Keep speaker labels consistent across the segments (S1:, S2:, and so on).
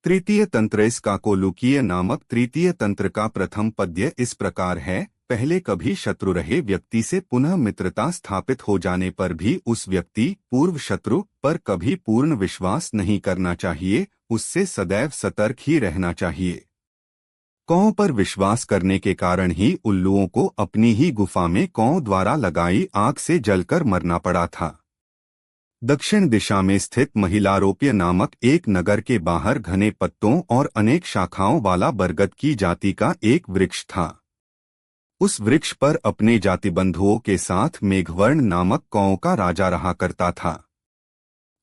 S1: तृतीय तंत्र इस काकोलुकीय नामक तृतीय तंत्र का प्रथम पद्य इस प्रकार है। पहले कभी शत्रु रहे व्यक्ति से पुनः मित्रता स्थापित हो जाने पर भी उस व्यक्ति पूर्व शत्रु पर कभी पूर्ण विश्वास नहीं करना चाहिए, उससे सदैव सतर्क ही रहना चाहिए। कौओं पर विश्वास करने के कारण ही उल्लुओं को अपनी ही गुफा में कौओं द्वारा लगाई आग से जलकर मरना पड़ा था। दक्षिण दिशा में स्थित महिलारोप्य नामक एक नगर के बाहर घने पत्तों और अनेक शाखाओं वाला बरगद की जाति का एक वृक्ष था। उस वृक्ष पर अपने जाति बंधुओं के साथ मेघवर्ण नामक कौओं का राजा रहा करता था।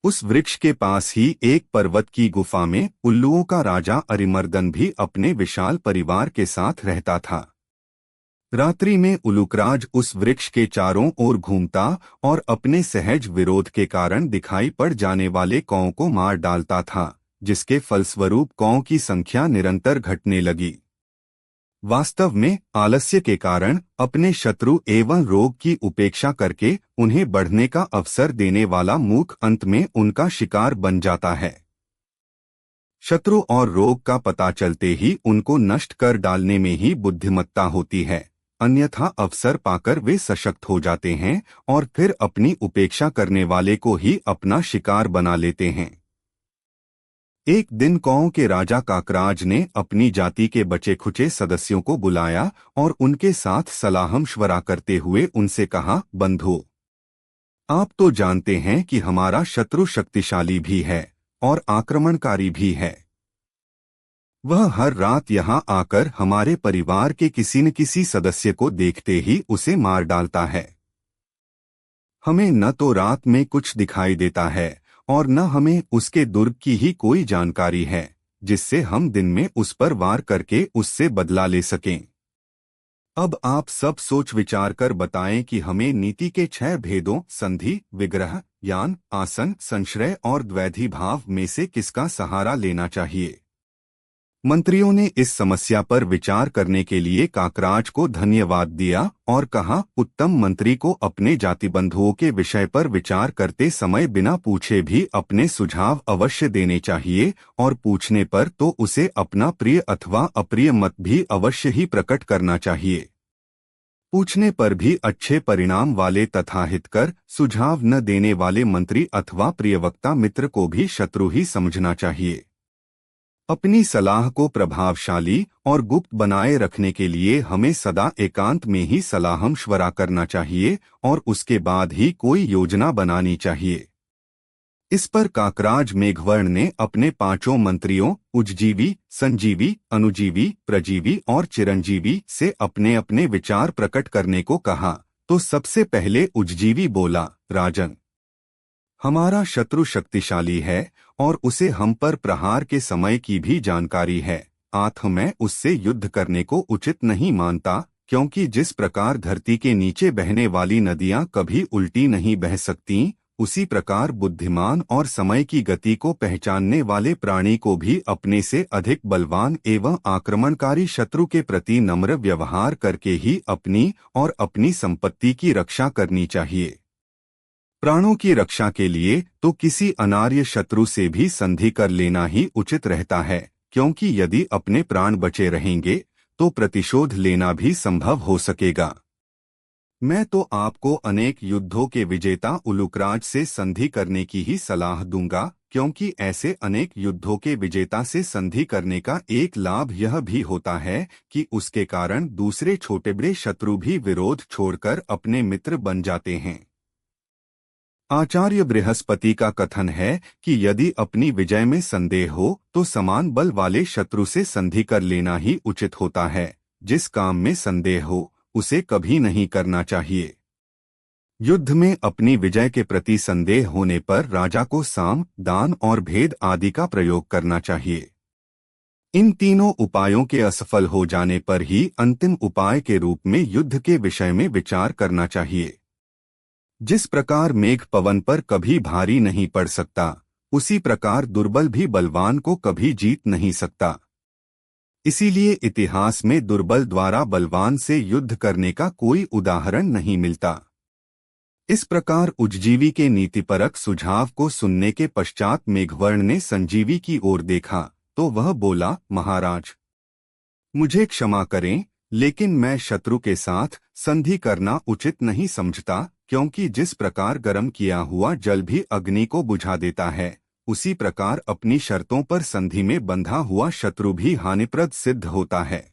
S1: उस वृक्ष के पास ही एक पर्वत की गुफा में उल्लुओं का राजा अरिमर्दन भी अपने विशाल परिवार के साथ रहता था। रात्रि में उलूकराज उस वृक्ष के चारों ओर घूमता और अपने सहज विरोध के कारण दिखाई पड़ जाने वाले कौओं को मार डालता था, जिसके फलस्वरूप कौओं की संख्या निरंतर घटने लगी। वास्तव में आलस्य के कारण अपने शत्रु एवं रोग की उपेक्षा करके उन्हें बढ़ने का अवसर देने वाला मूर्ख अंत में उनका शिकार बन जाता है। शत्रु और रोग का पता चलते ही उनको नष्ट कर डालने में ही बुद्धिमत्ता होती है, अन्यथा अवसर पाकर वे सशक्त हो जाते हैं और फिर अपनी उपेक्षा करने वाले को ही अपना शिकार बना लेते हैं। एक दिन कौओं के राजा काकराज ने अपनी जाति के बचे खुचे सदस्यों को बुलाया और उनके साथ सलाह-मशवरा करते हुए उनसे कहा, बंधुओं, आप तो जानते हैं कि हमारा शत्रु शक्तिशाली भी है और आक्रमणकारी भी है। वह हर रात यहाँ आकर हमारे परिवार के किसी न किसी सदस्य को देखते ही उसे मार डालता है। हमें न तो रात में कुछ दिखाई देता है और न हमें उसके दुर्ग की ही कोई जानकारी है, जिससे हम दिन में उस पर वार करके उससे बदला ले सकें। अब आप सब सोच विचार कर बताएं कि हमें नीति के 6 भेदों संधि, विग्रह, यान, आसन, संश्रय और द्वैधी भाव में से किसका सहारा लेना चाहिए। मंत्रियों ने इस समस्या पर विचार करने के लिए काकराज को धन्यवाद दिया और कहा, उत्तम मंत्री को अपने जाति बंधुओं के विषय पर विचार करते समय बिना पूछे भी अपने सुझाव अवश्य देने चाहिए और पूछने पर तो उसे अपना प्रिय अथवा अप्रिय मत भी अवश्य ही प्रकट करना चाहिए। पूछने पर भी अच्छे परिणाम वाले तथा हितकर सुझाव न देने वाले मंत्री अथवा प्रियवक्ता मित्र को भी शत्रु ही समझना चाहिए। अपनी सलाह को प्रभावशाली और गुप्त बनाए रखने के लिए हमें सदा एकांत में ही सलाह-मशवरा करना चाहिए और उसके बाद ही कोई योजना बनानी चाहिए। इस पर काकराज मेघवर्ण ने अपने 5 मंत्रियों उज्जीवी, संजीवी, अनुजीवी, प्रजीवी और चिरंजीवी से अपने अपने विचार प्रकट करने को कहा, तो सबसे पहले उज्जीवी बोला, राजन, हमारा शत्रु शक्तिशाली है और उसे हम पर प्रहार के समय की भी जानकारी है, अतः मैं उससे युद्ध करने को उचित नहीं मानता, क्योंकि जिस प्रकार धरती के नीचे बहने वाली नदियां कभी उल्टी नहीं बह सकती, उसी प्रकार बुद्धिमान और समय की गति को पहचानने वाले प्राणी को भी अपने से अधिक बलवान एवं आक्रमणकारी शत्रु के प्रति नम्र व्यवहार करके ही अपनी और अपनी संपत्ति की रक्षा करनी चाहिए। प्राणों की रक्षा के लिए तो किसी अनार्य शत्रु से भी संधि कर लेना ही उचित रहता है, क्योंकि यदि अपने प्राण बचे रहेंगे तो प्रतिशोध लेना भी संभव हो सकेगा। मैं तो आपको अनेक युद्धों के विजेता उलूकराज से संधि करने की ही सलाह दूंगा, क्योंकि ऐसे अनेक युद्धों के विजेता से संधि करने का एक लाभ यह भी होता है कि उसके कारण दूसरे छोटे बड़े शत्रु भी विरोध छोड़कर अपने मित्र बन जाते हैं। आचार्य बृहस्पति का कथन है कि यदि अपनी विजय में संदेह हो तो समान बल वाले शत्रु से संधि कर लेना ही उचित होता है। जिस काम में संदेह हो उसे कभी नहीं करना चाहिए। युद्ध में अपनी विजय के प्रति संदेह होने पर राजा को साम, दान और भेद आदि का प्रयोग करना चाहिए। इन तीनों उपायों के असफल हो जाने पर ही अंतिम उपाय के रूप में युद्ध के विषय में विचार करना चाहिए। जिस प्रकार मेघ पवन पर कभी भारी नहीं पड़ सकता, उसी प्रकार दुर्बल भी बलवान को कभी जीत नहीं सकता। इसीलिए इतिहास में दुर्बल द्वारा बलवान से युद्ध करने का कोई उदाहरण नहीं मिलता। इस प्रकार उज्जीवी के नीतिपरक सुझाव को सुनने के पश्चात मेघवर्ण ने संजीवी की ओर देखा, तो वह बोला, महाराज, मुझे क्षमा करें, लेकिन मैं शत्रु के साथ संधि करना उचित नहीं समझता, क्योंकि जिस प्रकार गर्म किया हुआ जल भी अग्नि को बुझा देता है, उसी प्रकार अपनी शर्तों पर संधि में बंधा हुआ शत्रु भी हानिप्रद सिद्ध होता है।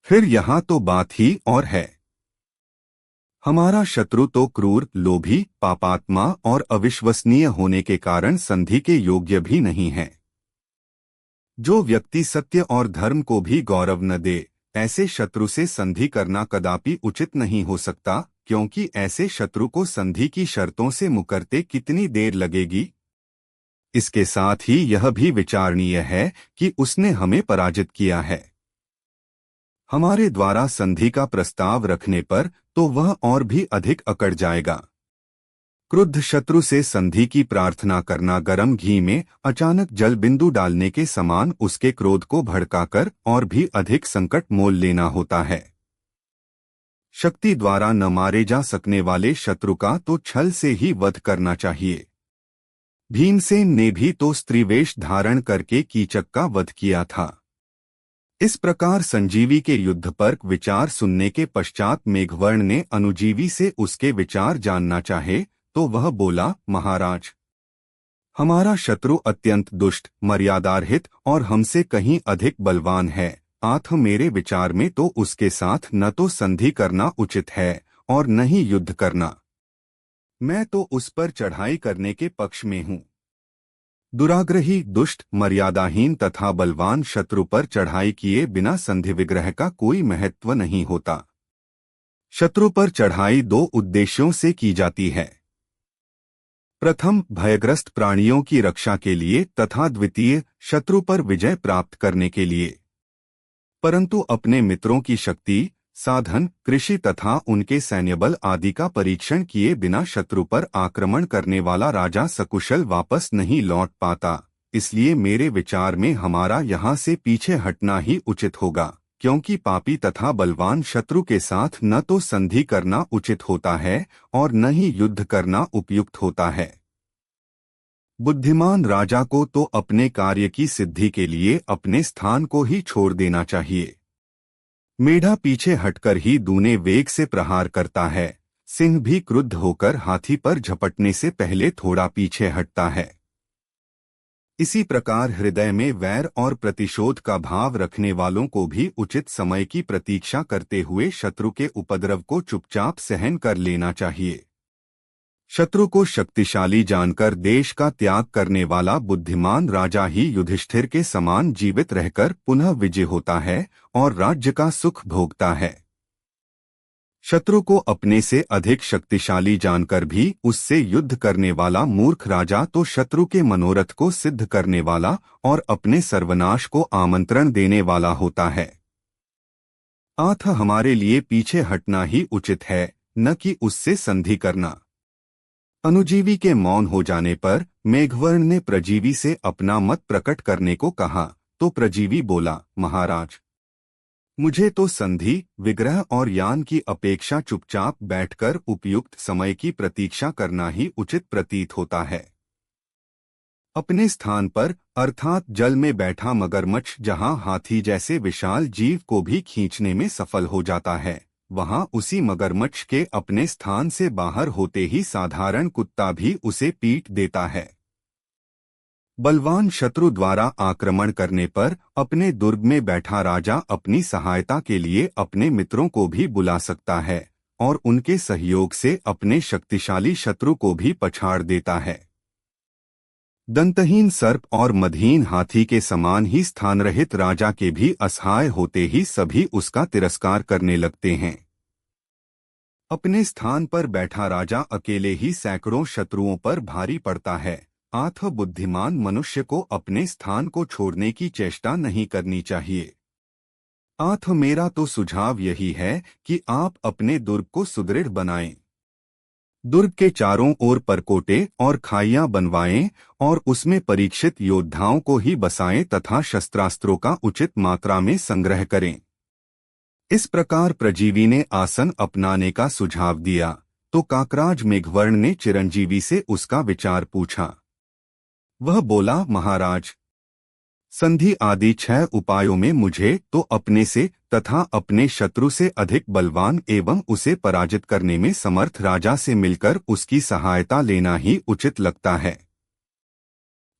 S1: फिर यहाँ तो बात ही और है। हमारा शत्रु तो क्रूर, लोभी, पापात्मा और अविश्वसनीय होने के कारण संधि के योग्य भी नहीं है। जो व्यक्ति सत्य और धर्म को भी गौरव न दे, ऐसे शत्रु से संधि करना कदापि उचित नहीं हो सकता, क्योंकि ऐसे शत्रु को संधि की शर्तों से मुकरते कितनी देर लगेगी। इसके साथ ही यह भी विचारणीय है कि उसने हमें पराजित किया है। हमारे द्वारा संधि का प्रस्ताव रखने पर तो वह और भी अधिक अकड़ जाएगा। क्रुद्ध शत्रु से संधि की प्रार्थना करना गर्म घी में अचानक जल बिंदु डालने के समान उसके क्रोध को भड़काकर और भी अधिक संकट मोल लेना होता है। शक्ति द्वारा न मारे जा सकने वाले शत्रु का तो छल से ही वध करना चाहिए। भीमसेन ने भी तो स्त्रीवेश धारण करके कीचक का वध किया था। इस प्रकार संजीवी के युद्ध पर विचार सुनने के पश्चात मेघवर्ण ने अनुजीवी से उसके विचार जानना चाहे तो वह बोला, महाराज, हमारा शत्रु अत्यंत दुष्ट, मर्यादारहित और हमसे कहीं अधिक बलवान है। आठ मेरे विचार में तो उसके साथ न तो संधि करना उचित है और न ही युद्ध करना। मैं तो उस पर चढ़ाई करने के पक्ष में हूँ। दुराग्रही, दुष्ट, मर्यादाहीन तथा बलवान शत्रु पर चढ़ाई किए बिना संधि विग्रह का कोई महत्व नहीं होता। शत्रु पर चढ़ाई दो उद्देश्यों से की जाती है। प्रथम, भयग्रस्त प्राणियों की रक्षा के लिए तथा द्वितीय, शत्रु पर विजय प्राप्त करने के लिए। परंतु अपने मित्रों की शक्ति, साधन, कृषि तथा उनके सैन्य बल आदि का परीक्षण किए बिना शत्रु पर आक्रमण करने वाला राजा सकुशल वापस नहीं लौट पाता। इसलिए मेरे विचार में हमारा यहाँ से पीछे हटना ही उचित होगा, क्योंकि पापी तथा बलवान शत्रु के साथ न तो संधि करना उचित होता है और न ही युद्ध करना उपयुक्त होता है। बुद्धिमान राजा को तो अपने कार्य की सिद्धि के लिए अपने स्थान को ही छोड़ देना चाहिए। मेढा पीछे हटकर ही दूने वेग से प्रहार करता है, सिंह भी क्रुद्ध होकर हाथी पर झपटने से पहले थोड़ा पीछे हटता है। इसी प्रकार हृदय में वैर और प्रतिशोध का भाव रखने वालों को भी उचित समय की प्रतीक्षा करते हुए शत्रु के उपद्रव को चुपचाप सहन कर लेना चाहिए। शत्रु को शक्तिशाली जानकर देश का त्याग करने वाला बुद्धिमान राजा ही युधिष्ठिर के समान जीवित रहकर पुनः विजय होता है और राज्य का सुख भोगता है। शत्रु को अपने से अधिक शक्तिशाली जानकर भी उससे युद्ध करने वाला मूर्ख राजा तो शत्रु के मनोरथ को सिद्ध करने वाला और अपने सर्वनाश को आमंत्रण देने वाला होता है। अतः हमारे लिए पीछे हटना ही उचित है, न कि उससे संधि करना। अनुजीवी के मौन हो जाने पर मेघवर्ण ने प्रजीवी से अपना मत प्रकट करने को कहा, तो प्रजीवी बोला, महाराज, मुझे तो संधि, विग्रह और यान की अपेक्षा चुपचाप बैठकर उपयुक्त समय की प्रतीक्षा करना ही उचित प्रतीत होता है। अपने स्थान पर अर्थात जल में बैठा मगरमच्छ जहां हाथी जैसे विशाल जीव को भी खींचने में सफल हो जाता है, वहां उसी मगरमच्छ के अपने स्थान से बाहर होते ही साधारण कुत्ता भी उसे पीट देता है। बलवान शत्रु द्वारा आक्रमण करने पर अपने दुर्ग में बैठा राजा अपनी सहायता के लिए अपने मित्रों को भी बुला सकता है और उनके सहयोग से अपने शक्तिशाली शत्रु को भी पछाड़ देता है। दंतहीन सर्प और मदहीन हाथी के समान ही स्थानरहित राजा के भी असहाय होते ही सभी उसका तिरस्कार करने लगते हैं। अपने स्थान पर बैठा राजा अकेले ही सैकड़ों शत्रुओं पर भारी पड़ता है। अतः बुद्धिमान मनुष्य को अपने स्थान को छोड़ने की चेष्टा नहीं करनी चाहिए। अतः मेरा तो सुझाव यही है कि आप अपने दुर्ग को सुदृढ़ बनाएं। दुर्ग के चारों ओर परकोटे और खाइयां बनवाएं और उसमें परीक्षित योद्धाओं को ही बसाएं तथा शस्त्रास्त्रों का उचित मात्रा में संग्रह करें। इस प्रकार प्रजीवी ने आसन अपनाने का सुझाव दिया, तो काकराज मेघवर्ण ने चिरंजीवी से उसका विचार पूछा। वह बोला, महाराज, संधि आदि 6 उपायों में मुझे तो अपने से तथा अपने शत्रु से अधिक बलवान एवं उसे पराजित करने में समर्थ राजा से मिलकर उसकी सहायता लेना ही उचित लगता है।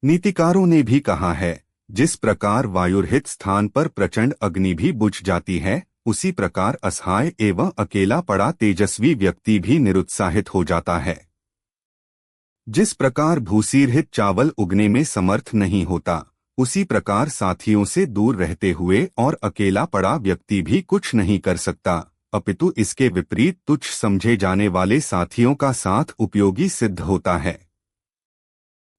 S1: नीतिकारों ने भी कहा है, जिस प्रकार वायुरहित स्थान पर प्रचंड अग्नि भी बुझ जाती है, उसी प्रकार असहाय एवं अकेला पड़ा तेजस्वी व्यक्ति भी निरुत्साहित हो जाता है। जिस प्रकार भूसीरहित चावल उगने में समर्थ नहीं होता, उसी प्रकार साथियों से दूर रहते हुए और अकेला पड़ा व्यक्ति भी कुछ नहीं कर सकता, अपितु इसके विपरीत तुच्छ समझे जाने वाले साथियों का साथ उपयोगी सिद्ध होता है।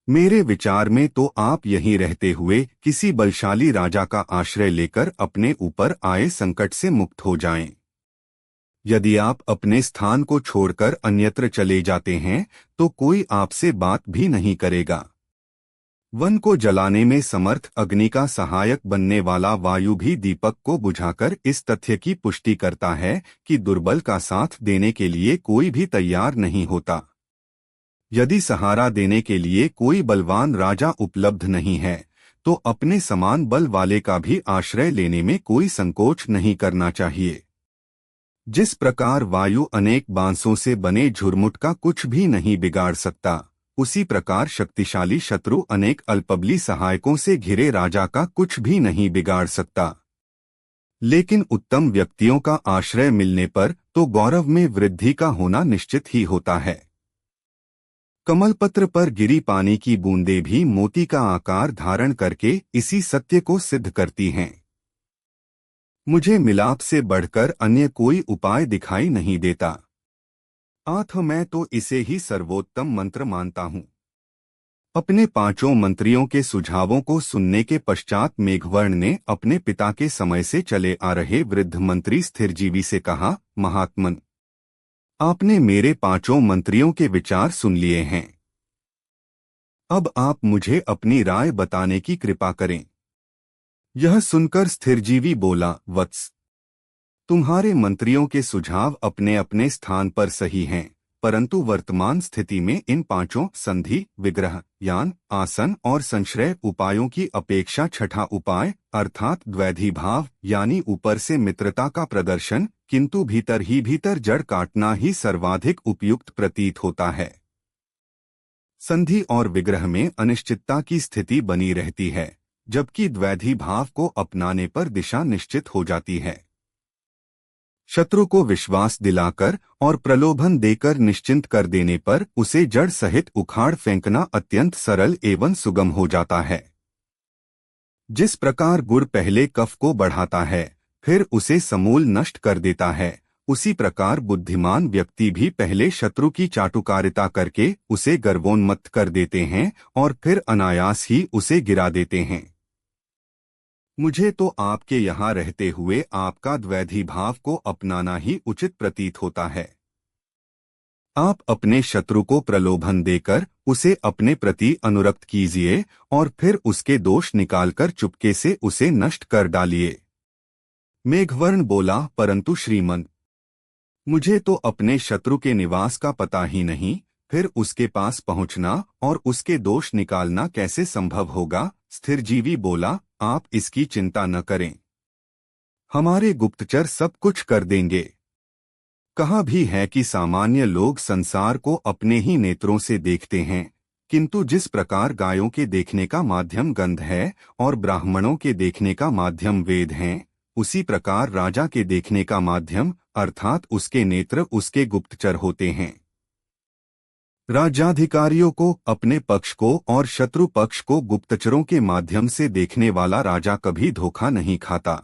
S1: मेरे विचार में तो आप यहीं रहते हुए किसी बलशाली राजा का आश्रय लेकर अपने ऊपर आए संकट से मुक्त हो जाएं। यदि आप अपने स्थान को छोड़कर अन्यत्र चले जाते हैं तो कोई आपसे बात भी नहीं करेगा। वन को जलाने में समर्थ अग्नि का सहायक बनने वाला वायु भी दीपक को बुझाकर इस तथ्य की पुष्टि करता है कि दुर्बल का साथ देने के लिए कोई भी तैयार नहीं होता। यदि सहारा देने के लिए कोई बलवान राजा उपलब्ध नहीं है तो अपने समान बल वाले का भी आश्रय लेने में कोई संकोच नहीं करना चाहिए। जिस प्रकार वायु अनेक बांसों से बने झुरमुट का कुछ भी नहीं बिगाड़ सकता, उसी प्रकार शक्तिशाली शत्रु अनेक अल्पबली सहायकों से घिरे राजा का कुछ भी नहीं बिगाड़ सकता। लेकिन उत्तम व्यक्तियों का आश्रय मिलने पर तो गौरव में वृद्धि का होना निश्चित ही होता है। कमलपत्र पर गिरी पानी की बूंदें भी मोती का आकार धारण करके इसी सत्य को सिद्ध करती हैं। मुझे मिलाप से बढ़कर अन्य कोई उपाय दिखाई नहीं देता, अतः मैं तो इसे ही सर्वोत्तम मंत्र मानता हूँ। अपने 5 मंत्रियों के सुझावों को सुनने के पश्चात मेघवर्ण ने अपने पिता के समय से चले आ रहे वृद्ध मंत्री स्थिरजीवी से कहा, महात्मन, आपने मेरे 5 मंत्रियों के विचार सुन लिए हैं। अब आप मुझे अपनी राय बताने की कृपा करें। यह सुनकर स्थिरजीवी बोला, वत्स, तुम्हारे मंत्रियों के सुझाव अपने अपने स्थान पर सही हैं, परंतु वर्तमान स्थिति में इन 5 संधि, विग्रह, यान, आसन और संश्रय उपायों की अपेक्षा छठा उपाय अर्थात द्वैधी भाव यानी ऊपर से मित्रता का प्रदर्शन किंतु भीतर ही भीतर जड़ काटना ही सर्वाधिक उपयुक्त प्रतीत होता है। संधि और विग्रह में अनिश्चितता की स्थिति बनी रहती है, जबकि द्वैधी भाव को अपनाने पर दिशा निश्चित हो जाती है। शत्रु को विश्वास दिलाकर और प्रलोभन देकर निश्चिंत कर देने पर उसे जड़ सहित उखाड़ फेंकना अत्यंत सरल एवं सुगम हो जाता है। जिस प्रकार गुड़ पहले कफ को बढ़ाता है फिर उसे समूल नष्ट कर देता है, उसी प्रकार बुद्धिमान व्यक्ति भी पहले शत्रु की चाटुकारिता करके उसे गर्वोन्मत्त कर देते हैं और फिर अनायास ही उसे गिरा देते हैं। मुझे तो आपके यहाँ रहते हुए आपका द्वैधी भाव को अपनाना ही उचित प्रतीत होता है। आप अपने शत्रु को प्रलोभन देकर उसे अपने प्रति अनुरक्त कीजिए और फिर उसके दोष निकालकर चुपके से उसे नष्ट कर डालिए। मेघवर्ण बोला, परंतु श्रीमन, मुझे तो अपने शत्रु के निवास का पता ही नहीं, फिर उसके पास पहुंचना और उसके दोष निकालना कैसे संभव होगा। स्थिरजीवी बोला, आप इसकी चिंता न करें, हमारे गुप्तचर सब कुछ कर देंगे। कहा भी है कि सामान्य लोग संसार को अपने ही नेत्रों से देखते हैं, किंतु जिस प्रकार गायों के देखने का माध्यम गंध है और ब्राह्मणों के देखने का माध्यम वेद हैं, उसी प्रकार राजा के देखने का माध्यम अर्थात उसके नेत्र उसके गुप्तचर होते हैं। राज्याधिकारियों को अपने पक्ष को और शत्रु पक्ष को गुप्तचरों के माध्यम से देखने वाला राजा कभी धोखा नहीं खाता।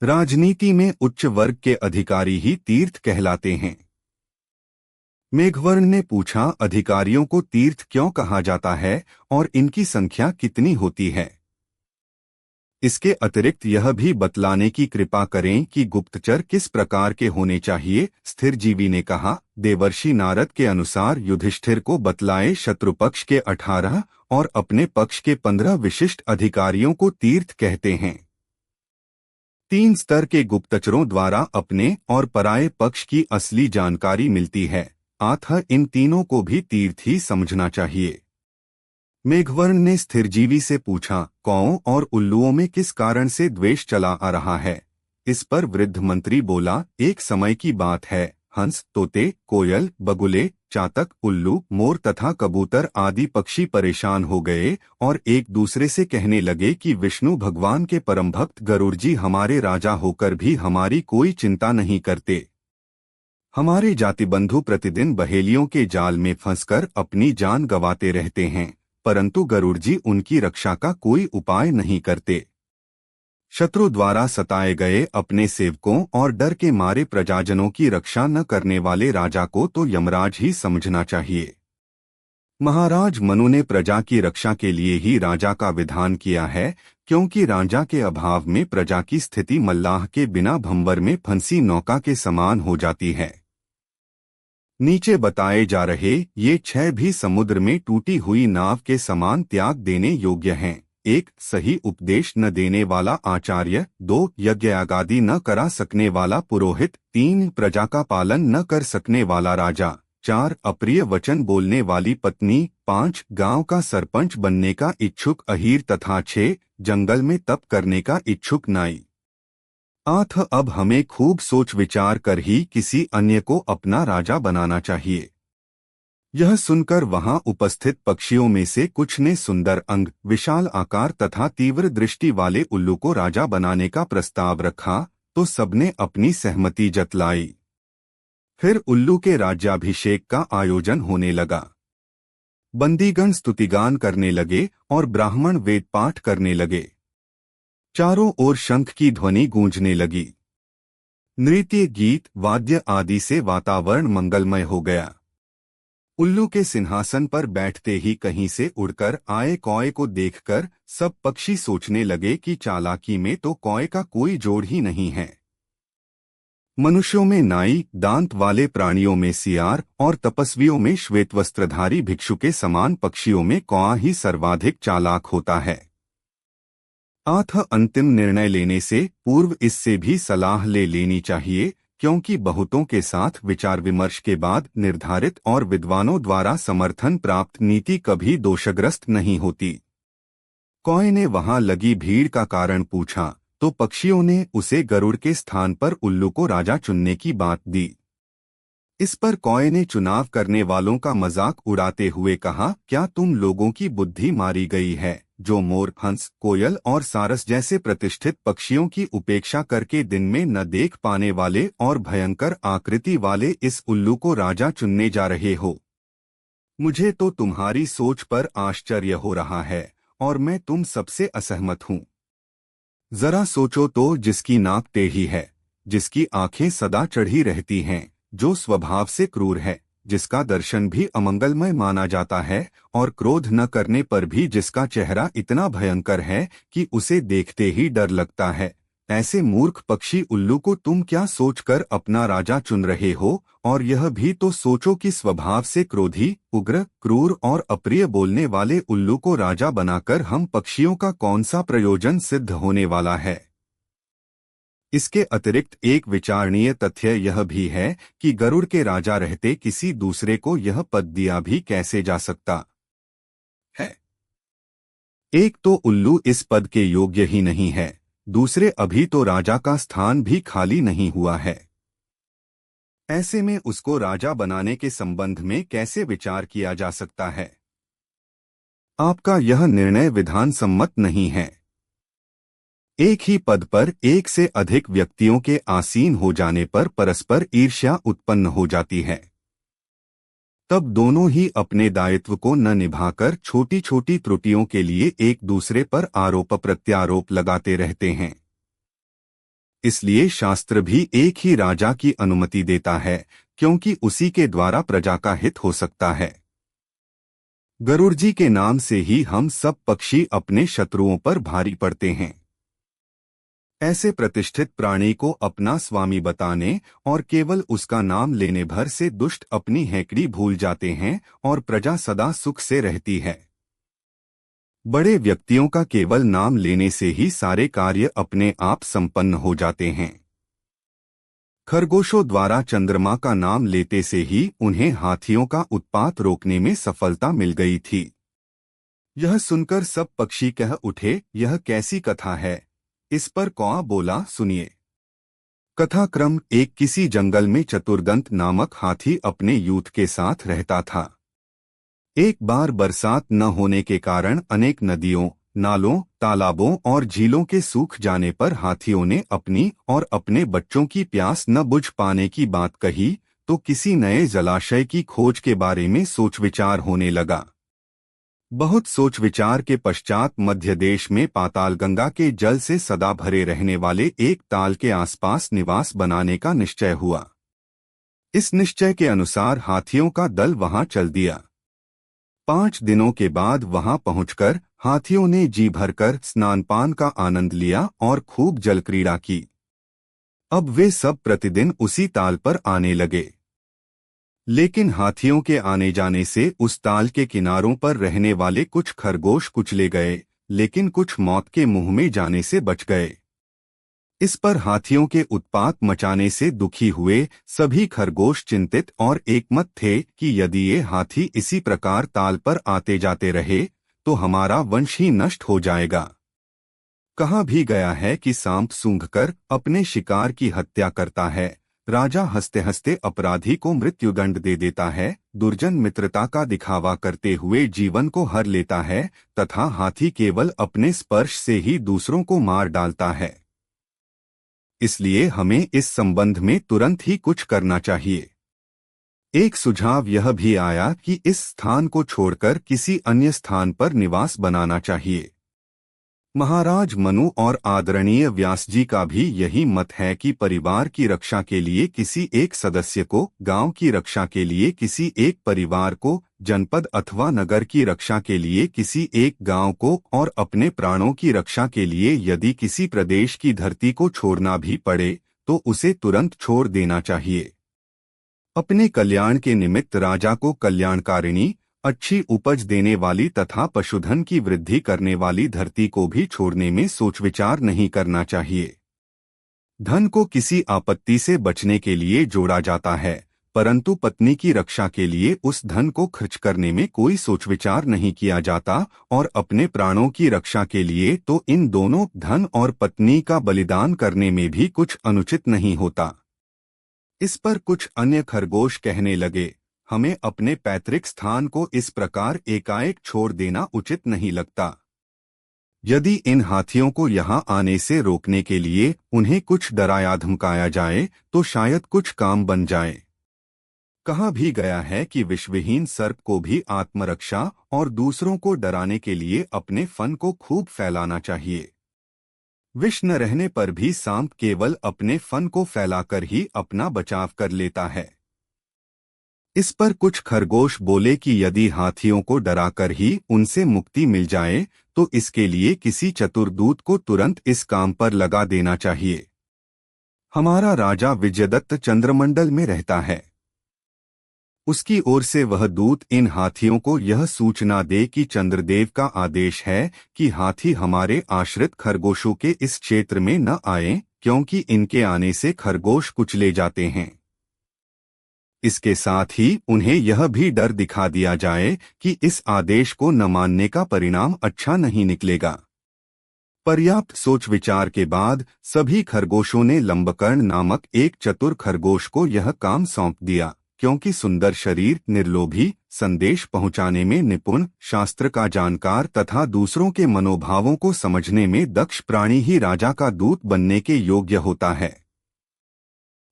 S1: राजनीति में उच्च वर्ग के अधिकारी ही तीर्थ कहलाते हैं। मेघवर्ण ने पूछा, अधिकारियों को तीर्थ क्यों कहा जाता है और इनकी संख्या कितनी होती है? इसके अतिरिक्त यह भी बतलाने की कृपा करें कि गुप्तचर किस प्रकार के होने चाहिए। स्थिरजीवी ने कहा, देवर्षि नारद के अनुसार युधिष्ठिर को बतलाए शत्रु पक्ष के 18 और अपने पक्ष के 15 विशिष्ट अधिकारियों को तीर्थ कहते हैं। 3 स्तर के गुप्तचरों द्वारा अपने और पराये पक्ष की असली जानकारी मिलती है, अतः इन तीनों को भी तीर्थ ही समझना चाहिए। मेघवर्ण ने स्थिरजीवी से पूछा, कौओं और उल्लुओं में किस कारण से द्वेष चला आ रहा है? इस पर वृद्ध मंत्री बोला, एक समय की बात है, हंस, तोते, कोयल, बगुले, चातक, उल्लू, मोर तथा कबूतर आदि पक्षी परेशान हो गए और एक दूसरे से कहने लगे कि विष्णु भगवान के परम भक्त गरुड़ जी हमारे राजा होकर भी हमारी कोई चिंता नहीं करते। हमारे जाति बंधु प्रतिदिन बहेलियों के जाल में फंसकर अपनी जान गंवाते रहते हैं, परंतु गरुड़ जी उनकी रक्षा का कोई उपाय नहीं करते। शत्रु द्वारा सताए गए अपने सेवकों और डर के मारे प्रजाजनों की रक्षा न करने वाले राजा को तो यमराज ही समझना चाहिए। महाराज मनु ने प्रजा की रक्षा के लिए ही राजा का विधान किया है, क्योंकि राजा के अभाव में प्रजा की स्थिति मल्लाह के बिना भंवर में फंसी नौका के समान हो जाती है। नीचे बताए जा रहे ये 6 भी समुद्र में टूटी हुई नाव के समान त्याग देने योग्य हैं। 1. सही उपदेश न देने वाला आचार्य। 2. यज्ञयागादि न करा सकने वाला पुरोहित। 3. प्रजा का पालन न कर सकने वाला राजा। 4. अप्रिय वचन बोलने वाली पत्नी। 5. गांव का सरपंच बनने का इच्छुक अहीर तथा 6. जंगल में तप करने का इच्छुक नाई। 8. अब हमें खूब सोच विचार कर ही किसी अन्य को अपना राजा बनाना चाहिए। यह सुनकर वहां उपस्थित पक्षियों में से कुछ ने सुंदर अंग, विशाल आकार तथा तीव्र दृष्टि वाले उल्लू को राजा बनाने का प्रस्ताव रखा, तो सबने अपनी सहमति जतलाई। फिर उल्लू के राज्याभिषेक का आयोजन होने लगा। बंदीगण स्तुतिगान करने लगे और ब्राह्मण वेद पाठ करने लगे। चारों ओर शंख की ध्वनि गूंजने लगी। नृत्य, गीत, वाद्य आदि से वातावरण मंगलमय हो गया। उल्लू के सिंहासन पर बैठते ही कहीं से उड़कर आए कौए को देखकर सब पक्षी सोचने लगे कि चालाकी में तो कौए का कोई जोड़ ही नहीं है। मनुष्यों में नाई, दांत वाले प्राणियों में सियार और तपस्वियों में श्वेतवस्त्रधारी भिक्षु के समान पक्षियों में कौआ ही सर्वाधिक चालाक होता है। अंतिम निर्णय लेने से पूर्व इससे भी सलाह ले लेनी चाहिए, क्योंकि बहुतों के साथ विचार विमर्श के बाद निर्धारित और विद्वानों द्वारा समर्थन प्राप्त नीति कभी दोषग्रस्त नहीं होती। कौए ने वहां लगी भीड़ का कारण पूछा, तो पक्षियों ने उसे गरुड़ के स्थान पर उल्लू को राजा चुनने की बात दी। इस पर कौए ने चुनाव करने वालों का मजाक उड़ाते हुए कहा, क्या तुम लोगों की बुद्धि मारी गई है, जो मोर, हंस, कोयल और सारस जैसे प्रतिष्ठित पक्षियों की उपेक्षा करके दिन में न देख पाने वाले और भयंकर आकृति वाले इस उल्लू को राजा चुनने जा रहे हो? मुझे तो तुम्हारी सोच पर आश्चर्य हो रहा है और मैं तुम सबसे असहमत हूँ। जरा सोचो तो, जिसकी नाक टेढ़ी है, जिसकी आंखें सदा चढ़ी रहती हैं, जो स्वभाव से क्रूर है, जिसका दर्शन भी अमंगलमय माना जाता है और क्रोध न करने पर भी जिसका चेहरा इतना भयंकर है कि उसे देखते ही डर लगता है, ऐसे मूर्ख पक्षी उल्लू को तुम क्या सोचकर अपना राजा चुन रहे हो? और यह भी तो सोचो कि स्वभाव से क्रोधी, उग्र, क्रूर और अप्रिय बोलने वाले उल्लू को राजा बनाकर हम पक्षियों का कौन सा प्रयोजन सिद्ध होने वाला है? इसके अतिरिक्त एक विचारणीय तथ्य यह भी है कि गरुड़ के राजा रहते किसी दूसरे को यह पद दिया भी कैसे जा सकता है। एक तो उल्लू इस पद के योग्य ही नहीं है, दूसरे अभी तो राजा का स्थान भी खाली नहीं हुआ है। ऐसे में उसको राजा बनाने के संबंध में कैसे विचार किया जा सकता है? आपका यह निर्णय विधान सम्मत नहीं है। एक ही पद पर एक से अधिक व्यक्तियों के आसीन हो जाने पर परस्पर ईर्ष्या उत्पन्न हो जाती है। तब दोनों ही अपने दायित्व को न निभाकर छोटी छोटी त्रुटियों के लिए एक दूसरे पर आरोप प्रत्यारोप लगाते रहते हैं। इसलिए शास्त्र भी एक ही राजा की अनुमति देता है, क्योंकि उसी के द्वारा प्रजा का हित हो सकता है। गरुड़ जी के नाम से ही हम सब पक्षी अपने शत्रुओं पर भारी पड़ते हैं। ऐसे प्रतिष्ठित प्राणी को अपना स्वामी बताने और केवल उसका नाम लेने भर से दुष्ट अपनी हैकड़ी भूल जाते हैं और प्रजा सदा सुख से रहती है। बड़े व्यक्तियों का केवल नाम लेने से ही सारे कार्य अपने आप संपन्न हो जाते हैं। खरगोशों द्वारा चंद्रमा का नाम लेते से ही उन्हें हाथियों का उत्पात रोकने में सफलता मिल गई थी। यह सुनकर सब पक्षी कह उठे, यह कैसी कथा है। इस पर कौआ बोला, सुनिए। कथाक्रम। एक किसी जंगल में चतुर्दंत नामक हाथी अपने यूथ के साथ रहता था। एक बार बरसात न होने के कारण अनेक नदियों, नालों, तालाबों और झीलों के सूख जाने पर हाथियों ने अपनी और अपने बच्चों की प्यास न बुझ पाने की बात कही, तो किसी नए जलाशय की खोज के बारे में सोच विचार होने लगा। बहुत सोच विचार के पश्चात मध्य देश में पातालगंगा के जल से सदा भरे रहने वाले एक ताल के आसपास निवास बनाने का निश्चय हुआ। इस निश्चय के अनुसार हाथियों का दल वहां चल दिया। 5 दिनों के बाद वहां पहुंचकर हाथियों ने जी भरकर स्नानपान का आनंद लिया और खूब जलक्रीड़ा की। अब वे सब प्रतिदिन उसी ताल पर आने लगे। लेकिन हाथियों के आने जाने से उस ताल के किनारों पर रहने वाले कुछ खरगोश कुचले गए, लेकिन कुछ मौत के मुंह में जाने से बच गए। इस पर हाथियों के उत्पात मचाने से दुखी हुए सभी खरगोश चिंतित और एकमत थे कि यदि ये हाथी इसी प्रकार ताल पर आते जाते रहे तो हमारा वंश ही नष्ट हो जाएगा। कहा भी गया है कि सांप सूंघकर अपने शिकार की हत्या करता है, राजा हंसते हंसते अपराधी को मृत्युदंड दे देता है, दुर्जन मित्रता का दिखावा करते हुए जीवन को हर लेता है, तथा हाथी केवल अपने स्पर्श से ही दूसरों को मार डालता है। इसलिए हमें इस संबंध में तुरंत ही कुछ करना चाहिए। एक सुझाव यह भी आया कि इस स्थान को छोड़कर किसी अन्य स्थान पर निवास बनाना चाहिए। महाराज मनु और आदरणीय व्यास जी का भी यही मत है कि परिवार की रक्षा के लिए किसी एक सदस्य को, गांव की रक्षा के लिए किसी एक परिवार को, जनपद अथवा नगर की रक्षा के लिए किसी एक गांव को और अपने प्राणों की रक्षा के लिए यदि किसी प्रदेश की धरती को छोड़ना भी पड़े तो उसे तुरंत छोड़ देना चाहिए। अपने कल्याण के निमित्त राजा को कल्याणकारिणी, अच्छी उपज देने वाली तथा पशुधन की वृद्धि करने वाली धरती को भी छोड़ने में सोच विचार नहीं करना चाहिए। धन को किसी आपत्ति से बचने के लिए जोड़ा जाता है, परंतु पत्नी की रक्षा के लिए उस धन को खर्च करने में कोई सोच विचार नहीं किया जाता, और अपने प्राणों की रक्षा के लिए तो इन दोनों, धन और पत्नी का बलिदान करने में भी कुछ अनुचित नहीं होता। इस पर कुछ अन्य खरगोश कहने लगे, हमें अपने पैतृक स्थान को इस प्रकार एकाएक छोड़ देना उचित नहीं लगता। यदि इन हाथियों को यहाँ आने से रोकने के लिए उन्हें कुछ डराया धमकाया जाए तो शायद कुछ काम बन जाए। कहा भी गया है कि विषविहीन सर्प को भी आत्मरक्षा और दूसरों को डराने के लिए अपने फन को खूब फैलाना चाहिए। विष न रहने पर भी सांप केवल अपने फन को फैलाकर ही अपना बचाव कर लेता है। इस पर कुछ खरगोश बोले कि यदि हाथियों को डराकर ही उनसे मुक्ति मिल जाए तो इसके लिए किसी चतुर दूत को तुरंत इस काम पर लगा देना चाहिए। हमारा राजा विजयदत्त चंद्रमंडल में रहता है। उसकी ओर से वह दूत इन हाथियों को यह सूचना दे कि चंद्रदेव का आदेश है कि हाथी हमारे आश्रित खरगोशों के इस क्षेत्र में न आएं, क्योंकि इनके आने से खरगोश कुचले जाते हैं। इसके साथ ही उन्हें यह भी डर दिखा दिया जाए कि इस आदेश को न मानने का परिणाम अच्छा नहीं निकलेगा। पर्याप्त सोच विचार के बाद सभी खरगोशों ने लंबकर्ण नामक एक चतुर खरगोश को यह काम सौंप दिया, क्योंकि सुंदर शरीर, निर्लोभी, संदेश पहुंचाने में निपुण, शास्त्र का जानकार तथा दूसरों के मनोभावों को समझने में दक्ष प्राणी ही राजा का दूत बनने के योग्य होता है।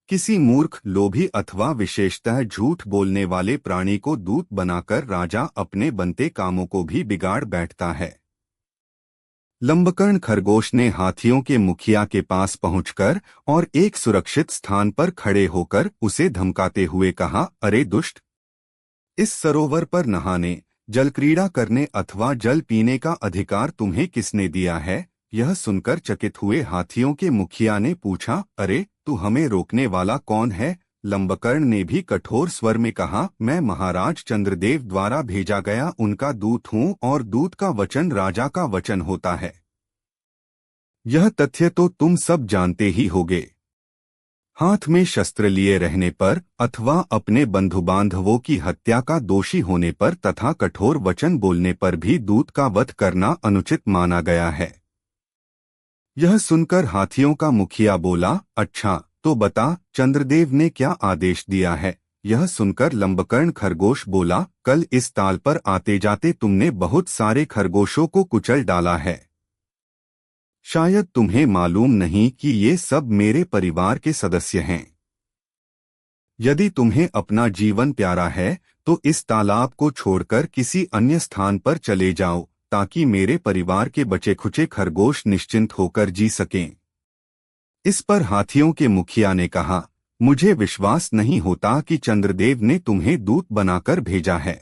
S1: किसी मूर्ख, लोभी अथवा विशेषतः झूठ बोलने वाले प्राणी को दूत बनाकर राजा अपने बनते कामों को भी बिगाड़ बैठता है। लंबकर्ण खरगोश ने हाथियों के मुखिया के पास पहुंचकर और एक सुरक्षित स्थान पर खड़े होकर उसे धमकाते हुए कहा, अरे दुष्ट! इस सरोवर पर नहाने, जलक्रीड़ा करने अथवा जल पीने का अधिकार तुम्हें किसने दिया है? यह सुनकर चकित हुए हाथियों के मुखिया ने पूछा, अरे तू हमें रोकने वाला कौन है? लंबकर्ण ने भी कठोर स्वर में कहा, मैं महाराज चंद्रदेव द्वारा भेजा गया उनका दूत हूँ और दूत का वचन राजा का वचन होता है। यह तथ्य तो तुम सब जानते ही होगे। हाथ में शस्त्र लिए रहने पर अथवा अपने बंधु बांधवों की हत्या का दोषी होने पर तथा कठोर वचन बोलने पर भी दूत का वध करना अनुचित माना गया है। यह सुनकर हाथियों का मुखिया बोला, अच्छा तो बता चंद्रदेव ने क्या आदेश दिया है। यह सुनकर लंबकर्ण खरगोश बोला, कल इस ताल पर आते जाते तुमने बहुत सारे खरगोशों को कुचल डाला है। शायद तुम्हें मालूम नहीं कि ये सब मेरे परिवार के सदस्य हैं। यदि तुम्हें अपना जीवन प्यारा है तो इस तालाब को छोड़कर किसी अन्य स्थान पर चले जाओ ताकि मेरे परिवार के बचे खुचे खरगोश निश्चिंत होकर जी सकें। इस पर हाथियों के मुखिया ने कहा, मुझे विश्वास नहीं होता कि चंद्रदेव ने तुम्हें दूत बनाकर भेजा है।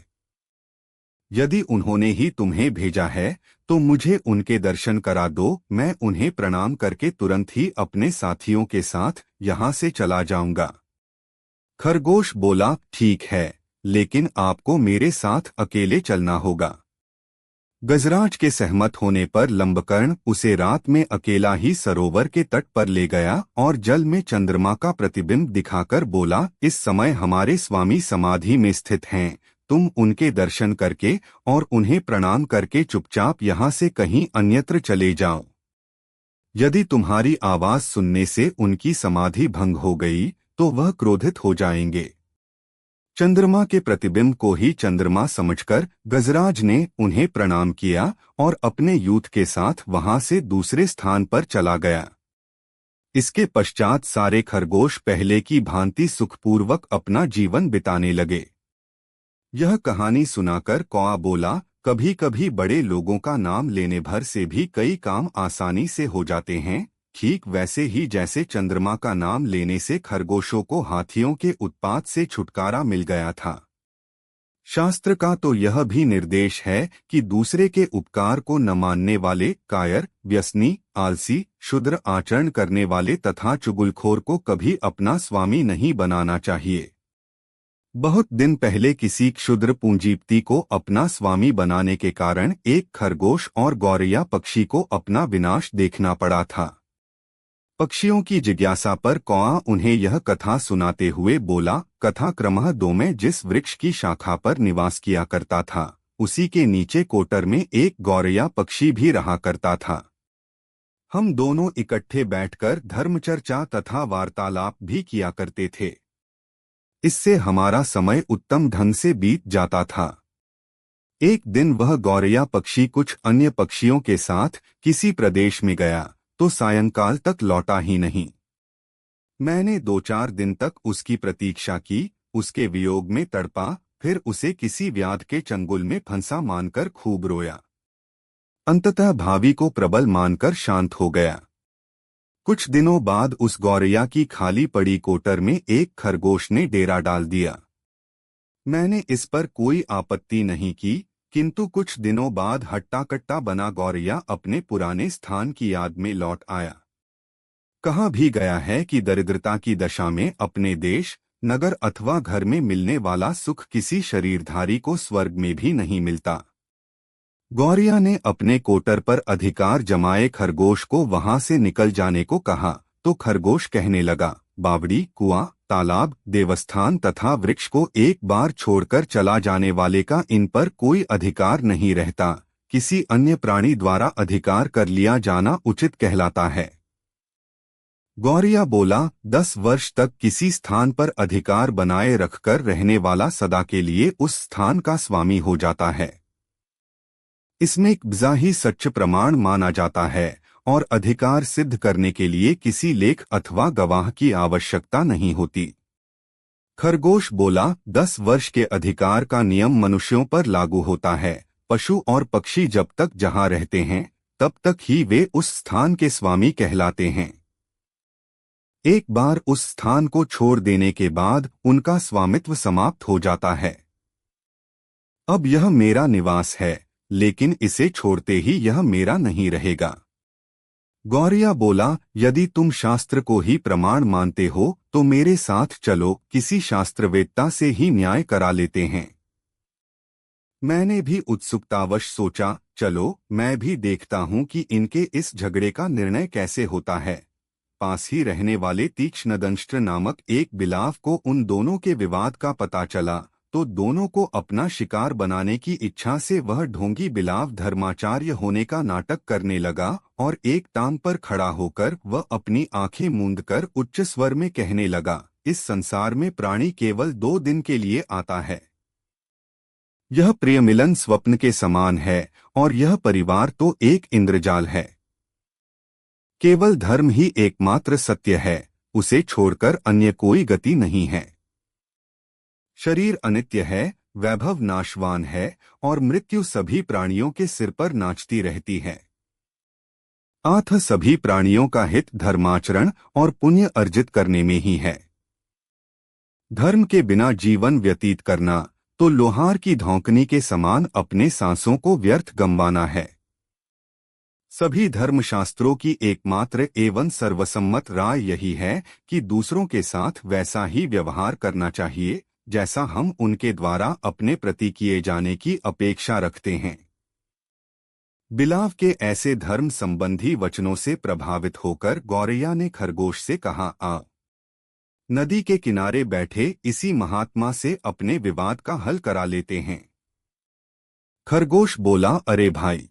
S1: यदि उन्होंने ही तुम्हें भेजा है तो मुझे उनके दर्शन करा दो, मैं उन्हें प्रणाम करके तुरंत ही अपने साथियों के साथ यहाँ से चला जाऊंगा। खरगोश बोला, ठीक है, लेकिन आपको मेरे साथ अकेले चलना होगा। गजराज के सहमत होने पर लंबकर्ण उसे रात में अकेला ही सरोवर के तट पर ले गया और जल में चंद्रमा का प्रतिबिंब दिखाकर बोला, इस समय हमारे स्वामी समाधि में स्थित हैं, तुम उनके दर्शन करके और उन्हें प्रणाम करके चुपचाप यहाँ से कहीं अन्यत्र चले जाओ। यदि तुम्हारी आवाज सुनने से उनकी समाधि भंग हो गई तो वह क्रोधित हो जाएंगे। चंद्रमा के प्रतिबिंब को ही चंद्रमा समझकर गजराज ने उन्हें प्रणाम किया और अपने यूथ के साथ वहां से दूसरे स्थान पर चला गया। इसके पश्चात सारे खरगोश पहले की भांति सुखपूर्वक अपना जीवन बिताने लगे। यह कहानी सुनाकर कौआ बोला, कभी कभी बड़े लोगों का नाम लेने भर से भी कई काम आसानी से हो जाते हैं, ठीक वैसे ही जैसे चंद्रमा का नाम लेने से खरगोशों को हाथियों के उत्पात से छुटकारा मिल गया था। शास्त्र का तो यह भी निर्देश है कि दूसरे के उपकार को न मानने वाले, कायर, व्यसनी, आलसी, क्षुद्र आचरण करने वाले तथा चुगलखोर को कभी अपना स्वामी नहीं बनाना चाहिए। बहुत दिन पहले किसी क्षुद्र पूंजीपति को अपना स्वामी बनाने के कारण एक खरगोश और गौरैया पक्षी को अपना विनाश देखना पड़ा था। पक्षियों की जिज्ञासा पर कौआ उन्हें यह कथा सुनाते हुए बोला, कथा क्रमः दो में जिस वृक्ष की शाखा पर निवास किया करता था उसी के नीचे कोटर में एक गौरैया पक्षी भी रहा करता था। हम दोनों इकट्ठे बैठकर धर्मचर्चा तथा वार्तालाप भी किया करते थे। इससे हमारा समय उत्तम ढंग से बीत जाता था। एक दिन वह गौरैया पक्षी कुछ अन्य पक्षियों के साथ किसी प्रदेश में गया तो सायंकाल तक लौटा ही नहीं। मैंने 2-4 दिन तक उसकी प्रतीक्षा की, उसके वियोग में तड़पा, फिर उसे किसी व्याध के चंगुल में फंसा मानकर खूब रोया। अंततः भावी को प्रबल मानकर शांत हो गया। कुछ दिनों बाद उस गौरैया की खाली पड़ी कोटर में एक खरगोश ने डेरा डाल दिया। मैंने इस पर कोई आपत्ति नहीं की, किंतु कुछ दिनों बाद हट्टा कट्टा बना गौरैया अपने पुराने स्थान की याद में लौट आया। कहा भी गया है कि दरिद्रता की दशा में अपने देश, नगर अथवा घर में मिलने वाला सुख किसी शरीरधारी को स्वर्ग में भी नहीं मिलता। गौरैया ने अपने कोटर पर अधिकार जमाए खरगोश को वहां से निकल जाने को कहा तो खरगोश कहने लगा, बावड़ी, कुआं, तालाब, देवस्थान तथा वृक्ष को एक बार छोड़कर चला जाने वाले का इन पर कोई अधिकार नहीं रहता, किसी अन्य प्राणी द्वारा अधिकार कर लिया जाना उचित कहलाता है। गौरैया बोला, 10 वर्ष तक किसी स्थान पर अधिकार बनाए रखकर रहने वाला सदा के लिए उस स्थान का स्वामी हो जाता है। इसमें कब्जा ही सच्च प्रमाण माना जाता है और अधिकार सिद्ध करने के लिए किसी लेख अथवा गवाह की आवश्यकता नहीं होती। खरगोश बोला, 10 वर्ष के अधिकार का नियम मनुष्यों पर लागू होता है, पशु और पक्षी जब तक जहां रहते हैं तब तक ही वे उस स्थान के स्वामी कहलाते हैं। एक बार उस स्थान को छोड़ देने के बाद उनका स्वामित्व समाप्त हो जाता है। अब यह मेरा निवास है, लेकिन इसे छोड़ते ही यह मेरा नहीं रहेगा। गौरैया बोला, यदि तुम शास्त्र को ही प्रमाण मानते हो तो मेरे साथ चलो, किसी शास्त्रवेत्ता से ही न्याय करा लेते हैं। मैंने भी उत्सुकतावश सोचा, चलो मैं भी देखता हूं कि इनके इस झगड़े का निर्णय कैसे होता है। पास ही रहने वाले तीक्ष्णदंष्ट्र नामक एक बिलाव को उन दोनों के विवाद का पता चला, तो दोनों को अपना शिकार बनाने की इच्छा से वह ढोंगी बिलाव धर्माचार्य होने का नाटक करने लगा और एक टांग पर खड़ा होकर वह अपनी आंखें मूंदकर उच्च स्वर में कहने लगा, इस संसार में प्राणी केवल 2 दिन के लिए आता है। यह प्रिय मिलन स्वप्न के समान है और यह परिवार तो एक इंद्रजाल है। केवल धर्म ही एकमात्र सत्य है, उसे छोड़कर अन्य कोई गति नहीं है। शरीर अनित्य है, वैभव नाशवान है और मृत्यु सभी प्राणियों के सिर पर नाचती रहती है। अतः सभी प्राणियों का हित धर्माचरण और पुण्य अर्जित करने में ही है। धर्म के बिना जीवन व्यतीत करना तो लोहार की धौंकनी के समान अपने सांसों को व्यर्थ गंवाना है। सभी धर्मशास्त्रों की एकमात्र एवं सर्वसम्मत राय यही है कि दूसरों के साथ वैसा ही व्यवहार करना चाहिए जैसा हम उनके द्वारा अपने प्रति किए जाने की अपेक्षा रखते हैं। बिलाव के ऐसे धर्म संबंधी वचनों से प्रभावित होकर गौरैया ने खरगोश से कहा, आ नदी के किनारे बैठे इसी महात्मा से अपने विवाद का हल करा लेते हैं। खरगोश बोला, अरे भाई,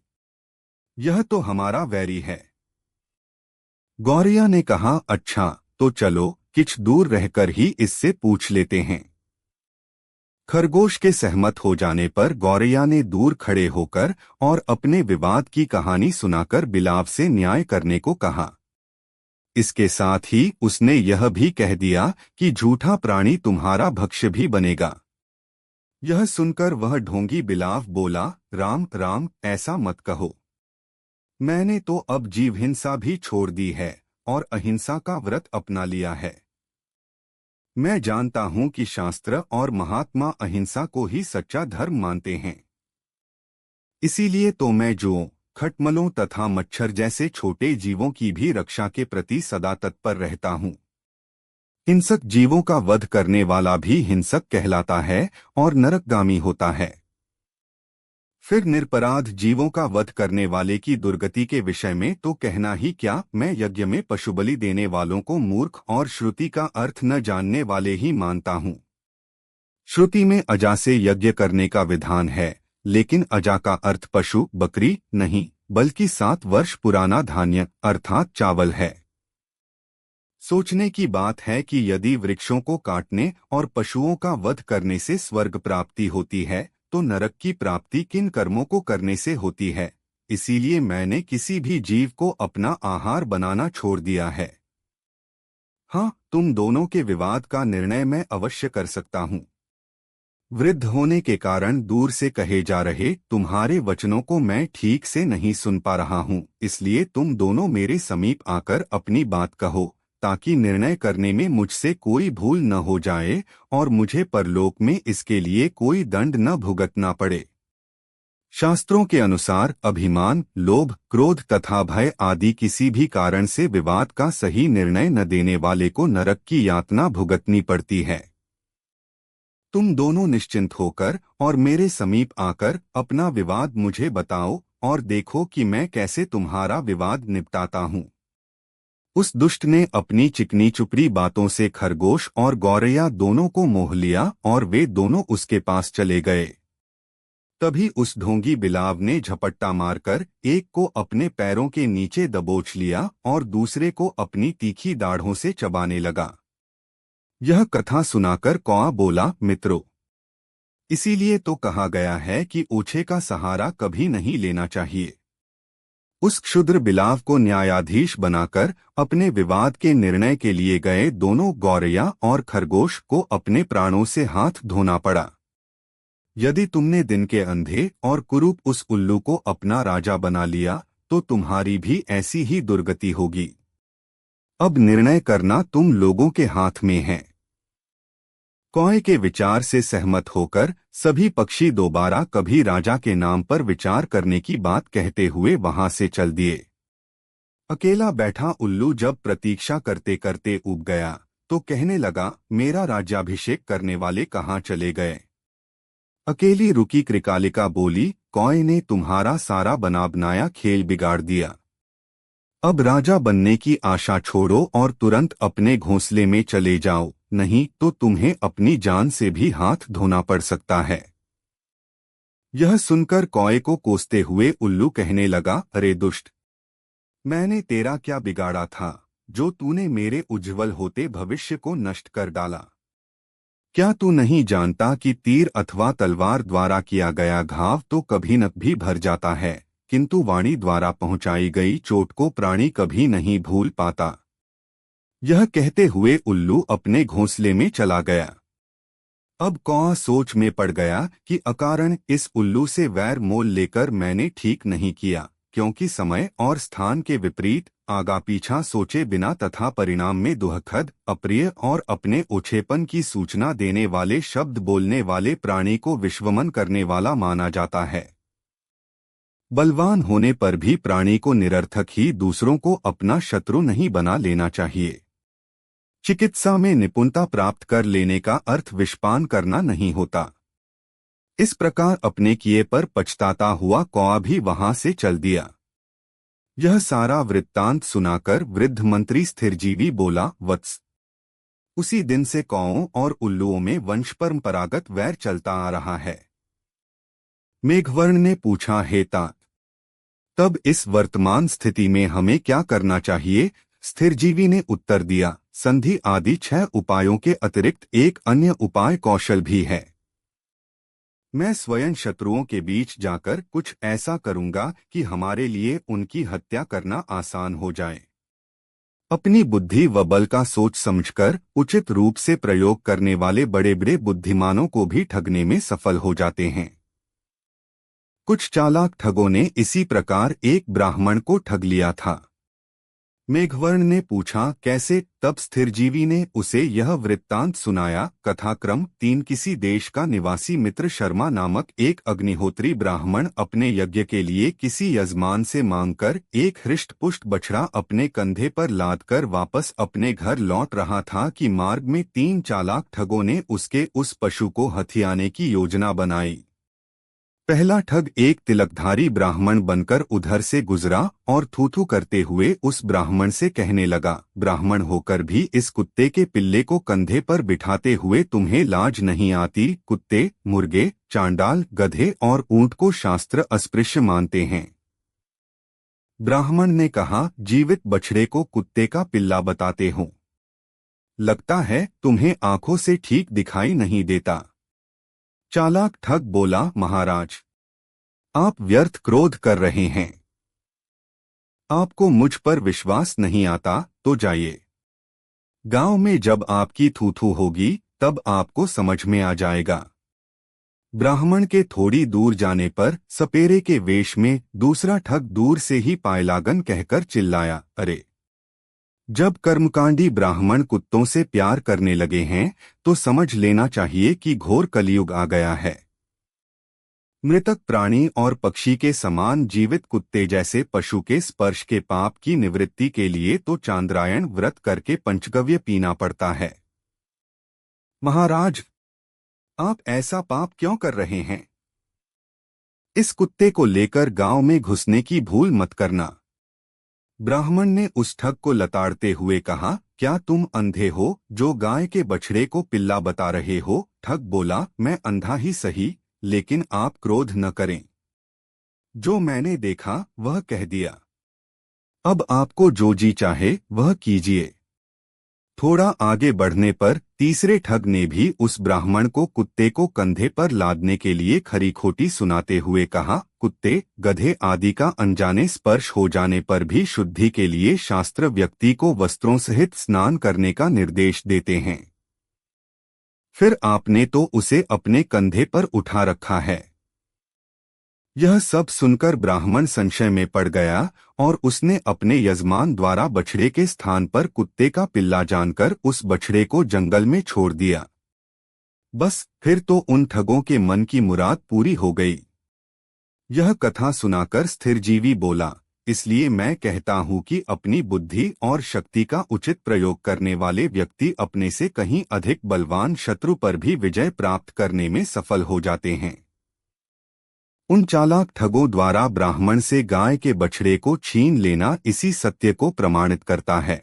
S1: यह तो हमारा वैरी है। गौरैया ने कहा, अच्छा तो चलो कुछ दूर रहकर ही इससे पूछ लेते हैं। खरगोश के सहमत हो जाने पर गौरैया ने दूर खड़े होकर और अपने विवाद की कहानी सुनाकर बिलाव से न्याय करने को कहा। इसके साथ ही उसने यह भी कह दिया कि झूठा प्राणी तुम्हारा भक्ष्य भी बनेगा। यह सुनकर वह ढोंगी बिलाव बोला, राम राम, ऐसा मत कहो। मैंने तो अब जीव हिंसा भी छोड़ दी है और अहिंसा का व्रत अपना लिया है। मैं जानता हूं कि शास्त्र और महात्मा अहिंसा को ही सच्चा धर्म मानते हैं। इसीलिए तो मैं जुओं, खटमलों तथा मच्छर जैसे छोटे जीवों की भी रक्षा के प्रति सदा तत्पर रहता हूं। हिंसक जीवों का वध करने वाला भी हिंसक कहलाता है और नरकगामी होता है। फिर निरपराध जीवों का वध करने वाले की दुर्गति के विषय में तो कहना ही क्या। मैं यज्ञ में पशुबलि देने वालों को मूर्ख और श्रुति का अर्थ न जानने वाले ही मानता हूँ। श्रुति में अजा से यज्ञ करने का विधान है, लेकिन अजा का अर्थ पशु बकरी नहीं, बल्कि 7 वर्ष पुराना धान्य अर्थात चावल है। सोचने की बात है कि यदि वृक्षों को काटने और पशुओं का वध करने से स्वर्ग प्राप्ति होती है, तो नरक की प्राप्ति किन कर्मों को करने से होती है। इसीलिए मैंने किसी भी जीव को अपना आहार बनाना छोड़ दिया है। हाँ, तुम दोनों के विवाद का निर्णय मैं अवश्य कर सकता हूँ। वृद्ध होने के कारण दूर से कहे जा रहे तुम्हारे वचनों को मैं ठीक से नहीं सुन पा रहा हूँ, इसलिए तुम दोनों मेरे समीप आकर अपनी बात कहो, ताकि निर्णय करने में मुझसे कोई भूल न हो जाए और मुझे परलोक में इसके लिए कोई दंड न भुगतना पड़े। शास्त्रों के अनुसार अभिमान, लोभ, क्रोध तथा भय आदि किसी भी कारण से विवाद का सही निर्णय न देने वाले को नरक की यातना भुगतनी पड़ती है। तुम दोनों निश्चिंत होकर और मेरे समीप आकर अपना विवाद मुझे बताओ और देखो कि मैं कैसे तुम्हारा विवाद निपटाता हूँ। उस दुष्ट ने अपनी चिकनी चुपड़ी बातों से खरगोश और गौरैया दोनों को मोह लिया और वे दोनों उसके पास चले गए। तभी उस ढोंगी बिलाव ने झपट्टा मारकर एक को अपने पैरों के नीचे दबोच लिया और दूसरे को अपनी तीखी दाढ़ों से चबाने लगा। यह कथा सुनाकर कौआ बोला, मित्रों, इसीलिए तो कहा गया है कि ओछे का सहारा कभी नहीं लेना चाहिए। उस क्षुद्र बिलाव को न्यायाधीश बनाकर अपने विवाद के निर्णय के लिए गए दोनों गौरैया और खरगोश को अपने प्राणों से हाथ धोना पड़ा। यदि तुमने दिन के अंधे और कुरूप उस उल्लू को अपना राजा बना लिया, तो तुम्हारी भी ऐसी ही दुर्गति होगी। अब निर्णय करना तुम लोगों के हाथ में है। कौए के विचार से सहमत होकर सभी पक्षी दोबारा कभी राजा के नाम पर विचार करने की बात कहते हुए वहां से चल दिए। अकेला बैठा उल्लू जब प्रतीक्षा करते करते ऊब गया तो कहने लगा, मेरा राज्याभिषेक करने वाले कहाँ चले गए। अकेली रुकी कृकालिका बोली, कौए ने तुम्हारा सारा बना बनाया खेल बिगाड़ दिया। अब राजा बनने की आशा छोड़ो और तुरंत अपने घोंसले में चले जाओ, नहीं तो तुम्हें अपनी जान से भी हाथ धोना पड़ सकता है। यह सुनकर कौए को कोसते हुए उल्लू कहने लगा, अरे दुष्ट, मैंने तेरा क्या बिगाड़ा था जो तूने मेरे उज्ज्वल होते भविष्य को नष्ट कर डाला। क्या तू नहीं जानता कि तीर अथवा तलवार द्वारा किया गया घाव तो कभी न भी भर जाता है, किंतु वाणी द्वारा पहुंचाई गई चोट को प्राणी कभी नहीं भूल पाता। यह कहते हुए उल्लू अपने घोंसले में चला गया। अब कौआ सोच में पड़ गया कि अकारण इस उल्लू से वैर मोल लेकर मैंने ठीक नहीं किया, क्योंकि समय और स्थान के विपरीत आगा पीछा सोचे बिना तथा परिणाम में दुखद, अप्रिय और अपने ओछेपन की सूचना देने वाले शब्द बोलने वाले प्राणी को विश्वमन करने वाला माना जाता है। बलवान होने पर भी प्राणी को निरर्थक ही दूसरों को अपना शत्रु नहीं बना लेना चाहिए। चिकित्सा में निपुणता प्राप्त कर लेने का अर्थ विषपान करना नहीं होता। इस प्रकार अपने किए पर पछताता हुआ कौआ भी वहां से चल दिया। यह सारा वृत्तांत सुनाकर वृद्ध मंत्री स्थिरजीवी बोला, वत्स, उसी दिन से कौओं और उल्लुओं में वंश परंपरागत वैर चलता आ रहा है। मेघवर्ण ने पूछा, हे तात, तब इस वर्तमान स्थिति में हमें क्या करना चाहिए? स्थिरजीवी ने उत्तर दिया, संधि आदि 6 उपायों के अतिरिक्त एक अन्य उपाय कौशल भी है। मैं स्वयं शत्रुओं के बीच जाकर कुछ ऐसा करूंगा कि हमारे लिए उनकी हत्या करना आसान हो जाए। अपनी बुद्धि व बल का सोच समझकर उचित रूप से प्रयोग करने वाले बड़े बड़े बुद्धिमानों को भी ठगने में सफल हो जाते हैं। कुछ चालाक ठगों ने इसी प्रकार एक ब्राह्मण को ठग लिया था। मेघवर्ण ने पूछा, कैसे? तब स्थिरजीवी ने उसे यह वृत्तांत सुनाया। कथाक्रम 3। किसी देश का निवासी मित्र शर्मा नामक एक अग्निहोत्री ब्राह्मण अपने यज्ञ के लिए किसी यजमान से मांगकर एक हृष्टपुष्ट बछड़ा अपने कंधे पर लादकर वापस अपने घर लौट रहा था कि मार्ग में 3 चालाक ठगों ने उसके उस पशु को हथियाने की योजना बनाई। पहला ठग एक तिलकधारी ब्राह्मण बनकर उधर से गुजरा और थू-थू करते हुए उस ब्राह्मण से कहने लगा, ब्राह्मण होकर भी इस कुत्ते के पिल्ले को कंधे पर बिठाते हुए तुम्हें लाज नहीं आती? कुत्ते, मुर्गे, चांडाल, गधे और ऊंट को शास्त्र अस्पृश्य मानते हैं। ब्राह्मण ने कहा, जीवित बछड़े को कुत्ते का पिल्ला बताते हो? लगता है तुम्हें आंखों से ठीक दिखाई नहीं देता। चालाक ठग बोला, महाराज, आप व्यर्थ क्रोध कर रहे हैं। आपको मुझ पर विश्वास नहीं आता तो जाइए। गांव में जब आपकी थू-थू होगी तब आपको समझ में आ जाएगा। ब्राह्मण के थोड़ी दूर जाने पर सपेरे के वेश में दूसरा ठग दूर से ही पायलागन कहकर चिल्लाया, अरे, जब कर्मकांडी ब्राह्मण कुत्तों से प्यार करने लगे हैं तो समझ लेना चाहिए कि घोर कलयुग आ गया है। मृतक प्राणी और पक्षी के समान जीवित कुत्ते जैसे पशु के स्पर्श के पाप की निवृत्ति के लिए तो चांद्रायण व्रत करके पंचगव्य पीना पड़ता है। महाराज, आप ऐसा पाप क्यों कर रहे हैं? इस कुत्ते को लेकर गांव में घुसने की भूल मत करना। ब्राह्मण ने उस ठग को लताड़ते हुए कहा, क्या तुम अंधे हो जो गाय के बछड़े को पिल्ला बता रहे हो? ठग बोला, मैं अंधा ही सही, लेकिन आप क्रोध न करें। जो मैंने देखा वह कह दिया। अब आपको जो जी चाहे वह कीजिए। थोड़ा आगे बढ़ने पर तीसरे ठग ने भी उस ब्राह्मण को कुत्ते को कंधे पर लादने के लिए खरी खोटी सुनाते हुए कहा, कुत्ते, गधे आदि का अनजाने स्पर्श हो जाने पर भी शुद्धि के लिए शास्त्र व्यक्ति को वस्त्रों सहित स्नान करने का निर्देश देते हैं। फिर आपने तो उसे अपने कंधे पर उठा रखा है। यह सब सुनकर ब्राह्मण संशय में पड़ गया और उसने अपने यजमान द्वारा बछड़े के स्थान पर कुत्ते का पिल्ला जानकर उस बछड़े को जंगल में छोड़ दिया। बस फिर तो उन ठगों के मन की मुराद पूरी हो गई। यह कथा सुनाकर स्थिरजीवी बोला, इसलिए मैं कहता हूँ कि अपनी बुद्धि और शक्ति का उचित प्रयोग करने वाले व्यक्ति अपने से कहीं अधिक बलवान शत्रु पर भी विजय प्राप्त करने में सफल हो जाते हैं। उन चालाक ठगों द्वारा ब्राह्मण से गाय के बछड़े को छीन लेना इसी सत्य को प्रमाणित करता है।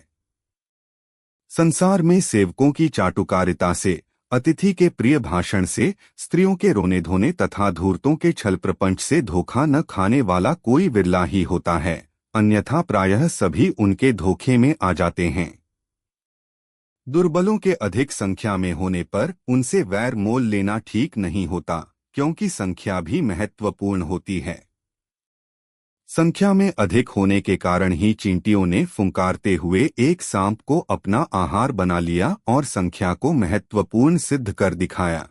S1: संसार में सेवकों की चाटुकारिता से, अतिथि के प्रिय भाषण से, स्त्रियों के रोने धोने तथा धूर्तों के छल प्रपंच से धोखा न खाने वाला कोई विरला ही होता है, अन्यथा प्रायः सभी उनके धोखे में आ जाते हैं। दुर्बलों के अधिक संख्या में होने पर उनसे वैर मोल लेना ठीक नहीं होता, क्योंकि संख्या भी महत्वपूर्ण होती है। संख्या में अधिक होने के कारण ही चींटियों ने फुंकारते हुए एक सांप को अपना आहार बना लिया और संख्या को महत्वपूर्ण सिद्ध कर दिखाया।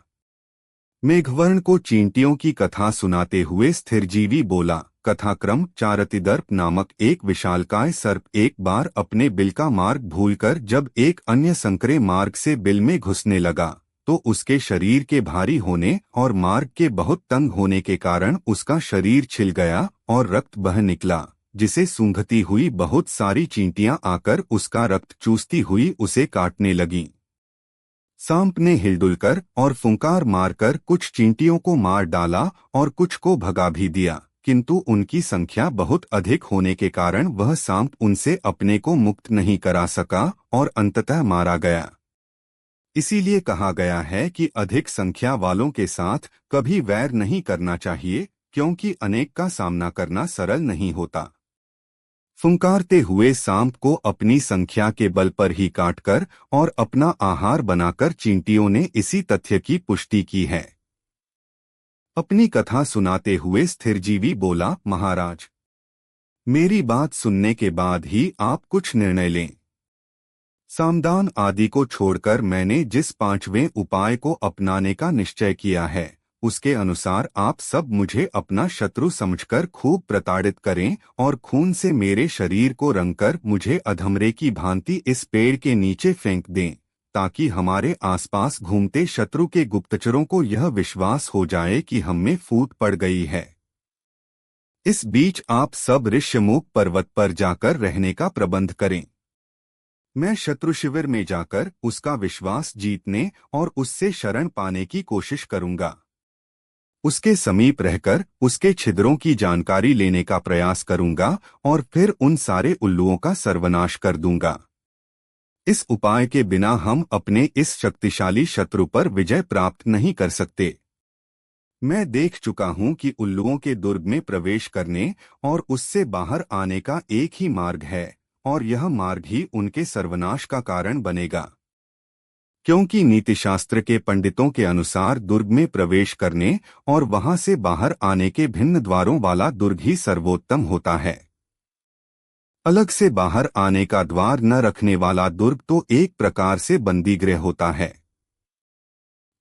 S1: मेघवर्ण को चींटियों की कथा सुनाते हुए स्थिरजीवी बोला, कथाक्रम चारतिदर्प नामक एक विशालकाय सर्प एक बार अपने बिल का मार्ग भूलकर जब एक अन्य संकरे मार्ग से बिल में घुसने लगा, तो उसके शरीर के भारी होने और मार्ग के बहुत तंग होने के कारण उसका शरीर छिल गया और रक्त बह निकला, जिसे सूंघती हुई बहुत सारी चींटियां आकर उसका रक्त चूसती हुई उसे काटने लगीं। सांप ने हिलडुल कर और फुंकार मारकर कुछ चींटियों को मार डाला और कुछ को भगा भी दिया, किंतु उनकी संख्या बहुत अधिक होने के कारण वह सांप उनसे अपने को मुक्त नहीं करा सका और अंततः मारा गया। इसीलिए कहा गया है कि अधिक संख्या वालों के साथ कभी वैर नहीं करना चाहिए, क्योंकि अनेक का सामना करना सरल नहीं होता। फुंकारते हुए सांप को अपनी संख्या के बल पर ही काटकर और अपना आहार बनाकर चींटियों ने इसी तथ्य की पुष्टि की है। अपनी कथा सुनाते हुए स्थिरजीवी बोला, महाराज, मेरी बात सुनने के बाद ही आप कुछ निर्णय लें। सामदान आदि को छोड़कर मैंने जिस पांचवें उपाय को अपनाने का निश्चय किया है, उसके अनुसार आप सब मुझे अपना शत्रु समझकर खूब प्रताड़ित करें और खून से मेरे शरीर को रंगकर मुझे अधमरे की भांति इस पेड़ के नीचे फेंक दें, ताकि हमारे आसपास घूमते शत्रु के गुप्तचरों को यह विश्वास हो जाए कि हम में फूट पड़ गई है। इस बीच आप सब ऋष्यमुख पर्वत पर जाकर रहने का प्रबंध करें। मैं शत्रु शिविर में जाकर उसका विश्वास जीतने और उससे शरण पाने की कोशिश करूंगा। उसके समीप रहकर उसके छिद्रों की जानकारी लेने का प्रयास करूंगा और फिर उन सारे उल्लुओं का सर्वनाश कर दूंगा। इस उपाय के बिना हम अपने इस शक्तिशाली शत्रु पर विजय प्राप्त नहीं कर सकते। मैं देख चुका हूं कि उल्लुओं के दुर्ग में प्रवेश करने और उससे बाहर आने का एक ही मार्ग है, और यह मार्ग ही उनके सर्वनाश का कारण बनेगा। क्योंकि नीतिशास्त्र के पंडितों के अनुसार दुर्ग में प्रवेश करने और वहां से बाहर आने के भिन्न द्वारों वाला दुर्ग ही सर्वोत्तम होता है। अलग से बाहर आने का द्वार न रखने वाला दुर्ग तो एक प्रकार से बंदीगृह होता है।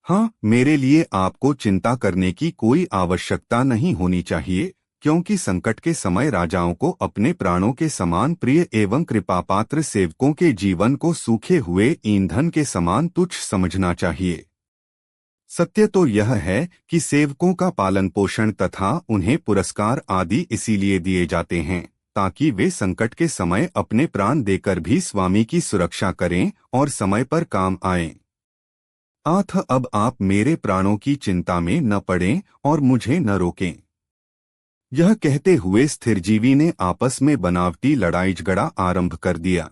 S1: हाँ, मेरे लिए आपको चिंता करने की कोई आवश्यकता नहीं होनी चाहिए, क्योंकि संकट के समय राजाओं को अपने प्राणों के समान प्रिय एवं कृपापात्र सेवकों के जीवन को सूखे हुए ईंधन के समान तुच्छ समझना चाहिए। सत्य तो यह है कि सेवकों का पालन पोषण तथा उन्हें पुरस्कार आदि इसीलिए दिए जाते हैं, ताकि वे संकट के समय अपने प्राण देकर भी स्वामी की सुरक्षा करें और समय पर काम आएं। अब आप मेरे प्राणों की चिंता में न पड़ें और मुझे न रोकें। यह कहते हुए स्थिरजीवी ने आपस में बनावटी लड़ाई झगड़ा आरंभ कर दिया।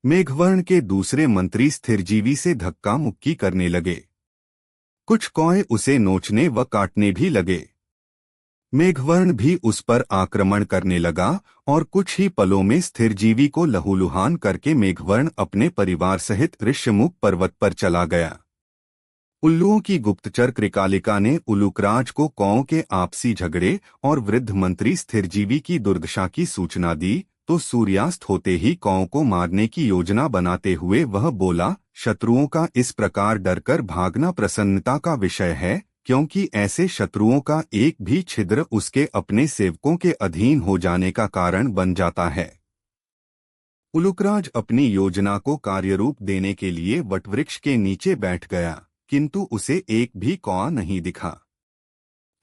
S1: मेघवर्ण के दूसरे मंत्री स्थिरजीवी से धक्का मुक्की करने लगे। कुछ कौए उसे नोचने व काटने भी लगे। मेघवर्ण भी उस पर आक्रमण करने लगा और कुछ ही पलों में स्थिरजीवी को लहूलुहान करके मेघवर्ण अपने परिवार सहित ऋष्यमुख पर्वत पर चला गया। उल्लुओं की गुप्तचर कृकालिका ने उलूकराज को कौओं के आपसी झगड़े और वृद्ध मंत्री स्थिरजीवी की दुर्दशा की सूचना दी, तो सूर्यास्त होते ही कौओं को मारने की योजना बनाते हुए वह बोला, शत्रुओं का इस प्रकार डरकर भागना प्रसन्नता का विषय है, क्योंकि ऐसे शत्रुओं का एक भी छिद्र उसके अपने सेवकों के अधीन हो जाने का कारण बन जाता है। उलूकराज अपनी योजना को कार्यरूप देने के लिए वटवृक्ष के नीचे बैठ गया, किंतु उसे एक भी कौआ नहीं दिखा।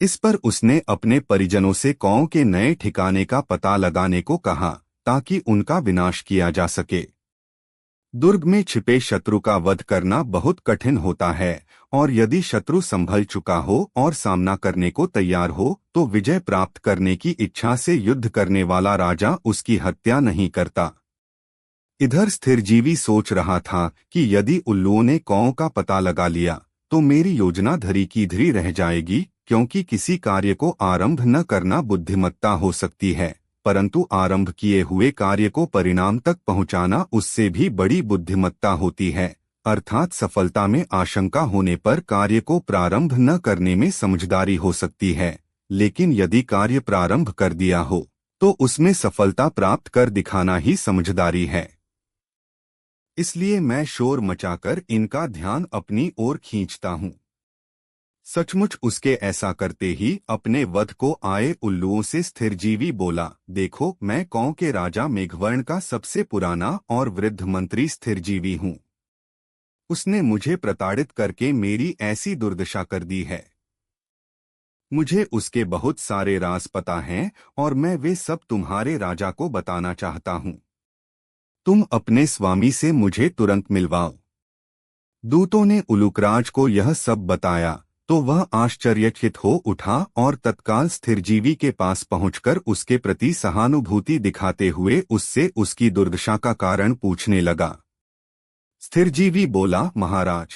S1: इस पर उसने अपने परिजनों से कौओं के नए ठिकाने का पता लगाने को कहा, ताकि उनका विनाश किया जा सके। दुर्ग में छिपे शत्रु का वध करना बहुत कठिन होता है, और यदि शत्रु संभल चुका हो और सामना करने को तैयार हो तो विजय प्राप्त करने की इच्छा से युद्ध करने वाला राजा उसकी हत्या नहीं करता। इधर स्थिरजीवी सोच रहा था कि यदि उल्लुओं ने कौओं का पता लगा लिया तो मेरी योजना धरी की धरी रह जाएगी, क्योंकि किसी कार्य को आरंभ न करना बुद्धिमत्ता हो सकती है, परंतु आरंभ किए हुए कार्य को परिणाम तक पहुंचाना उससे भी बड़ी बुद्धिमत्ता होती है। अर्थात सफलता में आशंका होने पर कार्य को प्रारंभ न करने में समझदारी हो सकती है, लेकिन यदि कार्य प्रारंभ कर दिया हो तो उसमें सफलता प्राप्त कर दिखाना ही समझदारी है। इसलिए मैं शोर मचाकर इनका ध्यान अपनी ओर खींचता हूँ। सचमुच उसके ऐसा करते ही अपने वध को आए उल्लुओं से स्थिरजीवी बोला, देखो मैं कौं के राजा मेघवर्ण का सबसे पुराना और वृद्ध मंत्री स्थिरजीवी हूँ। उसने मुझे प्रताड़ित करके मेरी ऐसी दुर्दशा कर दी है। मुझे उसके बहुत सारे राज पता हैं और मैं वे सब तुम्हारे राजा को बताना चाहता हूँ। तुम अपने स्वामी से मुझे तुरंत मिलवाओ। दूतों ने उलूकराज को यह सब बताया तो वह आश्चर्यचकित हो उठा और तत्काल स्थिरजीवी के पास पहुंचकर उसके प्रति सहानुभूति दिखाते हुए उससे उसकी दुर्दशा का कारण पूछने लगा। स्थिरजीवी बोला, महाराज,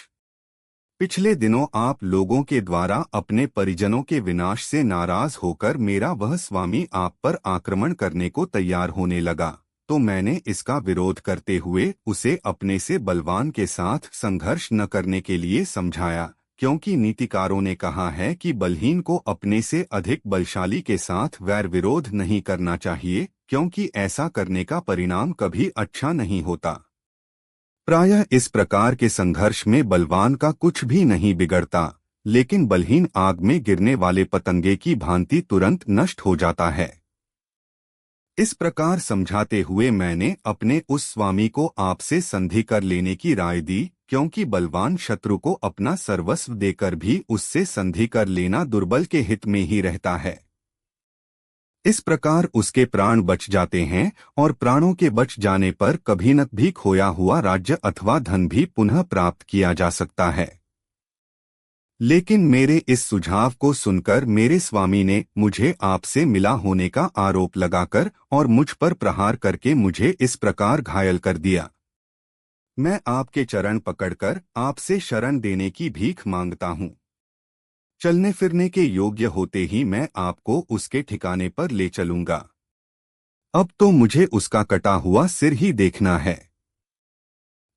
S1: पिछले दिनों आप लोगों के द्वारा अपने परिजनों के विनाश से नाराज होकर मेरा वह स्वामी आप पर आक्रमण करने को तैयार होने लगा, तो मैंने इसका विरोध करते हुए उसे अपने से बलवान के साथ संघर्ष न करने के लिए समझाया, क्योंकि नीतिकारों ने कहा है कि बलहीन को अपने से अधिक बलशाली के साथ वैर विरोध नहीं करना चाहिए, क्योंकि ऐसा करने का परिणाम कभी अच्छा नहीं होता। प्रायः इस प्रकार के संघर्ष में बलवान का कुछ भी नहीं बिगड़ता, लेकिन बलहीन आग में गिरने वाले पतंगे की भांति तुरंत नष्ट हो जाता है। इस प्रकार समझाते हुए मैंने अपने उस स्वामी को आपसे संधि कर लेने की राय दी, क्योंकि बलवान शत्रु को अपना सर्वस्व देकर भी उससे संधि कर लेना दुर्बल के हित में ही रहता है। इस प्रकार उसके प्राण बच जाते हैं और प्राणों के बच जाने पर कभी न भी खोया हुआ राज्य अथवा धन भी पुनः प्राप्त किया जा सकता है। लेकिन मेरे इस सुझाव को सुनकर मेरे स्वामी ने मुझे आपसे मिला होने का आरोप लगाकर और मुझ पर प्रहार करके मुझे इस प्रकार घायल कर दिया। मैं आपके चरण पकड़कर आपसे शरण देने की भीख मांगता हूँ। चलने फिरने के योग्य होते ही मैं आपको उसके ठिकाने पर ले चलूंगा। अब तो मुझे उसका कटा हुआ सिर ही देखना है।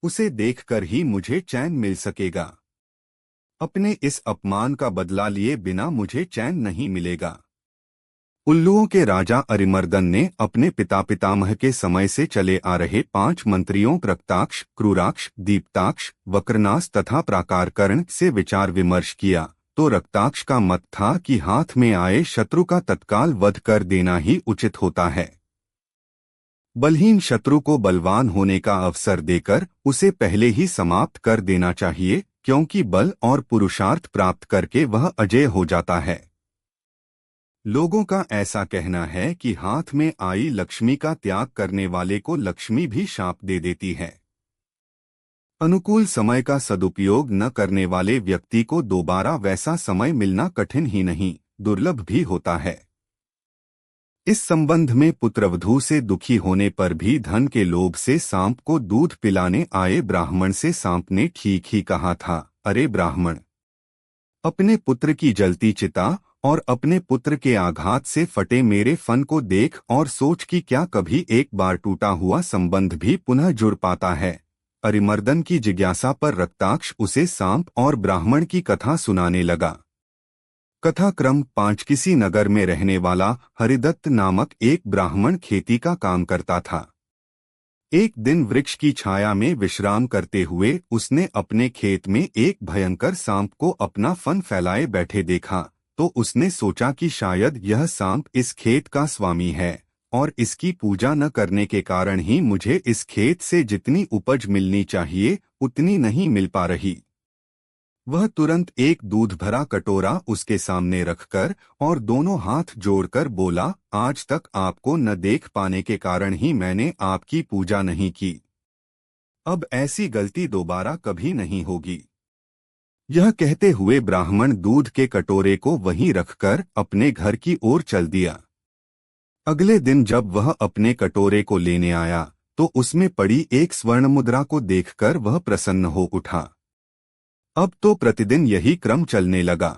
S1: उसे देखकर ही मुझे चैन मिल सकेगा। अपने इस अपमान का बदला लिए बिना मुझे चैन नहीं मिलेगा। उल्लुओं के राजा अरिमर्दन ने अपने पिता पितामह के समय से चले आ रहे 5 मंत्रियों रक्ताक्ष, क्रूराक्ष, दीप्ताक्ष, वक्रनास तथा प्राकारकर्ण से विचार विमर्श किया, तो रक्ताक्ष का मत था कि हाथ में आए शत्रु का तत्काल वध कर देना ही उचित होता है। बलहीन शत्रु को बलवान होने का अवसर देकर उसे पहले ही समाप्त कर देना चाहिए, क्योंकि बल और पुरुषार्थ प्राप्त करके वह अजेय हो जाता है। लोगों का ऐसा कहना है कि हाथ में आई लक्ष्मी का त्याग करने वाले को लक्ष्मी भी शाप दे देती है। अनुकूल समय का सदुपयोग न करने वाले व्यक्ति को दोबारा वैसा समय मिलना कठिन ही नहीं, दुर्लभ भी होता है। इस संबंध में पुत्रवधू से दुखी होने पर भी धन के लोभ से सांप को दूध पिलाने आए ब्राह्मण से सांप ने ठीक ही कहा था, अरे ब्राह्मण, अपने पुत्र की जलती चिता और अपने पुत्र के आघात से फटे मेरे फन को देख और सोच कि क्या कभी एक बार टूटा हुआ संबंध भी पुनः जुड़ पाता है। अरिमर्दन की जिज्ञासा पर रक्ताक्ष उसे सांप और ब्राह्मण की कथा सुनाने लगा। कथा क्रम 5। किसी नगर में रहने वाला हरिदत्त नामक एक ब्राह्मण खेती का काम करता था। एक दिन वृक्ष की छाया में विश्राम करते हुए उसने अपने खेत में एक भयंकर सांप को अपना फन फैलाए बैठे देखा, तो उसने सोचा कि शायद यह सांप इस खेत का स्वामी है और इसकी पूजा न करने के कारण ही मुझे इस खेत से जितनी उपज मिलनी चाहिए उतनी नहीं मिल पा रही। वह तुरंत एक दूध भरा कटोरा उसके सामने रखकर और दोनों हाथ जोड़कर बोला, आज तक आपको न देख पाने के कारण ही मैंने आपकी पूजा नहीं की। अब ऐसी गलती दोबारा कभी नहीं होगी। यह कहते हुए ब्राह्मण दूध के कटोरे को वहीं रखकर अपने घर की ओर चल दिया। अगले दिन जब वह अपने कटोरे को लेने आया तो उसमें पड़ी एक स्वर्ण मुद्रा को देखकर वह प्रसन्न हो उठा। अब तो प्रतिदिन यही क्रम चलने लगा।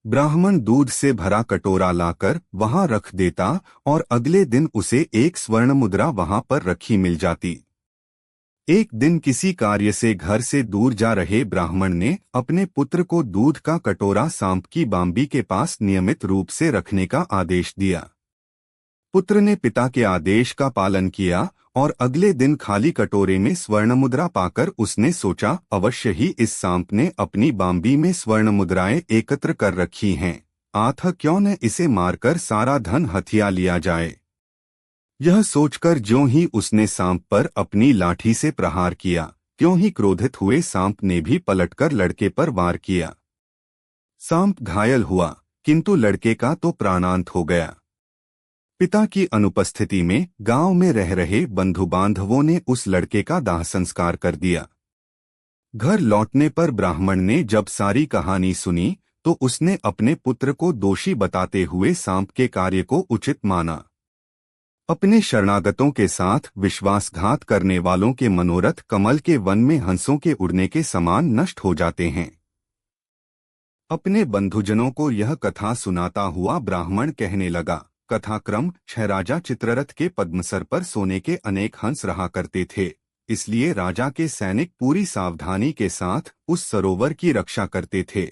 S1: ब्राह्मण दूध से भरा कटोरा लाकर वहां रख देता और अगले दिन उसे एक स्वर्ण मुद्रा वहां पर रखी मिल जाती। एक दिन किसी कार्य से घर से दूर जा रहे ब्राह्मण ने अपने पुत्र को दूध का कटोरा सांप की बांबी के पास नियमित रूप से रखने का आदेश दिया। पुत्र ने पिता के आदेश का पालन किया और अगले दिन खाली कटोरे में स्वर्ण मुद्रा पाकर उसने सोचा, अवश्य ही इस सांप ने अपनी बांबी में स्वर्ण मुद्राएं एकत्र कर रखी हैं, आथा क्यों न इसे मारकर सारा धन हथिया लिया जाए। यह सोचकर ज्यों ही उसने सांप पर अपनी लाठी से प्रहार किया, त्यों ही क्रोधित हुए सांप ने भी पलटकर लड़के पर वार किया। सांप घायल हुआ, किंतु लड़के का तो प्राणांत हो गया। पिता की अनुपस्थिति में गांव में रह रहे बंधु बांधवों ने उस लड़के का दाह संस्कार कर दिया। घर लौटने पर ब्राह्मण ने जब सारी कहानी सुनी तो उसने अपने पुत्र को दोषी बताते हुए सांप के कार्य को उचित माना। अपने शरणागतों के साथ विश्वासघात करने वालों के मनोरथ कमल के वन में हंसों के उड़ने के समान नष्ट हो जाते हैं। अपने बंधुजनों को यह कथा सुनाता हुआ ब्राह्मण कहने लगा, कथाक्रम 6 राजा चित्ररथ के पद्मसर पर सोने के अनेक हंस रहा करते थे, इसलिए राजा के सैनिक पूरी सावधानी के साथ उस सरोवर की रक्षा करते थे।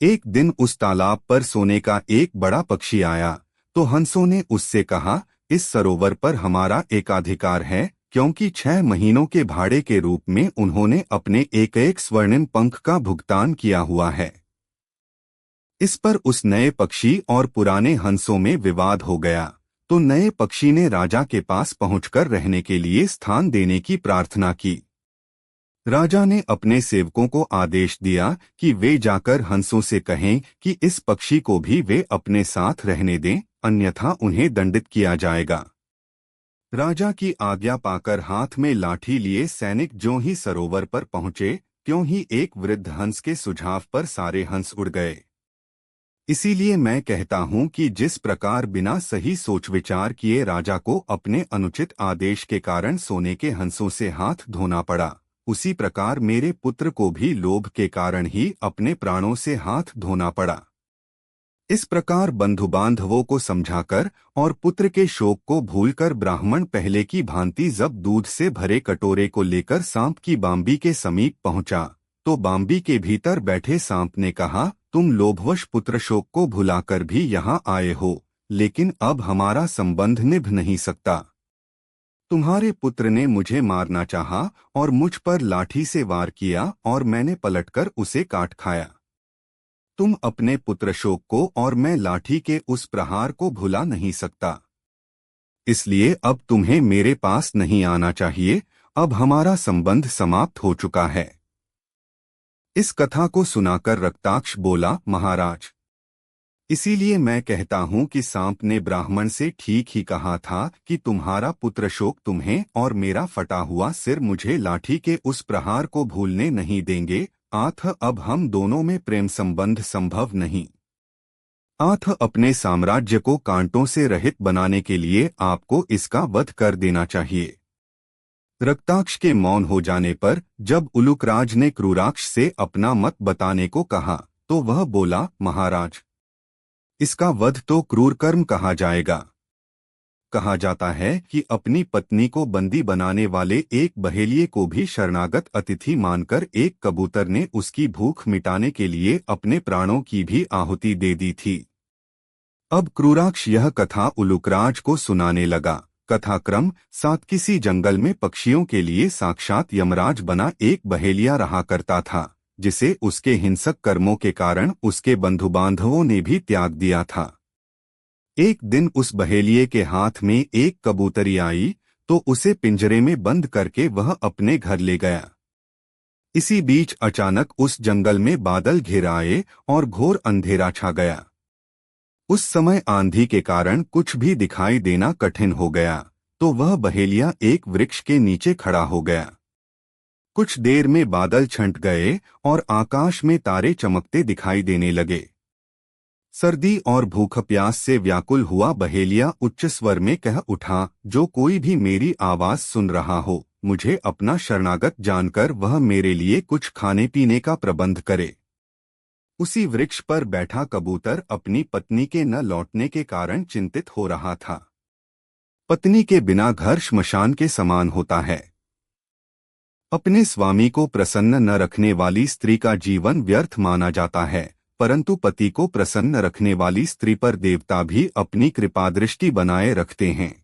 S1: एक दिन उस तालाब पर सोने का एक बड़ा पक्षी आया तो हंसों ने उससे कहा, इस सरोवर पर हमारा एकाधिकार है, क्योंकि 6 महीनों के भाड़े के रूप में उन्होंने अपने एक एक स्वर्णिम पंख का भुगतान किया हुआ है। इस पर उस नए पक्षी और पुराने हंसों में विवाद हो गया तो नए पक्षी ने राजा के पास पहुंचकर रहने के लिए स्थान देने की प्रार्थना की। राजा ने अपने सेवकों को आदेश दिया कि वे जाकर हंसों से कहें कि इस पक्षी को भी वे अपने साथ रहने दें, अन्यथा उन्हें दंडित किया जाएगा। राजा की आज्ञा पाकर हाथ में लाठी लिए सैनिक ज्यों ही सरोवर पर पहुंचे त्यों ही एक वृद्ध हंस के सुझाव पर सारे हंस उड़ गए। इसीलिए मैं कहता हूं कि जिस प्रकार बिना सही सोच विचार किए राजा को अपने अनुचित आदेश के कारण सोने के हंसों से हाथ धोना पड़ा, उसी प्रकार मेरे पुत्र को भी लोभ के कारण ही अपने प्राणों से हाथ धोना पड़ा। इस प्रकार बंधु बांधवों को समझाकर और पुत्र के शोक को भूलकर ब्राह्मण पहले की भांति जब दूध से भरे कटोरे को लेकर सांप की बांबी के समीप पहुंचा तो बांबी के भीतर बैठे सांप ने कहा, तुम लोभवश पुत्र शोक को भुलाकर भी यहाँ आए हो, लेकिन अब हमारा संबंध निभ नहीं सकता। तुम्हारे पुत्र ने मुझे मारना चाहा और मुझ पर लाठी से वार किया और मैंने पलटकर उसे काट खाया। तुम अपने पुत्र शोक को और मैं लाठी के उस प्रहार को भुला नहीं सकता, इसलिए अब तुम्हें मेरे पास नहीं आना चाहिए, अब हमारा संबंध समाप्त हो चुका है। इस कथा को सुनाकर रक्ताक्ष बोला, महाराज, इसीलिए मैं कहता हूं कि सांप ने ब्राह्मण से ठीक ही कहा था कि तुम्हारा पुत्र शोक तुम्हें और मेरा फटा हुआ सिर मुझे लाठी के उस प्रहार को भूलने नहीं देंगे, आथ अब हम दोनों में प्रेम संबंध संभव नहीं। आथ अपने साम्राज्य को कांटों से रहित बनाने के लिए आपको इसका वध कर देना चाहिए। रक्ताक्ष के मौन हो जाने पर जब उलूकराज ने क्रूराक्ष से अपना मत बताने को कहा तो वह बोला, महाराज, इसका वध तो क्रूर कर्म कहा जाएगा। कहा जाता है कि अपनी पत्नी को बंदी बनाने वाले एक बहेलिये को भी शरणागत अतिथि मानकर एक कबूतर ने उसकी भूख मिटाने के लिए अपने प्राणों की भी आहुति दे दी थी। अब क्रूराक्ष यह कथा उलूकराज को सुनाने लगा। कथाक्रम 7 किसी जंगल में पक्षियों के लिए साक्षात यमराज बना एक बहेलिया रहा करता था, जिसे उसके हिंसक कर्मों के कारण उसके बंधु बांधवों ने भी त्याग दिया था। एक दिन उस बहेलिये के हाथ में एक कबूतरी आई तो उसे पिंजरे में बंद करके वह अपने घर ले गया। इसी बीच अचानक उस जंगल में बादल घिर आए और घोर अंधेरा छा गया। उस समय आंधी के कारण कुछ भी दिखाई देना कठिन हो गया। तो वह बहेलिया एक वृक्ष के नीचे खड़ा हो गया। कुछ देर में बादल छंट गए और आकाश में तारे चमकते दिखाई देने लगे। सर्दी और भूख प्यास से व्याकुल हुआ बहेलिया उच्च स्वर में कह उठा, जो कोई भी मेरी आवाज सुन रहा हो, मुझे अपना शरणागत जानकर वह मेरे लिए कुछ खाने पीने का प्रबंध करे। उसी वृक्ष पर बैठा कबूतर अपनी पत्नी के न लौटने के कारण चिंतित हो रहा था। पत्नी के बिना घर श्मशान के समान होता है। अपने स्वामी को प्रसन्न न रखने वाली स्त्री का जीवन व्यर्थ माना जाता है, परंतु पति को प्रसन्न रखने वाली स्त्री पर देवता भी अपनी कृपा दृष्टि बनाए रखते हैं।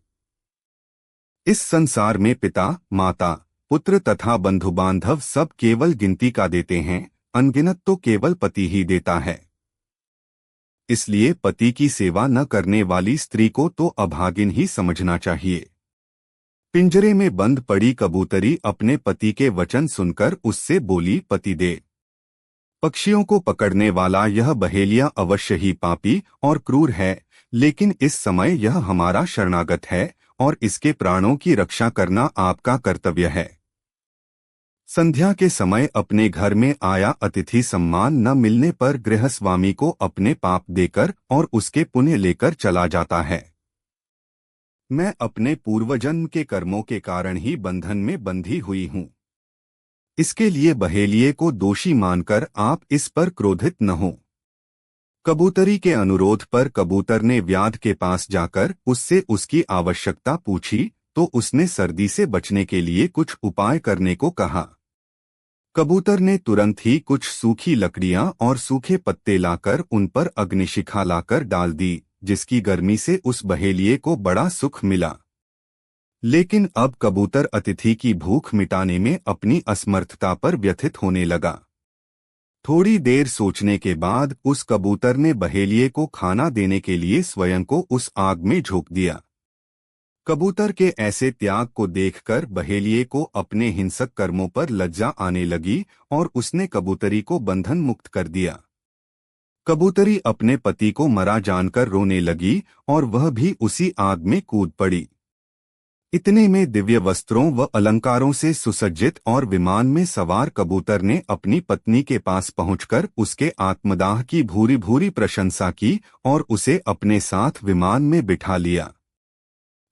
S1: इस संसार में पिता, माता, पुत्र तथा बंधु बांधव सब केवल गिनती का देते हैं, अनगिनत तो केवल पति ही देता है। इसलिए पति की सेवा न करने वाली स्त्री को तो अभागिन ही समझना चाहिए। पिंजरे में बंद पड़ी कबूतरी अपने पति के वचन सुनकर उससे बोली, पति दे। पक्षियों को पकड़ने वाला यह बहेलिया अवश्य ही पापी और क्रूर है, लेकिन इस समय यह हमारा शरणागत है और इसके प्राणों की रक्षा करना आपका कर्तव्य है। संध्या के समय अपने घर में आया अतिथि सम्मान न मिलने पर गृहस्वामी को अपने पाप देकर और उसके पुण्य लेकर चला जाता है। मैं अपने पूर्वजन्म के कर्मों के कारण ही बंधन में बंधी हुई हूँ। इसके लिए बहेलिये को दोषी मानकर आप इस पर क्रोधित न हो। कबूतरी के अनुरोध पर कबूतर ने व्याध के पास जाकर उससे उसकी आवश्यकता पूछी, तो उसने सर्दी से बचने के लिए कुछ उपाय करने को कहा। कबूतर ने तुरंत ही कुछ सूखी लकड़ियां और सूखे पत्ते लाकर उन पर अग्निशिखा लाकर डाल दी, जिसकी गर्मी से उस बहेलिये को बड़ा सुख मिला। लेकिन अब कबूतर अतिथि की भूख मिटाने में अपनी असमर्थता पर व्यथित होने लगा। थोड़ी देर सोचने के बाद उस कबूतर ने बहेलिये को खाना देने के लिए स्वयं को उस आग में झोंक दिया। कबूतर के ऐसे त्याग को देखकर बहेलिये को अपने हिंसक कर्मों पर लज्जा आने लगी और उसने कबूतरी को बंधन मुक्त कर दिया। कबूतरी अपने पति को मरा जानकर रोने लगी और वह भी उसी आग में कूद पड़ी। इतने में दिव्य वस्त्रों व अलंकारों से सुसज्जित और विमान में सवार कबूतर ने अपनी पत्नी के पास पहुंचकर उसके आत्मदाह की भूरी भूरी प्रशंसा की और उसे अपने साथ विमान में बिठा लिया।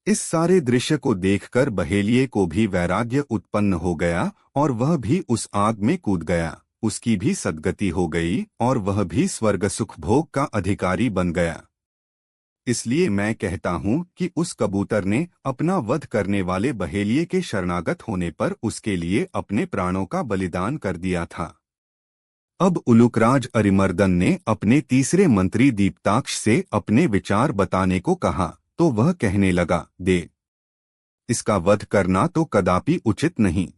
S1: इस सारे दृश्य को देखकर बहेलिये को भी वैराग्य उत्पन्न हो गया और वह भी उस आग में कूद गया। उसकी भी सद्गति हो गई और वह भी स्वर्ग सुख भोग का अधिकारी बन गया। इसलिए मैं कहता हूँ कि उस कबूतर ने अपना वध करने वाले बहेलिये के शरणागत होने पर उसके लिए अपने प्राणों का बलिदान कर दिया था। अब उलूकराज अरिमर्दन ने अपने तीसरे मंत्री दीप्ताक्ष से अपने विचार बताने को कहा, तो वह कहने लगा, दे, इसका वध करना तो कदापि उचित नहीं।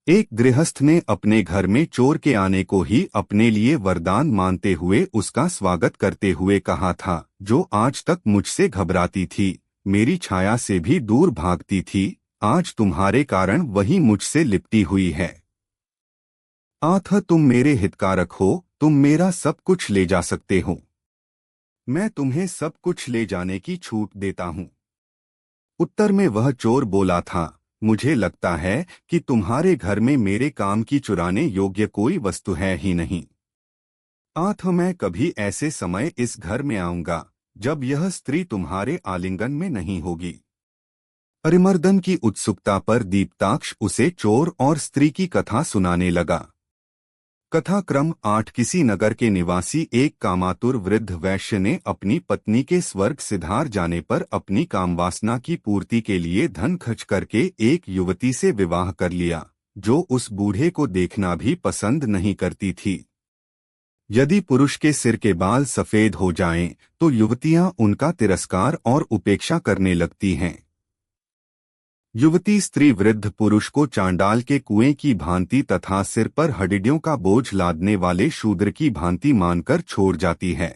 S1: एक गृहस्थ ने अपने घर में चोर के आने को ही अपने लिए वरदान मानते हुए उसका स्वागत करते हुए कहा था, जो आज तक मुझसे घबराती थी, मेरी छाया से भी दूर भागती थी, आज तुम्हारे कारण वही मुझसे लिपटी हुई है। आथ तुम मेरे हितकारक हो, तुम मेरा सब कुछ ले जा सकते हो। मैं तुम्हें सब कुछ ले जाने की छूट देता हूँ। उत्तर में वह चोर बोला था, मुझे लगता है कि तुम्हारे घर में मेरे काम की चुराने योग्य कोई वस्तु है ही नहीं। आथ मैं कभी ऐसे समय इस घर में आऊंगा जब यह स्त्री तुम्हारे आलिंगन में नहीं होगी। अरिमर्दन की उत्सुकता पर दीप्ताक्ष उसे चोर और स्त्री की कथा सुनाने लगा। कथा क्रम 8। किसी नगर के निवासी एक कामातुर वृद्ध वैश्य ने अपनी पत्नी के स्वर्ग सिधार जाने पर अपनी कामवासना की पूर्ति के लिए धन खर्च करके एक युवती से विवाह कर लिया, जो उस बूढ़े को देखना भी पसंद नहीं करती थी। यदि पुरुष के सिर के बाल सफेद हो जाएं, तो युवतियां उनका तिरस्कार और उपेक्षा करने लगती हैं। युवती स्त्री वृद्ध पुरुष को चांडाल के कुएं की भांति तथा सिर पर हडिड्यों का बोझ लादने वाले शूद्र की भांति मानकर छोड़ जाती है।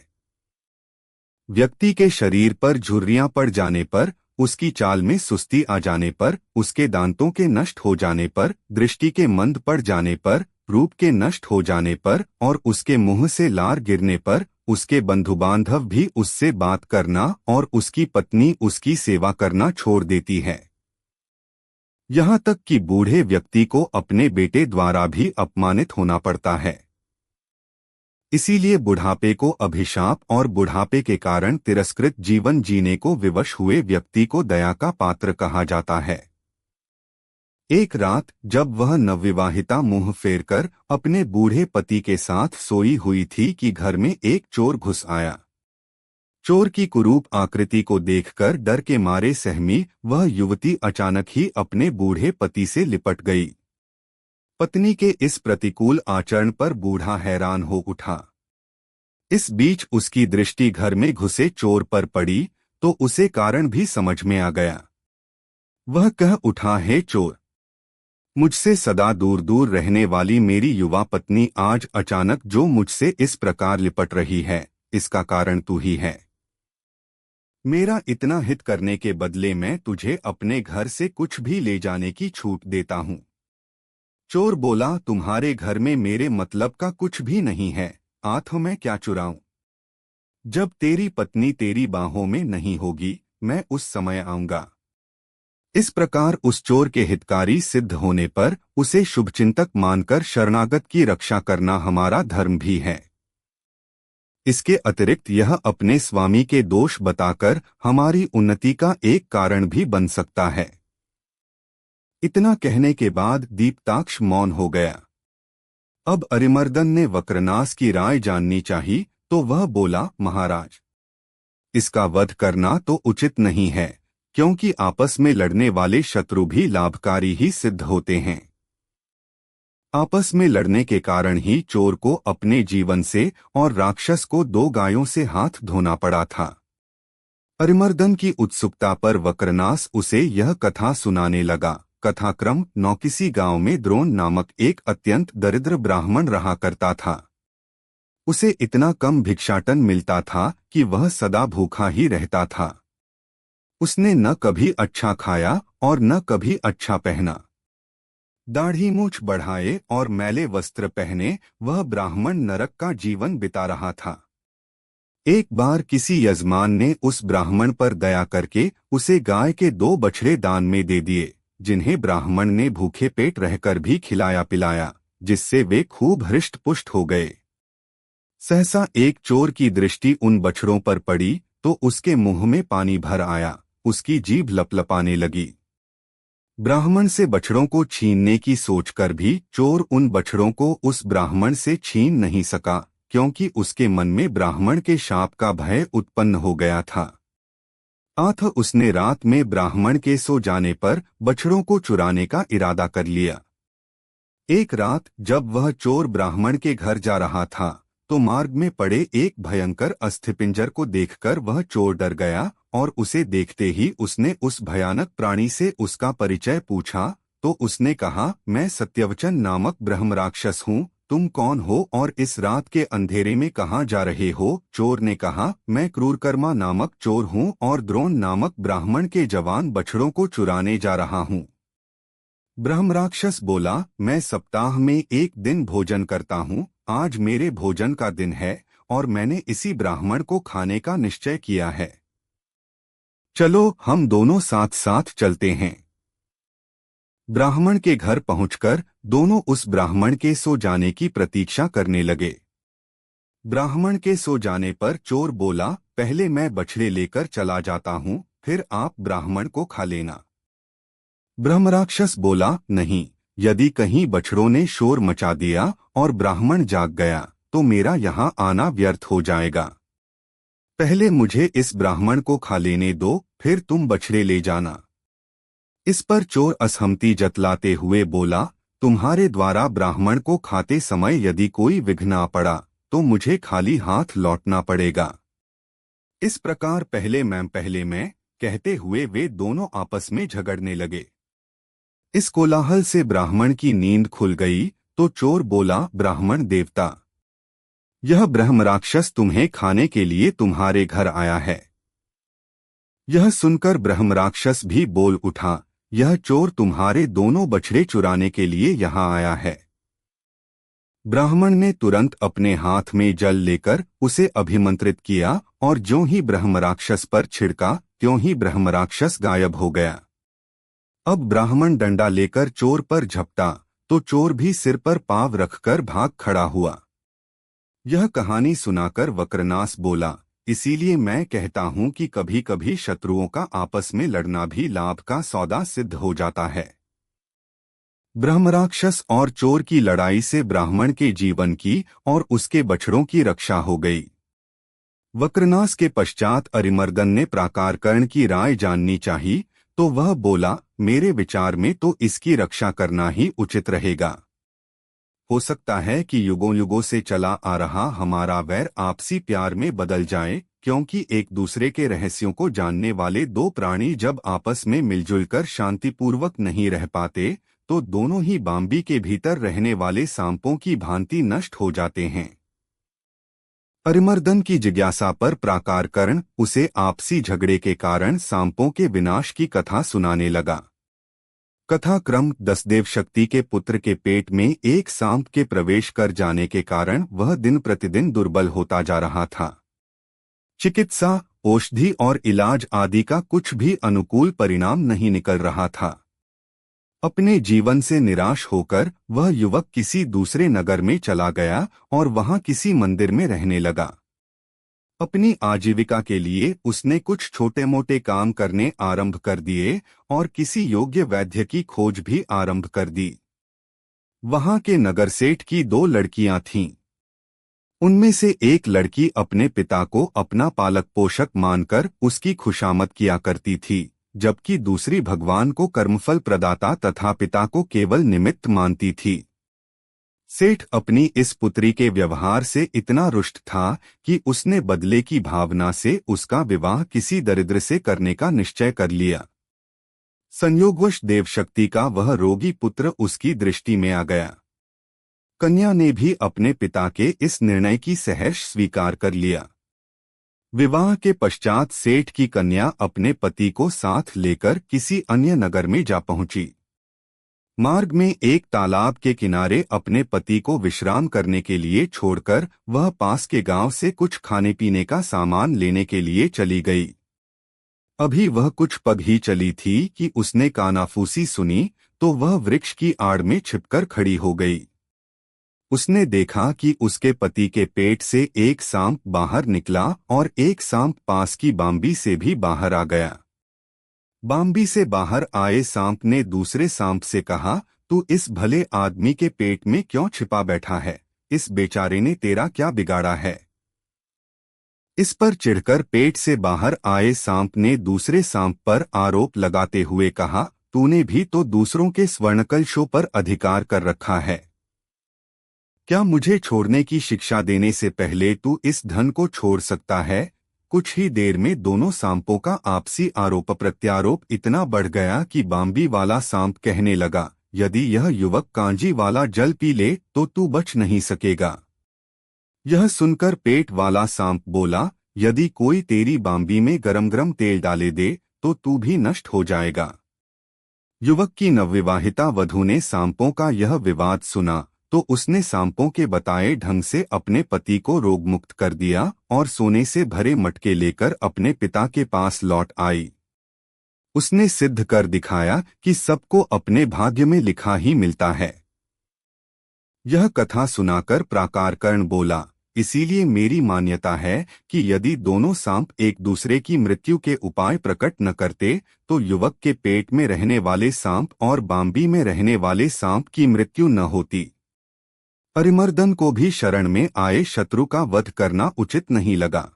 S1: व्यक्ति के शरीर पर झुर्रियां पड़ जाने पर, उसकी चाल में सुस्ती आ जाने पर, उसके दांतों के नष्ट हो जाने पर, दृष्टि के मंद पड़ जाने पर, रूप के नष्ट हो जाने पर और उसके मुंह से लार गिरने पर उसके बंधु बांधव भी उससे बात करना और उसकी पत्नी उसकी सेवा करना छोड़ देती है। यहाँ तक कि बूढ़े व्यक्ति को अपने बेटे द्वारा भी अपमानित होना पड़ता है। इसीलिए बुढ़ापे को अभिशाप और बुढ़ापे के कारण तिरस्कृत जीवन जीने को विवश हुए व्यक्ति को दया का पात्र कहा जाता है। एक रात जब वह नवविवाहिता मुंह फेरकर अपने बूढ़े पति के साथ सोई हुई थी कि घर में एक चोर घुस आया। चोर की कुरूप आकृति को देखकर डर के मारे सहमी वह युवती अचानक ही अपने बूढ़े पति से लिपट गई। पत्नी के इस प्रतिकूल आचरण पर बूढ़ा हैरान हो उठा। इस बीच उसकी दृष्टि घर में घुसे चोर पर पड़ी तो उसे कारण भी समझ में आ गया। वह कह उठा, हे चोर, मुझसे सदा दूर दूर रहने वाली मेरी युवा पत्नी आज अचानक जो मुझसे इस प्रकार लिपट रही है, इसका कारण तू ही है। मेरा इतना हित करने के बदले मैं तुझे अपने घर से कुछ भी ले जाने की छूट देता हूँ। चोर बोला, तुम्हारे घर में मेरे मतलब का कुछ भी नहीं है, आठ मैं क्या चुराऊं? जब तेरी पत्नी तेरी बाहों में नहीं होगी, मैं उस समय आऊंगा। इस प्रकार उस चोर के हितकारी सिद्ध होने पर उसे शुभचिंतक मानकर शरणागत की रक्षा करना हमारा धर्म भी है। इसके अतिरिक्त यह अपने स्वामी के दोष बताकर हमारी उन्नति का एक कारण भी बन सकता है। इतना कहने के बाद दीप्ताक्ष मौन हो गया। अब अरिमर्दन ने वक्रनास की राय जाननी चाहिए तो वह बोला, महाराज, इसका वध करना तो उचित नहीं है, क्योंकि आपस में लड़ने वाले शत्रु भी लाभकारी ही सिद्ध होते हैं। आपस में लड़ने के कारण ही चोर को अपने जीवन से और राक्षस को 2 गायों से हाथ धोना पड़ा था। अरिमर्दन की उत्सुकता पर वक्रनास उसे यह कथा सुनाने लगा। कथाक्रम 9। किसी गांव में द्रोण नामक एक अत्यंत दरिद्र ब्राह्मण रहा करता था। उसे इतना कम भिक्षाटन मिलता था कि वह सदा भूखा ही रहता था। उसने न कभी अच्छा खाया और न कभी अच्छा पहना। दाढ़ी मूछ बढ़ाए और मैले वस्त्र पहने वह ब्राह्मण नरक का जीवन बिता रहा था। एक बार किसी यजमान ने उस ब्राह्मण पर दया करके उसे गाय के 2 बछड़े दान में दे दिए, जिन्हें ब्राह्मण ने भूखे पेट रहकर भी खिलाया पिलाया, जिससे वे खूब हृष्ट पुष्ट हो गए। सहसा एक चोर की दृष्टि उन बछड़ों पर पड़ी तो उसके मुंह में पानी भर आया, उसकी जीभ लपलपाने लगी। ब्राह्मण से बछड़ों को छीनने की सोचकर भी चोर उन बछड़ों को उस ब्राह्मण से छीन नहीं सका, क्योंकि उसके मन में ब्राह्मण के शाप का भय उत्पन्न हो गया था। अतः उसने रात में ब्राह्मण के सो जाने पर बछड़ों को चुराने का इरादा कर लिया। एक रात जब वह चोर ब्राह्मण के घर जा रहा था तो मार्ग में पड़े एक भयंकर अस्थिपिंजर को देखकर वह चोर डर गया और उसे देखते ही उसने उस भयानक प्राणी से उसका परिचय पूछा तो उसने कहा, मैं सत्यवचन नामक ब्रह्म राक्षस हूँ, तुम कौन हो और इस रात के अंधेरे में कहाँ जा रहे हो? चोर ने कहा, मैं क्रूरकर्मा नामक चोर हूँ और द्रोण नामक ब्राह्मण के जवान बछड़ों को चुराने जा रहा हूँ। ब्रह्म राक्षस बोला, मैं सप्ताह में एक दिन भोजन करता हूँ, आज मेरे भोजन का दिन है और मैंने इसी ब्राह्मण को खाने का निश्चय किया है। चलो हम दोनों साथ साथ चलते हैं। ब्राह्मण के घर पहुंचकर दोनों उस ब्राह्मण के सो जाने की प्रतीक्षा करने लगे। ब्राह्मण के सो जाने पर चोर बोला, पहले मैं बछड़े लेकर चला जाता हूँ, फिर आप ब्राह्मण को खा लेना। ब्रह्मराक्षस बोला, नहीं, यदि कहीं बछड़ों ने शोर मचा दिया और ब्राह्मण जाग गया तो मेरा यहाँ आना व्यर्थ हो जाएगा। पहले मुझे इस ब्राह्मण को खा लेने दो, फिर तुम बछड़े ले जाना। इस पर चोर असहमति जतलाते हुए बोला, तुम्हारे द्वारा ब्राह्मण को खाते समय यदि कोई विघ्न आ पड़ा तो मुझे खाली हाथ लौटना पड़ेगा। इस प्रकार पहले मैं कहते हुए वे दोनों आपस में झगड़ने लगे। इस कोलाहल से ब्राह्मण की नींद खुल गई तो चोर बोला, ब्राह्मण देवता, यह ब्रह्म राक्षस तुम्हें खाने के लिए तुम्हारे घर आया है। यह सुनकर ब्रह्म राक्षस भी बोल उठा, यह चोर तुम्हारे दोनों बछड़े चुराने के लिए यहाँ आया है। ब्राह्मण ने तुरंत अपने हाथ में जल लेकर उसे अभिमंत्रित किया और ज्यों ही ब्रह्मराक्षस पर छिड़का त्यों ही ब्रह्मराक्षस गायब हो गया। अब ब्राह्मण डंडा लेकर चोर पर झपटा तो चोर भी सिर पर पांव रखकर भाग खड़ा हुआ। यह कहानी सुनाकर वक्रनास बोला, इसीलिए मैं कहता हूं कि कभी कभी शत्रुओं का आपस में लड़ना भी लाभ का सौदा सिद्ध हो जाता है। ब्रह्मराक्षस और चोर की लड़ाई से ब्राह्मण के जीवन की और उसके बछड़ों की रक्षा हो गई। वक्रनास के पश्चात अरिमर्दन ने प्राकारकर्ण की राय जाननी चाहिए, तो वह बोला, मेरे विचार में तो इसकी रक्षा करना ही उचित रहेगा। हो सकता है कि युगों युगों से चला आ रहा हमारा वैर आपसी प्यार में बदल जाए, क्योंकि एक दूसरे के रहस्यों को जानने वाले दो प्राणी जब आपस में मिलजुल कर शांतिपूर्वक नहीं रह पाते तो दोनों ही बाम्बी के भीतर रहने वाले सांपों की भांति नष्ट हो जाते हैं। अरिमर्दन की जिज्ञासा पर प्राकारकर्ण उसे आपसी झगड़े के कारण सांपों के विनाश की कथा सुनाने लगा। कथा क्रम 10 देवशक्ति के पुत्र के पेट में एक सांप के प्रवेश कर जाने के कारण वह दिन प्रतिदिन दुर्बल होता जा रहा था। चिकित्सा, औषधि और इलाज आदि का कुछ भी अनुकूल परिणाम नहीं निकल रहा था। अपने जीवन से निराश होकर वह युवक किसी दूसरे नगर में चला गया और वहां किसी मंदिर में रहने लगा। अपनी आजीविका के लिए उसने कुछ छोटे मोटे काम करने आरंभ कर दिए और किसी योग्य वैद्य की खोज भी आरंभ कर दी। वहां के नगर सेठ की 2 लड़कियां थीं। उनमें से एक लड़की अपने पिता को अपना पालक पोषक मानकर उसकी खुशामद किया करती थी, जबकि दूसरी भगवान को कर्मफल प्रदाता तथा पिता को केवल निमित्त मानती थी। सेठ अपनी इस पुत्री के व्यवहार से इतना रुष्ट था कि उसने बदले की भावना से उसका विवाह किसी दरिद्र से करने का निश्चय कर लिया। संयोगवश देवशक्ति का वह रोगी पुत्र उसकी दृष्टि में आ गया। कन्या ने भी अपने पिता के इस निर्णय की सहर्ष स्वीकार कर लिया। विवाह के पश्चात सेठ की कन्या अपने पति को साथ लेकर किसी अन्य नगर में जा पहुंची। मार्ग में एक तालाब के किनारे अपने पति को विश्राम करने के लिए छोड़कर वह पास के गांव से कुछ खाने पीने का सामान लेने के लिए चली गई। अभी वह कुछ पग ही चली थी कि उसने कानाफूसी सुनी तो वह वृक्ष की आड़ में छिपकर खड़ी हो गई। उसने देखा कि उसके पति के पेट से एक सांप बाहर निकला और एक सांप पास की बाम्बी से भी बाहर आ गया। बाम्बी से बाहर आए सांप ने दूसरे सांप से कहा, तू इस भले आदमी के पेट में क्यों छिपा बैठा है? इस बेचारे ने तेरा क्या बिगाड़ा है? इस पर चिढ़कर पेट से बाहर आए सांप ने दूसरे सांप पर आरोप लगाते हुए कहा, तूने भी तो दूसरों के स्वर्णकलशों पर अधिकार कर रखा है। क्या मुझे छोड़ने की शिक्षा देने से पहले तू इस धन को छोड़ सकता है? कुछ ही देर में दोनों सांपों का आपसी आरोप प्रत्यारोप इतना बढ़ गया कि बाम्बी वाला सांप कहने लगा, यदि यह युवक कांजी वाला जल पी ले तो तू बच नहीं सकेगा। यह सुनकर पेट वाला सांप बोला, यदि कोई तेरी बाम्बी में गरम गरम तेल डाले दे तो तू भी नष्ट हो जाएगा। युवक की नवविवाहिता वधू ने सांपों का यह विवाद सुना तो उसने सांपों के बताए ढंग से अपने पति को रोगमुक्त कर दिया और सोने से भरे मटके लेकर अपने पिता के पास लौट आई। उसने सिद्ध कर दिखाया कि सबको अपने भाग्य में लिखा ही मिलता है। यह कथा सुनाकर प्राकारकर्ण बोला, इसीलिए मेरी मान्यता है कि यदि दोनों सांप एक दूसरे की मृत्यु के उपाय प्रकट न करते तो युवक के पेट में रहने वाले सांप और बाम्बी में रहने वाले सांप की मृत्यु न होती। अरिमर्दन को भी शरण में आए शत्रु का वध करना उचित नहीं लगा।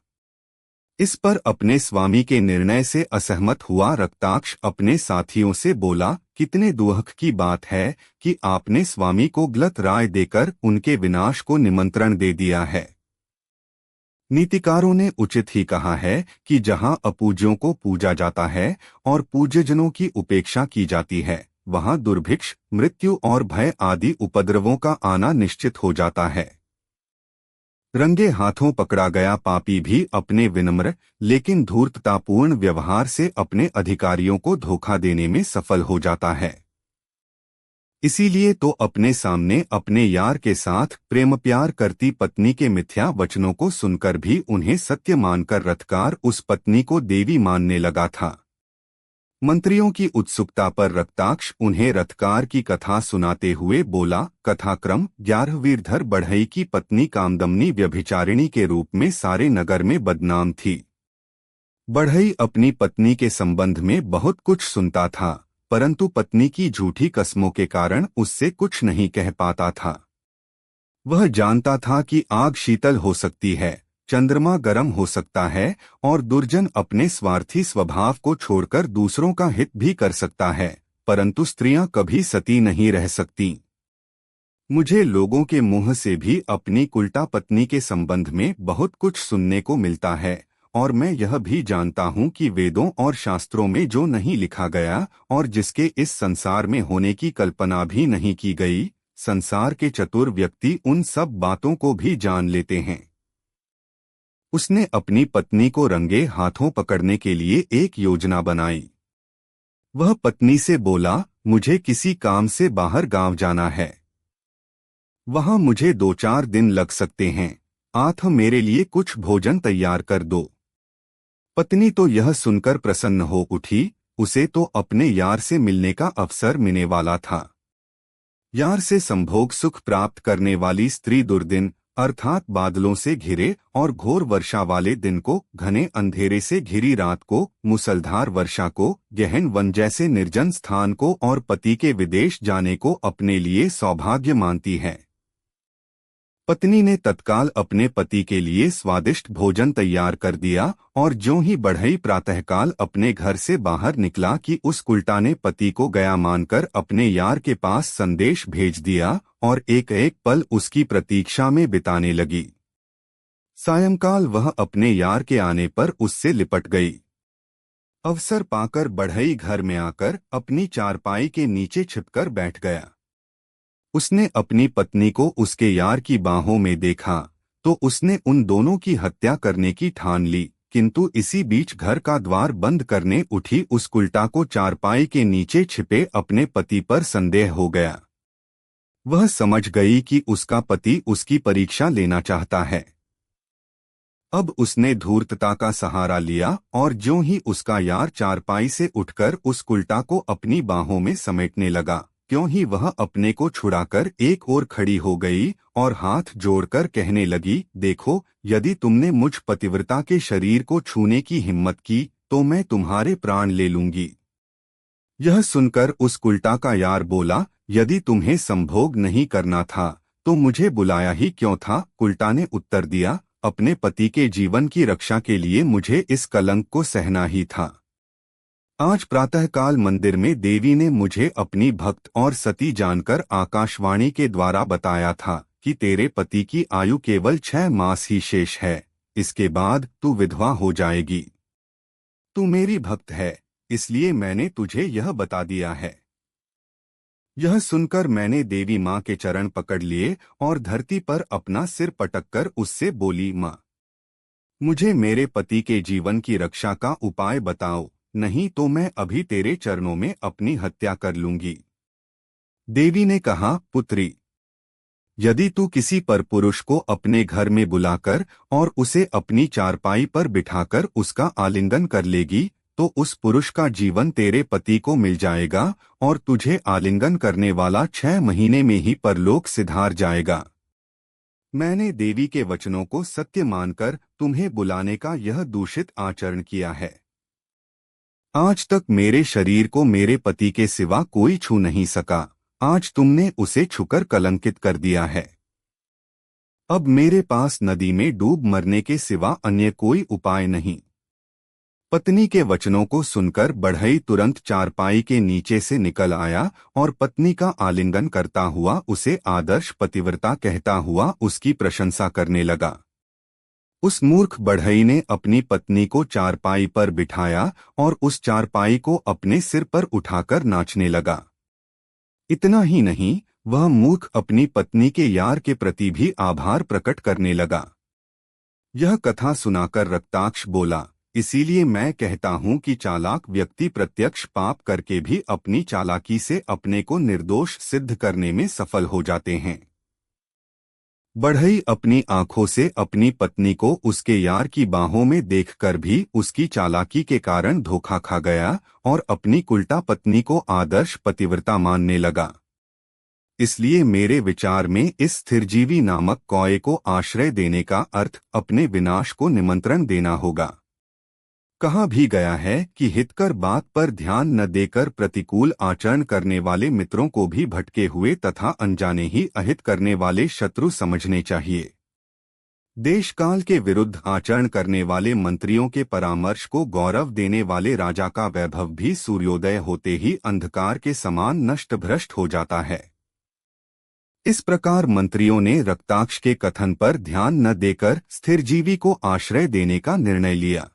S1: इस पर अपने स्वामी के निर्णय से असहमत हुआ रक्ताक्ष अपने साथियों से बोला, कितने दुख की बात है कि आपने स्वामी को गलत राय देकर उनके विनाश को निमंत्रण दे दिया है। नीतिकारों ने उचित ही कहा है कि जहां अपूज्यों को पूजा जाता है और पूज्यजनों की उपेक्षा की जाती है, वहां दुर्भिक्ष, मृत्यु और भय आदि उपद्रवों का आना निश्चित हो जाता है। रंगे हाथों पकड़ा गया पापी भी अपने विनम्र लेकिन धूर्ततापूर्ण व्यवहार से अपने अधिकारियों को धोखा देने में सफल हो जाता है। इसीलिए तो अपने सामने अपने यार के साथ प्रेम प्यार करती पत्नी के मिथ्या वचनों को सुनकर भी उन्हें सत्य मानकर रथकार उस पत्नी को देवी मानने लगा था। मंत्रियों की उत्सुकता पर रक्ताक्ष उन्हें रथकार की कथा सुनाते हुए बोला, कथाक्रम 11 वीरधर बढ़ई की पत्नी कामदमनी व्यभिचारिणी के रूप में सारे नगर में बदनाम थी। बढ़ई अपनी पत्नी के संबंध में बहुत कुछ सुनता था, परंतु पत्नी की झूठी कस्मों के कारण उससे कुछ नहीं कह पाता था। वह जानता था कि आग शीतल हो सकती है, चंद्रमा गर्म हो सकता है और दुर्जन अपने स्वार्थी स्वभाव को छोड़कर दूसरों का हित भी कर सकता है, परंतु स्त्रियां कभी सती नहीं रह सकती। मुझे लोगों के मुंह से भी अपनी कुल्टा पत्नी के संबंध में बहुत कुछ सुनने को मिलता है, और मैं यह भी जानता हूँ कि वेदों और शास्त्रों में जो नहीं लिखा गया और जिसके इस संसार में होने की कल्पना भी नहीं की गई, संसार के चतुर व्यक्ति उन सब बातों को भी जान लेते हैं। उसने अपनी पत्नी को रंगे हाथों पकड़ने के लिए एक योजना बनाई। वह पत्नी से बोला, मुझे किसी काम से बाहर गांव जाना है, वहां मुझे 2-4 दिन लग सकते हैं, आठ मेरे लिए कुछ भोजन तैयार कर दो। पत्नी तो यह सुनकर प्रसन्न हो उठी, उसे तो अपने यार से मिलने का अवसर मिलने वाला था। यार से संभोग सुख प्राप्त करने वाली स्त्री दुर्दिन अर्थात बादलों से घिरे और घोर वर्षा वाले दिन को, घने अंधेरे से घिरी रात को, मूसलधार वर्षा को, गहन वन जैसे निर्जन स्थान को और पति के विदेश जाने को अपने लिए सौभाग्य मानती है। पत्नी ने तत्काल अपने पति के लिए स्वादिष्ट भोजन तैयार कर दिया और ज्यों ही बढ़ई प्रातःकाल अपने घर से बाहर निकला कि उस कुल्टा ने पति को गया मानकर अपने यार के पास संदेश भेज दिया और एक एक पल उसकी प्रतीक्षा में बिताने लगी। सायंकाल वह अपने यार के आने पर उससे लिपट गई। अवसर पाकर बढ़ई घर में आकर अपनी चारपाई के नीचे छिपकर बैठ गया। उसने अपनी पत्नी को उसके यार की बाहों में देखा तो उसने उन दोनों की हत्या करने की ठान ली, किंतु इसी बीच घर का द्वार बंद करने उठी उस कुल्टा को चारपाई के नीचे छिपे अपने पति पर संदेह हो गया। वह समझ गई कि उसका पति उसकी परीक्षा लेना चाहता है। अब उसने धूर्तता का सहारा लिया और ज्यों ही उसका यार चारपाई से उठकर उस कुल्टा को अपनी बाहों में समेटने लगा, क्यों ही वह अपने को छुड़ाकर एक ओर खड़ी हो गई और हाथ जोड़कर कहने लगी, देखो, यदि तुमने मुझ पतिव्रता के शरीर को छूने की हिम्मत की तो मैं तुम्हारे प्राण ले लूंगी। यह सुनकर उस कुल्टा का यार बोला, यदि तुम्हें संभोग नहीं करना था तो मुझे बुलाया ही क्यों था? कुल्टा ने उत्तर दिया, अपने पति के जीवन की रक्षा के लिए मुझे इस कलंक को सहना ही था। आज प्रातःकाल मंदिर में देवी ने मुझे अपनी भक्त और सती जानकर आकाशवाणी के द्वारा बताया था कि तेरे पति की आयु केवल 6 मास ही शेष है, इसके बाद तू विधवा हो जाएगी। तू मेरी भक्त है, इसलिए मैंने तुझे यह बता दिया है। यह सुनकर मैंने देवी माँ के चरण पकड़ लिए और धरती पर अपना सिर पटककर उससे बोली, माँ, मुझे मेरे पति के जीवन की रक्षा का उपाय बताओ, नहीं तो मैं अभी तेरे चरणों में अपनी हत्या कर लूंगी। देवी ने कहा, पुत्री, यदि तू किसी परपुरुष को अपने घर में बुलाकर और उसे अपनी चारपाई पर बिठाकर उसका आलिंगन कर लेगी तो उस पुरुष का जीवन तेरे पति को मिल जाएगा और तुझे आलिंगन करने वाला 6 महीने में ही परलोक सिधार जाएगा। मैंने देवी के वचनों को सत्य मानकर तुम्हें बुलाने का यह दूषित आचरण किया है। आज तक मेरे शरीर को मेरे पति के सिवा कोई छू नहीं सका, आज तुमने उसे छूकर कलंकित कर दिया है। अब मेरे पास नदी में डूब मरने के सिवा अन्य कोई उपाय नहीं। पत्नी के वचनों को सुनकर बढ़ई तुरंत चारपाई के नीचे से निकल आया और पत्नी का आलिंगन करता हुआ उसे आदर्श पतिव्रता कहता हुआ उसकी प्रशंसा करने लगा। उस मूर्ख बढ़ई ने अपनी पत्नी को चारपाई पर बिठाया और उस चारपाई को अपने सिर पर उठाकर नाचने लगा। इतना ही नहीं, वह मूर्ख अपनी पत्नी के यार के प्रति भी आभार प्रकट करने लगा। यह कथा सुनाकर रक्ताक्ष बोला, इसीलिए मैं कहता हूँ कि चालाक व्यक्ति प्रत्यक्ष पाप करके भी अपनी चालाकी से अपने को निर्दोष सिद्ध करने में सफल हो जाते हैं। बढ़ई अपनी आंखों से अपनी पत्नी को उसके यार की बाहों में देखकर भी उसकी चालाकी के कारण धोखा खा गया और अपनी उल्टा पत्नी को आदर्श पतिव्रता मानने लगा। इसलिए मेरे विचार में इस स्थिरजीवी नामक कौए को आश्रय देने का अर्थ अपने विनाश को निमंत्रण देना होगा। कहा भी गया है कि हितकर बात पर ध्यान न देकर प्रतिकूल आचरण करने वाले मित्रों को भी भटके हुए तथा अनजाने ही अहित करने वाले शत्रु समझने चाहिए। देशकाल के विरुद्ध आचरण करने वाले मंत्रियों के परामर्श को गौरव देने वाले राजा का वैभव भी सूर्योदय होते ही अंधकार के समान नष्ट भ्रष्ट हो जाता है। इस प्रकार मंत्रियों ने रक्ताक्ष के कथन पर ध्यान न देकर स्थिरजीवी को आश्रय देने का निर्णय लिया।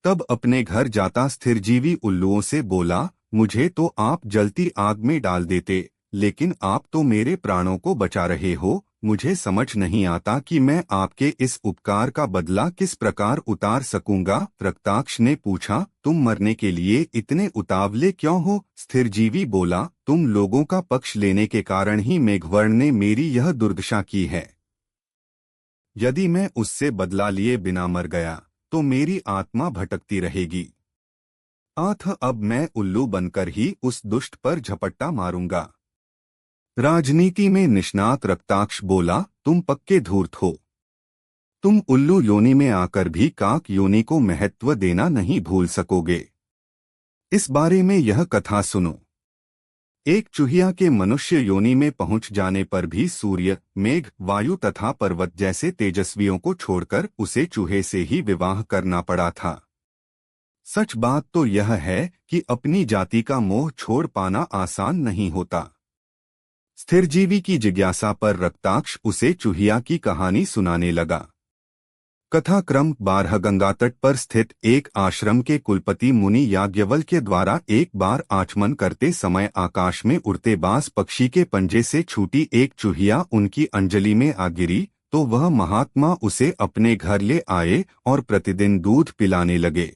S1: तब अपने घर जाता स्थिरजीवी उल्लुओं से बोला, मुझे तो आप जलती आग में डाल देते, लेकिन आप तो मेरे प्राणों को बचा रहे हो। मुझे समझ नहीं आता कि मैं आपके इस उपकार का बदला किस प्रकार उतार सकूंगा। रक्ताक्ष ने पूछा, तुम मरने के लिए इतने उतावले क्यों हो? स्थिरजीवी बोला, तुम लोगों का पक्ष लेने के कारण ही मेघवर्ण ने मेरी यह दुर्दशा की है। यदि मैं उससे बदला लिए बिना मर गया तो मेरी आत्मा भटकती रहेगी। अब मैं उल्लू बनकर ही उस दुष्ट पर झपट्टा मारूंगा। राजनीति में निष्णात रक्ताक्ष बोला, तुम पक्के धूर्त हो। तुम उल्लू योनि में आकर भी काक योनि को महत्व देना नहीं भूल सकोगे। इस बारे में यह कथा सुनो। एक चूहिया के मनुष्य योनि में पहुंच जाने पर भी सूर्य, मेघ, वायु तथा पर्वत जैसे तेजस्वियों को छोड़कर उसे चूहे से ही विवाह करना पड़ा था। सच बात तो यह है कि अपनी जाति का मोह छोड़ पाना आसान नहीं होता। स्थिरजीवी की जिज्ञासा पर रक्ताक्ष उसे चूहिया की कहानी सुनाने लगा। कथा क्रम 12 गंगा तट पर स्थित एक आश्रम के कुलपति मुनि याज्ञवल्क्य द्वारा एक बार आचमन करते समय आकाश में उड़ते बाज पक्षी के पंजे से छूटी एक चूहिया उनकी अंजलि में आ गिरी, तो वह महात्मा उसे अपने घर ले आए और प्रतिदिन दूध पिलाने लगे।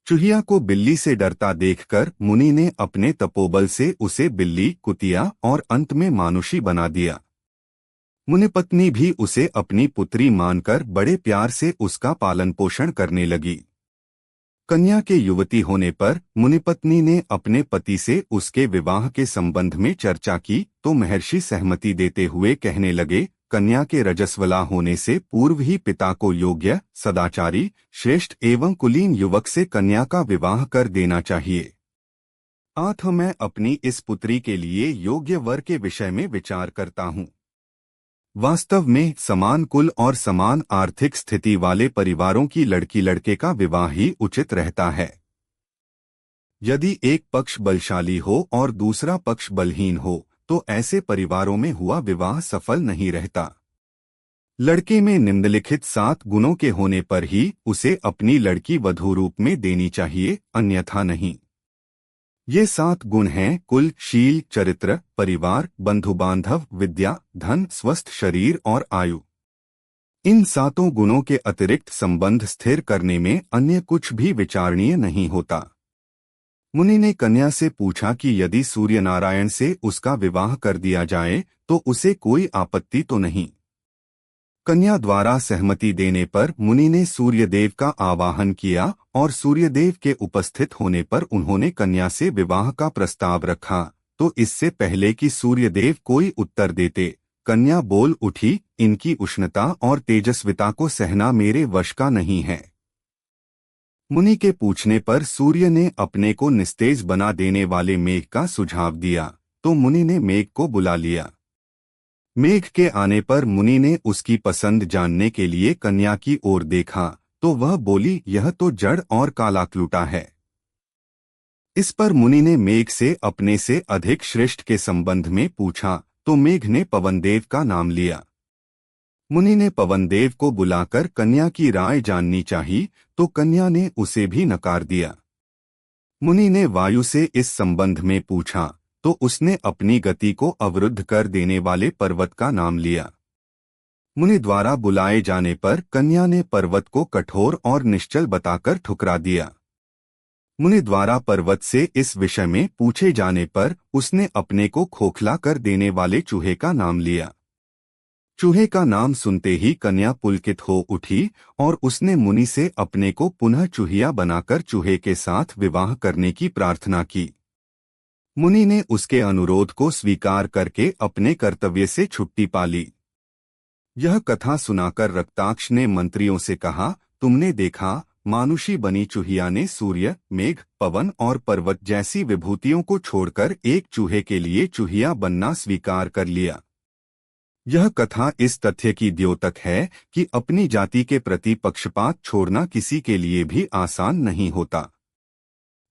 S1: चूहिया को बिल्ली से डरता देखकर मुनि ने अपने तपोबल से उसे बिल्ली, कुतिया और अंत में मानुषी बना दिया। मुनिपत्नी भी उसे अपनी पुत्री मानकर बड़े प्यार से उसका पालन पोषण करने लगी। कन्या के युवती होने पर मुनिपत्नी ने अपने पति से उसके विवाह के संबंध में चर्चा की, तो महर्षि सहमति देते हुए कहने लगे, कन्या के रजस्वला होने से पूर्व ही पिता को योग्य, सदाचारी, श्रेष्ठ एवं कुलीन युवक से कन्या का विवाह कर देना चाहिए। मैं अपनी इस पुत्री के लिए योग्य वर के विषय में विचार करता हूँ। वास्तव में समान कुल और समान आर्थिक स्थिति वाले परिवारों की लड़की लड़के का विवाह ही उचित रहता है। यदि एक पक्ष बलशाली हो और दूसरा पक्ष बलहीन हो तो ऐसे परिवारों में हुआ विवाह सफल नहीं रहता। लड़के में निम्नलिखित 7 गुणों के होने पर ही उसे अपनी लड़की वधू रूप में देनी चाहिए, अन्यथा नहीं। ये 7 गुण हैं कुल, शील, चरित्र, परिवार, बंधु बांधव, विद्या, धन, स्वस्थ शरीर और आयु। इन 7 गुणों के अतिरिक्त संबंध स्थिर करने में अन्य कुछ भी विचारणीय नहीं होता। मुनि ने कन्या से पूछा कि यदि सूर्य नारायण से उसका विवाह कर दिया जाए तो उसे कोई आपत्ति तो नहीं। कन्या द्वारा सहमति देने पर मुनि ने सूर्यदेव का आवाहन किया और सूर्यदेव के उपस्थित होने पर उन्होंने कन्या से विवाह का प्रस्ताव रखा, तो इससे पहले कि सूर्यदेव कोई उत्तर देते, कन्या बोल उठी, इनकी उष्णता और तेजस्विता को सहना मेरे वश का नहीं है। मुनि के पूछने पर सूर्य ने अपने को निस्तेज बना देने वाले मेघ का सुझाव दिया, तो मुनि ने मेघ को बुला लिया। मेघ के आने पर मुनि ने उसकी पसंद जानने के लिए कन्या की ओर देखा, तो वह बोली, यह तो जड़ और कालाक्लूटा है। इस पर मुनि ने मेघ से अपने से अधिक श्रेष्ठ के संबंध में पूछा, तो मेघ ने पवनदेव का नाम लिया। मुनि ने पवनदेव को बुलाकर कन्या की राय जाननी चाहिए, तो कन्या ने उसे भी नकार दिया। मुनि ने वायु से इस संबंध में पूछा, तो उसने अपनी गति को अवरुद्ध कर देने वाले पर्वत का नाम लिया। मुनि द्वारा बुलाए जाने पर कन्या ने पर्वत को कठोर और निश्चल बताकर ठुकरा दिया। मुनि द्वारा पर्वत से इस विषय में पूछे जाने पर उसने अपने को खोखला कर देने वाले चूहे का नाम लिया। चूहे का नाम सुनते ही कन्या पुलकित हो उठी और उसने मुनि से अपने को पुनः चूहिया बनाकर चूहे के साथ विवाह करने की प्रार्थना की। मुनि ने उसके अनुरोध को स्वीकार करके अपने कर्तव्य से छुट्टी पा ली। यह कथा सुनाकर रक्ताक्ष ने मंत्रियों से कहा, तुमने देखा, मानुषी बनी चूहिया ने सूर्य, मेघ, पवन और पर्वत जैसी विभूतियों को छोड़कर एक चूहे के लिए चूहिया बनना स्वीकार कर लिया। यह कथा इस तथ्य की द्योतक है कि अपनी जाति के प्रति पक्षपात छोड़ना किसी के लिए भी आसान नहीं होता।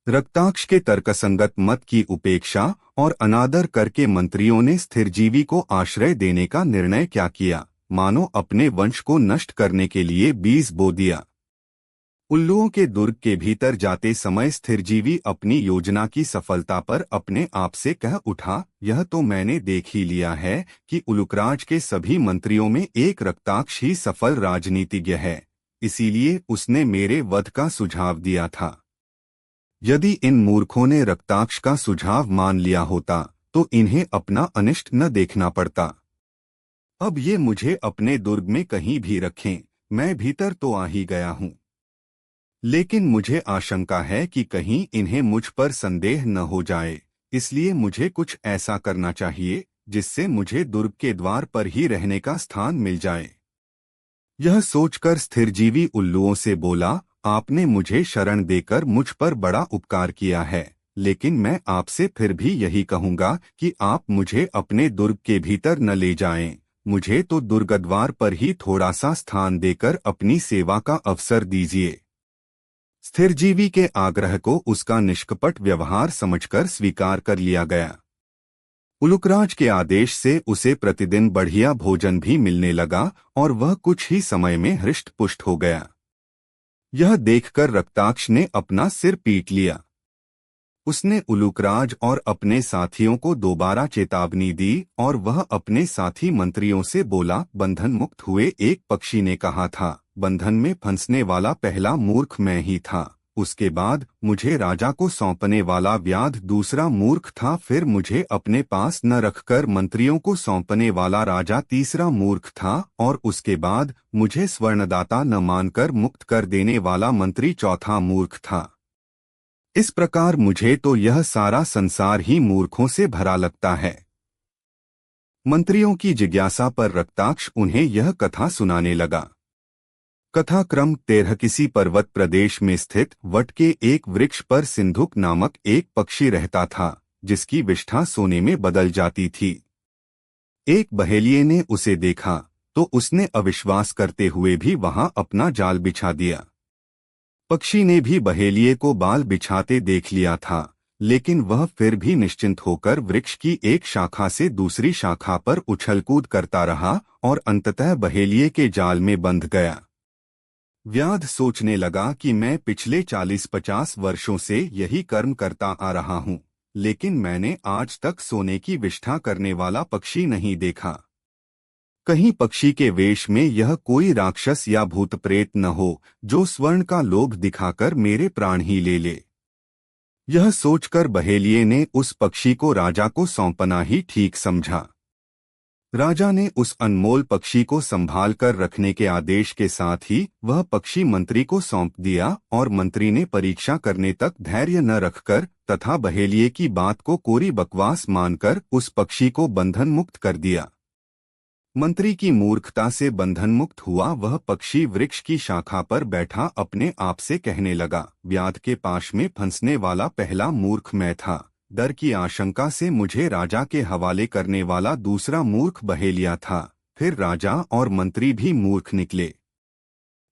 S1: रक्ताक्ष के तर्कसंगत मत की उपेक्षा और अनादर करके मंत्रियों ने स्थिरजीवी को आश्रय देने का निर्णय क्या किया, मानो अपने वंश को नष्ट करने के लिए बीज बो दिया। उल्लुओं के दुर्ग के भीतर जाते समय स्थिरजीवी अपनी योजना की सफलता पर अपने आप से कह उठा, यह तो मैंने देख ही लिया है कि उलुकराज के सभी मंत्रियों में एक रक्ताक्ष ही सफल राजनीतिज्ञ है, इसीलिए उसने मेरे वध का सुझाव दिया था। यदि इन मूर्खों ने रक्ताक्ष का सुझाव मान लिया होता तो इन्हें अपना अनिष्ट न देखना पड़ता। अब ये मुझे अपने दुर्ग में कहीं भी रखें, मैं भीतर तो आ ही गया हूँ, लेकिन मुझे आशंका है कि कहीं इन्हें मुझ पर संदेह न हो जाए, इसलिए मुझे कुछ ऐसा करना चाहिए जिससे मुझे दुर्ग के द्वार पर ही रहने का स्थान मिल जाए। यह सोचकर स्थिरजीवी उल्लुओं से बोला, आपने मुझे शरण देकर मुझ पर बड़ा उपकार किया है, लेकिन मैं आपसे फिर भी यही कहूंगा कि आप मुझे अपने दुर्ग के भीतर न ले जाएं, मुझे तो दुर्गद्वार पर ही थोड़ा सा स्थान देकर अपनी सेवा का अवसर दीजिए। स्थिरजीवी के आग्रह को उसका निष्कपट व्यवहार समझकर स्वीकार कर लिया गया। उलुकराज के आदेश से उसे प्रतिदिन बढ़िया भोजन भी मिलने लगा और वह कुछ ही समय में हृष्ट-पुष्ट हो गया। यह देखकर रक्ताक्ष ने अपना सिर पीट लिया। उसने उलुकराज और अपने साथियों को दोबारा चेतावनी दी और वह अपने साथी मंत्रियों से बोला, बंधन मुक्त हुए एक पक्षी ने कहा था, बंधन में फंसने वाला पहला मूर्ख मैं ही था, उसके बाद मुझे राजा को सौंपने वाला व्याध दूसरा मूर्ख था, फिर मुझे अपने पास न रखकर मंत्रियों को सौंपने वाला राजा तीसरा मूर्ख था और उसके बाद मुझे स्वर्णदाता न मानकर मुक्त कर देने वाला मंत्री चौथा मूर्ख था। इस प्रकार मुझे तो यह सारा संसार ही मूर्खों से भरा लगता है। मंत्रियों की जिज्ञासा पर रक्ताक्ष उन्हें यह कथा सुनाने लगा। कथा क्रम 13। किसी पर्वत प्रदेश में स्थित वट के एक वृक्ष पर सिंधुक नामक एक पक्षी रहता था, जिसकी विष्ठा सोने में बदल जाती थी। एक बहेलिये ने उसे देखा तो उसने अविश्वास करते हुए भी वहां अपना जाल बिछा दिया। पक्षी ने भी बहेलिये को बाल बिछाते देख लिया था, लेकिन वह फिर भी निश्चिंत होकर वृक्ष की एक शाखा से दूसरी शाखा पर उछलकूद करता रहा और अंततः बहेलिये के जाल में बंध गया। व्याध सोचने लगा कि मैं पिछले 40-50 वर्षों से यही कर्म करता आ रहा हूँ, लेकिन मैंने आज तक सोने की विष्ठा करने वाला पक्षी नहीं देखा। कहीं पक्षी के वेश में यह कोई राक्षस या भूत प्रेत न हो जो स्वर्ण का लोभ दिखाकर मेरे प्राण ही ले ले। यह सोचकर बहेलिये ने उस पक्षी को राजा को सौंपना ही ठीक समझा। राजा ने उस अनमोल पक्षी को संभाल कर रखने के आदेश के साथ ही वह पक्षी मंत्री को सौंप दिया और मंत्री ने परीक्षा करने तक धैर्य न रखकर तथा बहेलिये की बात को कोरी बकवास मानकर उस पक्षी को बंधन मुक्त कर दिया। मंत्री की मूर्खता से बंधन मुक्त हुआ वह पक्षी वृक्ष की शाखा पर बैठा अपने आप से कहने लगा, व्याध के पाश में फंसने वाला पहला मूर्ख मैं था, डर की आशंका से मुझे राजा के हवाले करने वाला दूसरा मूर्ख बहेलिया था, फिर राजा और मंत्री भी मूर्ख निकले।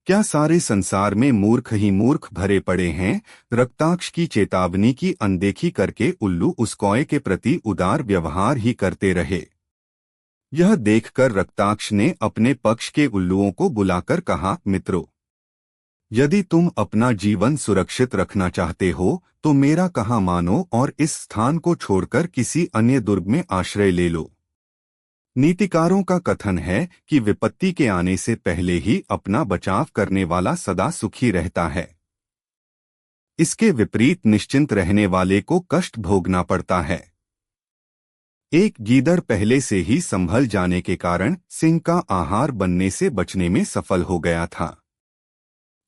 S1: क्या सारे संसार में मूर्ख ही मूर्ख भरे पड़े हैं? रक्ताक्ष की चेतावनी की अनदेखी करके उल्लू उस कौए के प्रति उदार व्यवहार ही करते रहे। यह देखकर रक्ताक्ष ने अपने पक्ष के उल्लुओं को बुलाकर कहा, मित्रों, यदि तुम अपना जीवन सुरक्षित रखना चाहते हो तो मेरा कहा मानो और इस स्थान को छोड़कर किसी अन्य दुर्ग में आश्रय ले लो। नीतिकारों का कथन है कि विपत्ति के आने से पहले ही अपना बचाव करने वाला सदा सुखी रहता है। इसके विपरीत निश्चिंत रहने वाले को कष्ट भोगना पड़ता है। एक गीदड़ पहले से ही संभल जाने के कारण सिंह का आहार बनने से बचने में सफल हो गया था।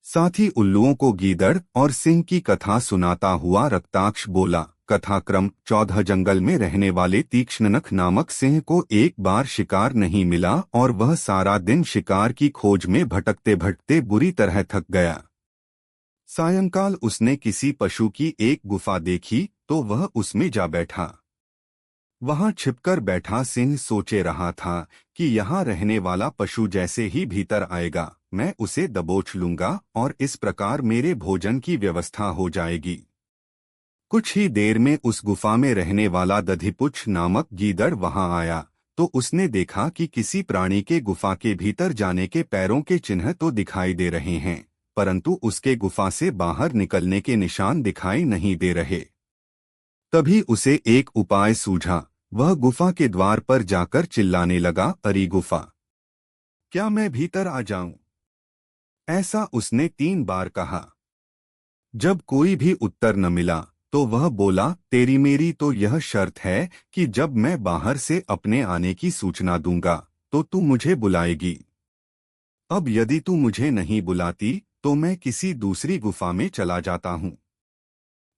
S1: साथ ही उल्लुओं को गीदड़ और सिंह की कथा सुनाता हुआ रक्ताक्ष बोला, कथाक्रम 14 जंगल में रहने वाले तीक्ष्णनख नामक सिंह को एक बार शिकार नहीं मिला और वह सारा दिन शिकार की खोज में भटकते भटकते बुरी तरह थक गया। सायंकाल उसने किसी पशु की एक गुफा देखी तो वह उसमें जा बैठा। वहां छिपकर बैठा सिंह सोचे रहा था कि यहाँ रहने वाला पशु जैसे ही भीतर आएगा मैं उसे दबोच लूंगा और इस प्रकार मेरे भोजन की व्यवस्था हो जाएगी। कुछ ही देर में उस गुफा में रहने वाला दधिपुच्छ नामक गीदड़ वहां आया तो उसने देखा कि किसी प्राणी के गुफा के भीतर जाने के पैरों के चिन्ह तो दिखाई दे रहे हैं, परंतु उसके गुफा से बाहर निकलने के निशान दिखाई नहीं दे रहे। तभी उसे एक उपाय सूझा। वह गुफा के द्वार पर जाकर चिल्लाने लगा, अरे गुफा, क्या मैं भीतर आ जाऊं? ऐसा उसने 3 बार कहा। जब कोई भी उत्तर न मिला तो वह बोला, तेरी मेरी तो यह शर्त है कि जब मैं बाहर से अपने आने की सूचना दूंगा तो तू मुझे बुलाएगी। अब यदि तू मुझे नहीं बुलाती तो मैं किसी दूसरी गुफा में चला जाता हूँ।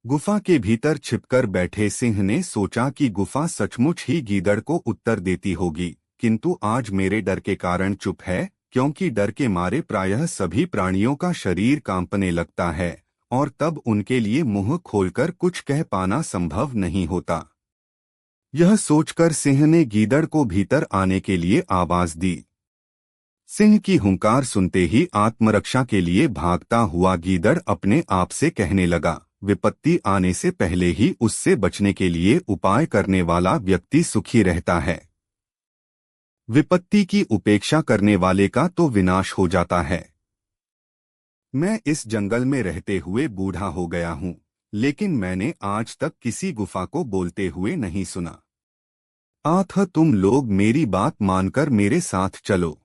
S1: गुफा के भीतर छिपकर बैठे सिंह ने सोचा कि गुफा सचमुच ही गीदड़ को उत्तर देती होगी, किंतु आज मेरे डर के कारण चुप है, क्योंकि डर के मारे प्रायः सभी प्राणियों का शरीर कांपने लगता है और तब उनके लिए मुंह खोलकर कुछ कह पाना संभव नहीं होता। यह सोचकर सिंह ने गीदड़ को भीतर आने के लिए आवाज दी। सिंह की हुंकार सुनते ही आत्मरक्षा के लिए भागता हुआ गीदड़ अपने आप से कहने लगा, विपत्ति आने से पहले ही उससे बचने के लिए उपाय करने वाला व्यक्ति सुखी रहता है। विपत्ति की उपेक्षा करने वाले का तो विनाश हो जाता है। मैं इस जंगल में रहते हुए बूढ़ा हो गया हूँ, लेकिन मैंने आज तक किसी गुफा को बोलते हुए नहीं सुना। अतः तुम लोग मेरी बात मानकर मेरे साथ चलो।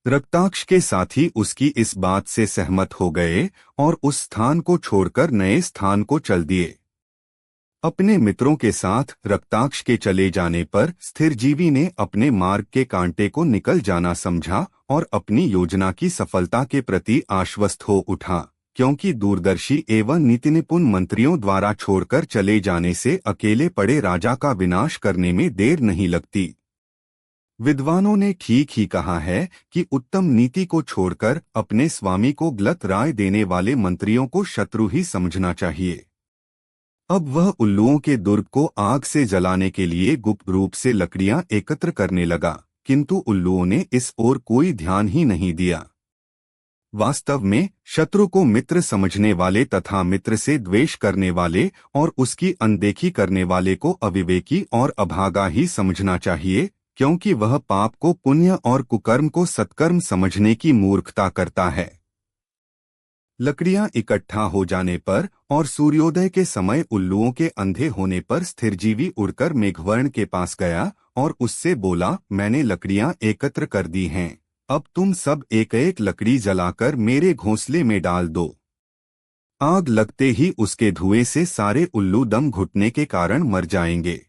S1: रक्ताक्ष के साथी उसकी इस बात से सहमत हो गए और उस स्थान को छोड़कर नए स्थान को चल दिए। अपने मित्रों के साथ रक्ताक्ष के चले जाने पर स्थिरजीवी ने अपने मार्ग के कांटे को निकल जाना समझा और अपनी योजना की सफलता के प्रति आश्वस्त हो उठा, क्योंकि दूरदर्शी एवं नीति निपुण मंत्रियों द्वारा छोड़कर चले जाने से अकेले पड़े राजा का विनाश करने में देर नहीं लगती। विद्वानों ने ठीक ही कहा है कि उत्तम नीति को छोड़कर अपने स्वामी को गलत राय देने वाले मंत्रियों को शत्रु ही समझना चाहिए। अब वह उल्लुओं के दुर्ग को आग से जलाने के लिए गुप्त रूप से लकड़ियां एकत्र करने लगा, किंतु उल्लुओं ने इस ओर कोई ध्यान ही नहीं दिया। वास्तव में शत्रु को मित्र समझने वाले तथा मित्र से द्वेष करने वाले और उसकी अनदेखी करने वाले को अविवेकी और अभागा ही समझना चाहिए, क्योंकि वह पाप को पुण्य और कुकर्म को सत्कर्म समझने की मूर्खता करता है। लकड़ियां इकट्ठा हो जाने पर और सूर्योदय के समय उल्लुओं के अंधे होने पर स्थिरजीवी उड़कर मेघवर्ण के पास गया और उससे बोला, मैंने लकड़ियां एकत्र कर दी हैं, अब तुम सब एक एक लकड़ी जलाकर मेरे घोंसले में डाल दो। आग लगते ही उसके धुएं से सारे उल्लू दम घुटने के कारण मर जाएंगे।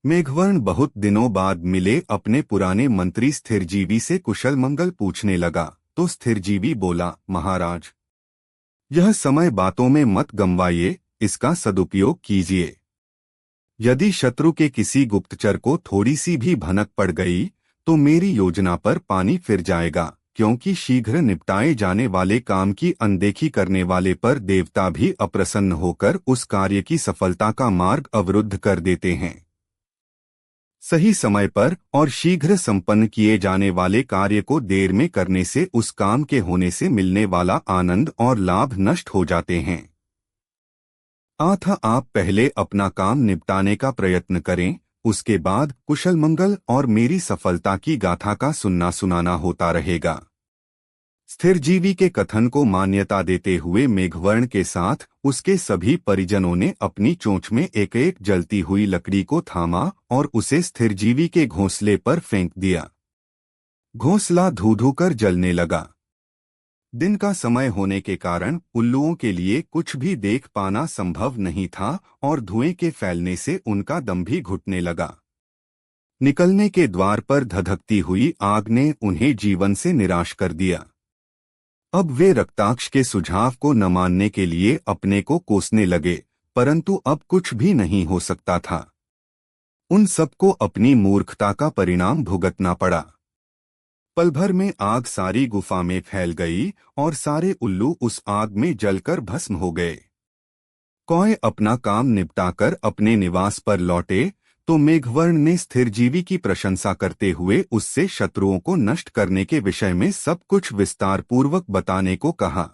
S1: मेघवर्ण बहुत दिनों बाद मिले अपने पुराने मंत्री स्थिरजीवी से कुशल मंगल पूछने लगा तो स्थिरजीवी बोला, महाराज, यह समय बातों में मत गंवाइए, इसका सदुपयोग कीजिए। यदि शत्रु के किसी गुप्तचर को थोड़ी सी भी भनक पड़ गई तो मेरी योजना पर पानी फिर जाएगा, क्योंकि शीघ्र निपटाए जाने वाले काम की अनदेखी करने वाले पर देवता भी अप्रसन्न होकर उस कार्य की सफलता का मार्ग अवरुद्ध कर देते हैं। सही समय पर और शीघ्र संपन्न किए जाने वाले कार्य को देर में करने से उस काम के होने से मिलने वाला आनंद और लाभ नष्ट हो जाते हैं। अतः आप पहले अपना काम निपटाने का प्रयत्न करें, उसके बाद कुशल मंगल और मेरी सफलता की गाथा का सुनना सुनाना होता रहेगा। स्थिरजीवी के कथन को मान्यता देते हुए मेघवर्ण के साथ उसके सभी परिजनों ने अपनी चोंच में एक एक जलती हुई लकड़ी को थामा और उसे स्थिरजीवी के घोंसले पर फेंक दिया। घोंसला धू-धू कर जलने लगा। दिन का समय होने के कारण उल्लुओं के लिए कुछ भी देख पाना संभव नहीं था और धुएं के फैलने से उनका दम भी घुटने लगा। निकलने के द्वार पर धधकती हुई आग ने उन्हें जीवन से निराश कर दिया। अब वे रक्ताक्ष के सुझाव को न मानने के लिए अपने को कोसने लगे, परंतु अब कुछ भी नहीं हो सकता था। उन सबको अपनी मूर्खता का परिणाम भुगतना पड़ा। पल भर में आग सारी गुफा में फैल गई और सारे उल्लू उस आग में जलकर भस्म हो गए। कौए अपना काम निपटाकर अपने निवास पर लौटे तो मेघवर्ण ने स्थिरजीवी की प्रशंसा करते हुए उससे शत्रुओं को नष्ट करने के विषय में सब कुछ विस्तार पूर्वक बताने को कहा।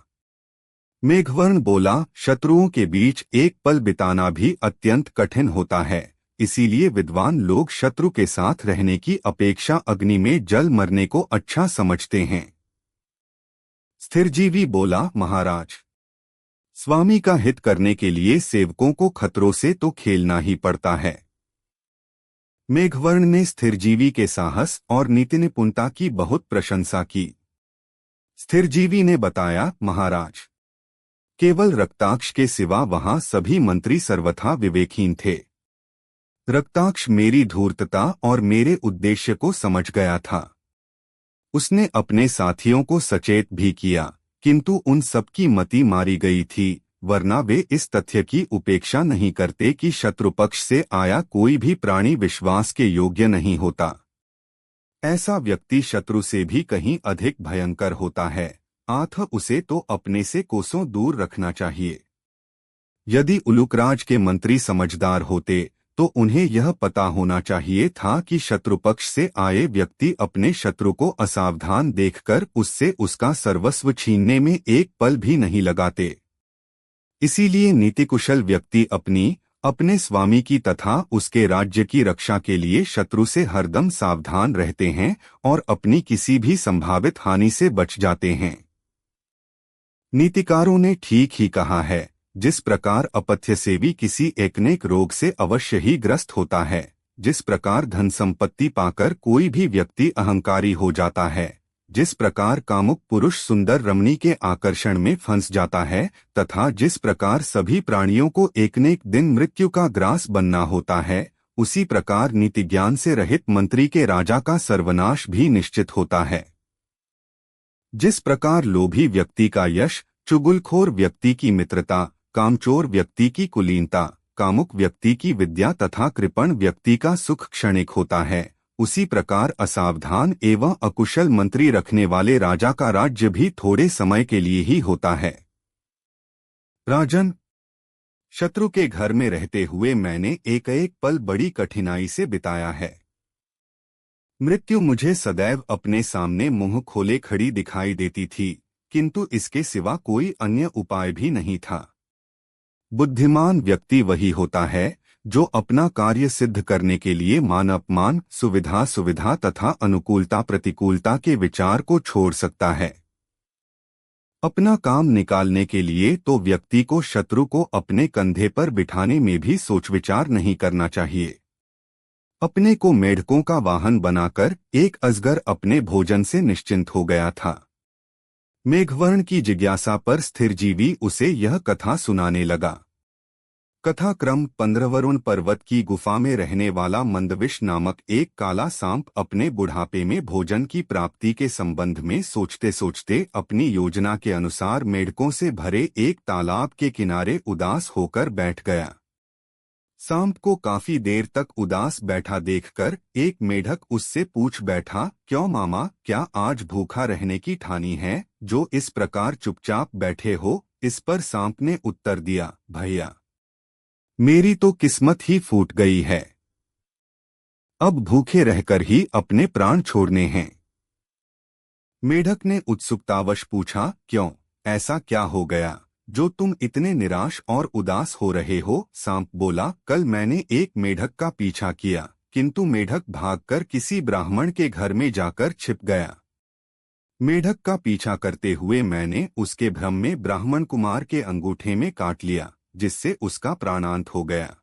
S1: मेघवर्ण बोला, शत्रुओं के बीच एक पल बिताना भी अत्यंत कठिन होता है, इसीलिए विद्वान लोग शत्रु के साथ रहने की अपेक्षा अग्नि में जल मरने को अच्छा समझते हैं। स्थिरजीवी बोला, महाराज, स्वामी का हित करने के लिए सेवकों को खतरों से तो खेलना ही पड़ता है। मेघवर्ण ने स्थिरजीवी के साहस और नीति निपुणता की बहुत प्रशंसा की। स्थिरजीवी ने बताया, महाराज, केवल रक्ताक्ष के सिवा वहां सभी मंत्री सर्वथा विवेकहीन थे। रक्ताक्ष मेरी धूर्तता और मेरे उद्देश्य को समझ गया था। उसने अपने साथियों को सचेत भी किया, किंतु उन सबकी मति मारी गई थी, वरना वे इस तथ्य की उपेक्षा नहीं करते कि शत्रु पक्ष से आया कोई भी प्राणी विश्वास के योग्य नहीं होता। ऐसा व्यक्ति शत्रु से भी कहीं अधिक भयंकर होता है, अतः उसे तो अपने से कोसों दूर रखना चाहिए। यदि उलूकराज के मंत्री समझदार होते तो उन्हें यह पता होना चाहिए था कि शत्रु पक्ष से आए व्यक्ति अपने शत्रु को असावधान देखकर उससे उसका सर्वस्व छीनने में एक पल भी नहीं लगाते। इसीलिए नीतिकुशल व्यक्ति अपने स्वामी की तथा उसके राज्य की रक्षा के लिए शत्रु से हरदम सावधान रहते हैं और अपनी किसी भी संभावित हानि से बच जाते हैं। नीतिकारों ने ठीक ही कहा है, जिस प्रकार अपथ्य सेवी किसी एकनेक रोग से अवश्य ही ग्रस्त होता है, जिस प्रकार धन संपत्ति पाकर कोई भी व्यक्ति अहंकारी हो जाता है, जिस प्रकार कामुक पुरुष सुंदर रमणी के आकर्षण में फंस जाता है, तथा जिस प्रकार सभी प्राणियों को एकनेक दिन मृत्यु का ग्रास बनना होता है, उसी प्रकार नीति ज्ञान से रहित मंत्री के राजा का सर्वनाश भी निश्चित होता है। जिस प्रकार लोभी व्यक्ति का यश, चुगलखोर व्यक्ति की मित्रता, कामचोर व्यक्ति की कुलीनता, कामुक व्यक्ति की विद्या तथा कृपण व्यक्ति का सुख क्षणिक होता है, उसी प्रकार असावधान एवं अकुशल मंत्री रखने वाले राजा का राज्य भी थोड़े समय के लिए ही होता है। राजन, शत्रु के घर में रहते हुए मैंने एक एक पल बड़ी कठिनाई से बिताया है। मृत्यु मुझे सदैव अपने सामने मुंह खोले खड़ी दिखाई देती थी, किंतु इसके सिवा कोई अन्य उपाय भी नहीं था। बुद्धिमान व्यक्ति वही होता है जो अपना कार्य सिद्ध करने के लिए मान अपमान, सुविधा तथा अनुकूलता प्रतिकूलता के विचार को छोड़ सकता है। अपना काम निकालने के लिए तो व्यक्ति को शत्रु को अपने कंधे पर बिठाने में भी सोच विचार नहीं करना चाहिए। अपने को मेढकों का वाहन बनाकर एक अजगर अपने भोजन से निश्चिंत हो गया था। मेघवर्ण की जिज्ञासा पर स्थिरजीवी उसे यह कथा सुनाने लगा। कथा क्रम 15 वरुण पर्वत की गुफा में रहने वाला मंदविश नामक एक काला सांप अपने बुढ़ापे में भोजन की प्राप्ति के संबंध में सोचते सोचते अपनी योजना के अनुसार मेढकों से भरे एक तालाब के किनारे उदास होकर बैठ गया। सांप को काफी देर तक उदास बैठा देखकर एक मेढक उससे पूछ बैठा, क्यों मामा, क्या आज भूखा रहने की ठानी है, जो इस प्रकार चुपचाप बैठे हो? इस पर सांप ने उत्तर दिया, भैया, मेरी तो किस्मत ही फूट गई है। अब भूखे रहकर ही अपने प्राण छोड़ने हैं। मेढक ने उत्सुकतावश पूछा, क्यों, ऐसा क्या हो गया जो तुम इतने निराश और उदास हो रहे हो? सांप बोला, कल मैंने एक मेढक का पीछा किया, किंतु मेढक भागकर किसी ब्राह्मण के घर में जाकर छिप गया। मेढक का पीछा करते हुए मैंने उसके भ्रम में ब्राह्मण कुमार के अंगूठे में काट लिया, जिससे उसका प्राणांत हो गया।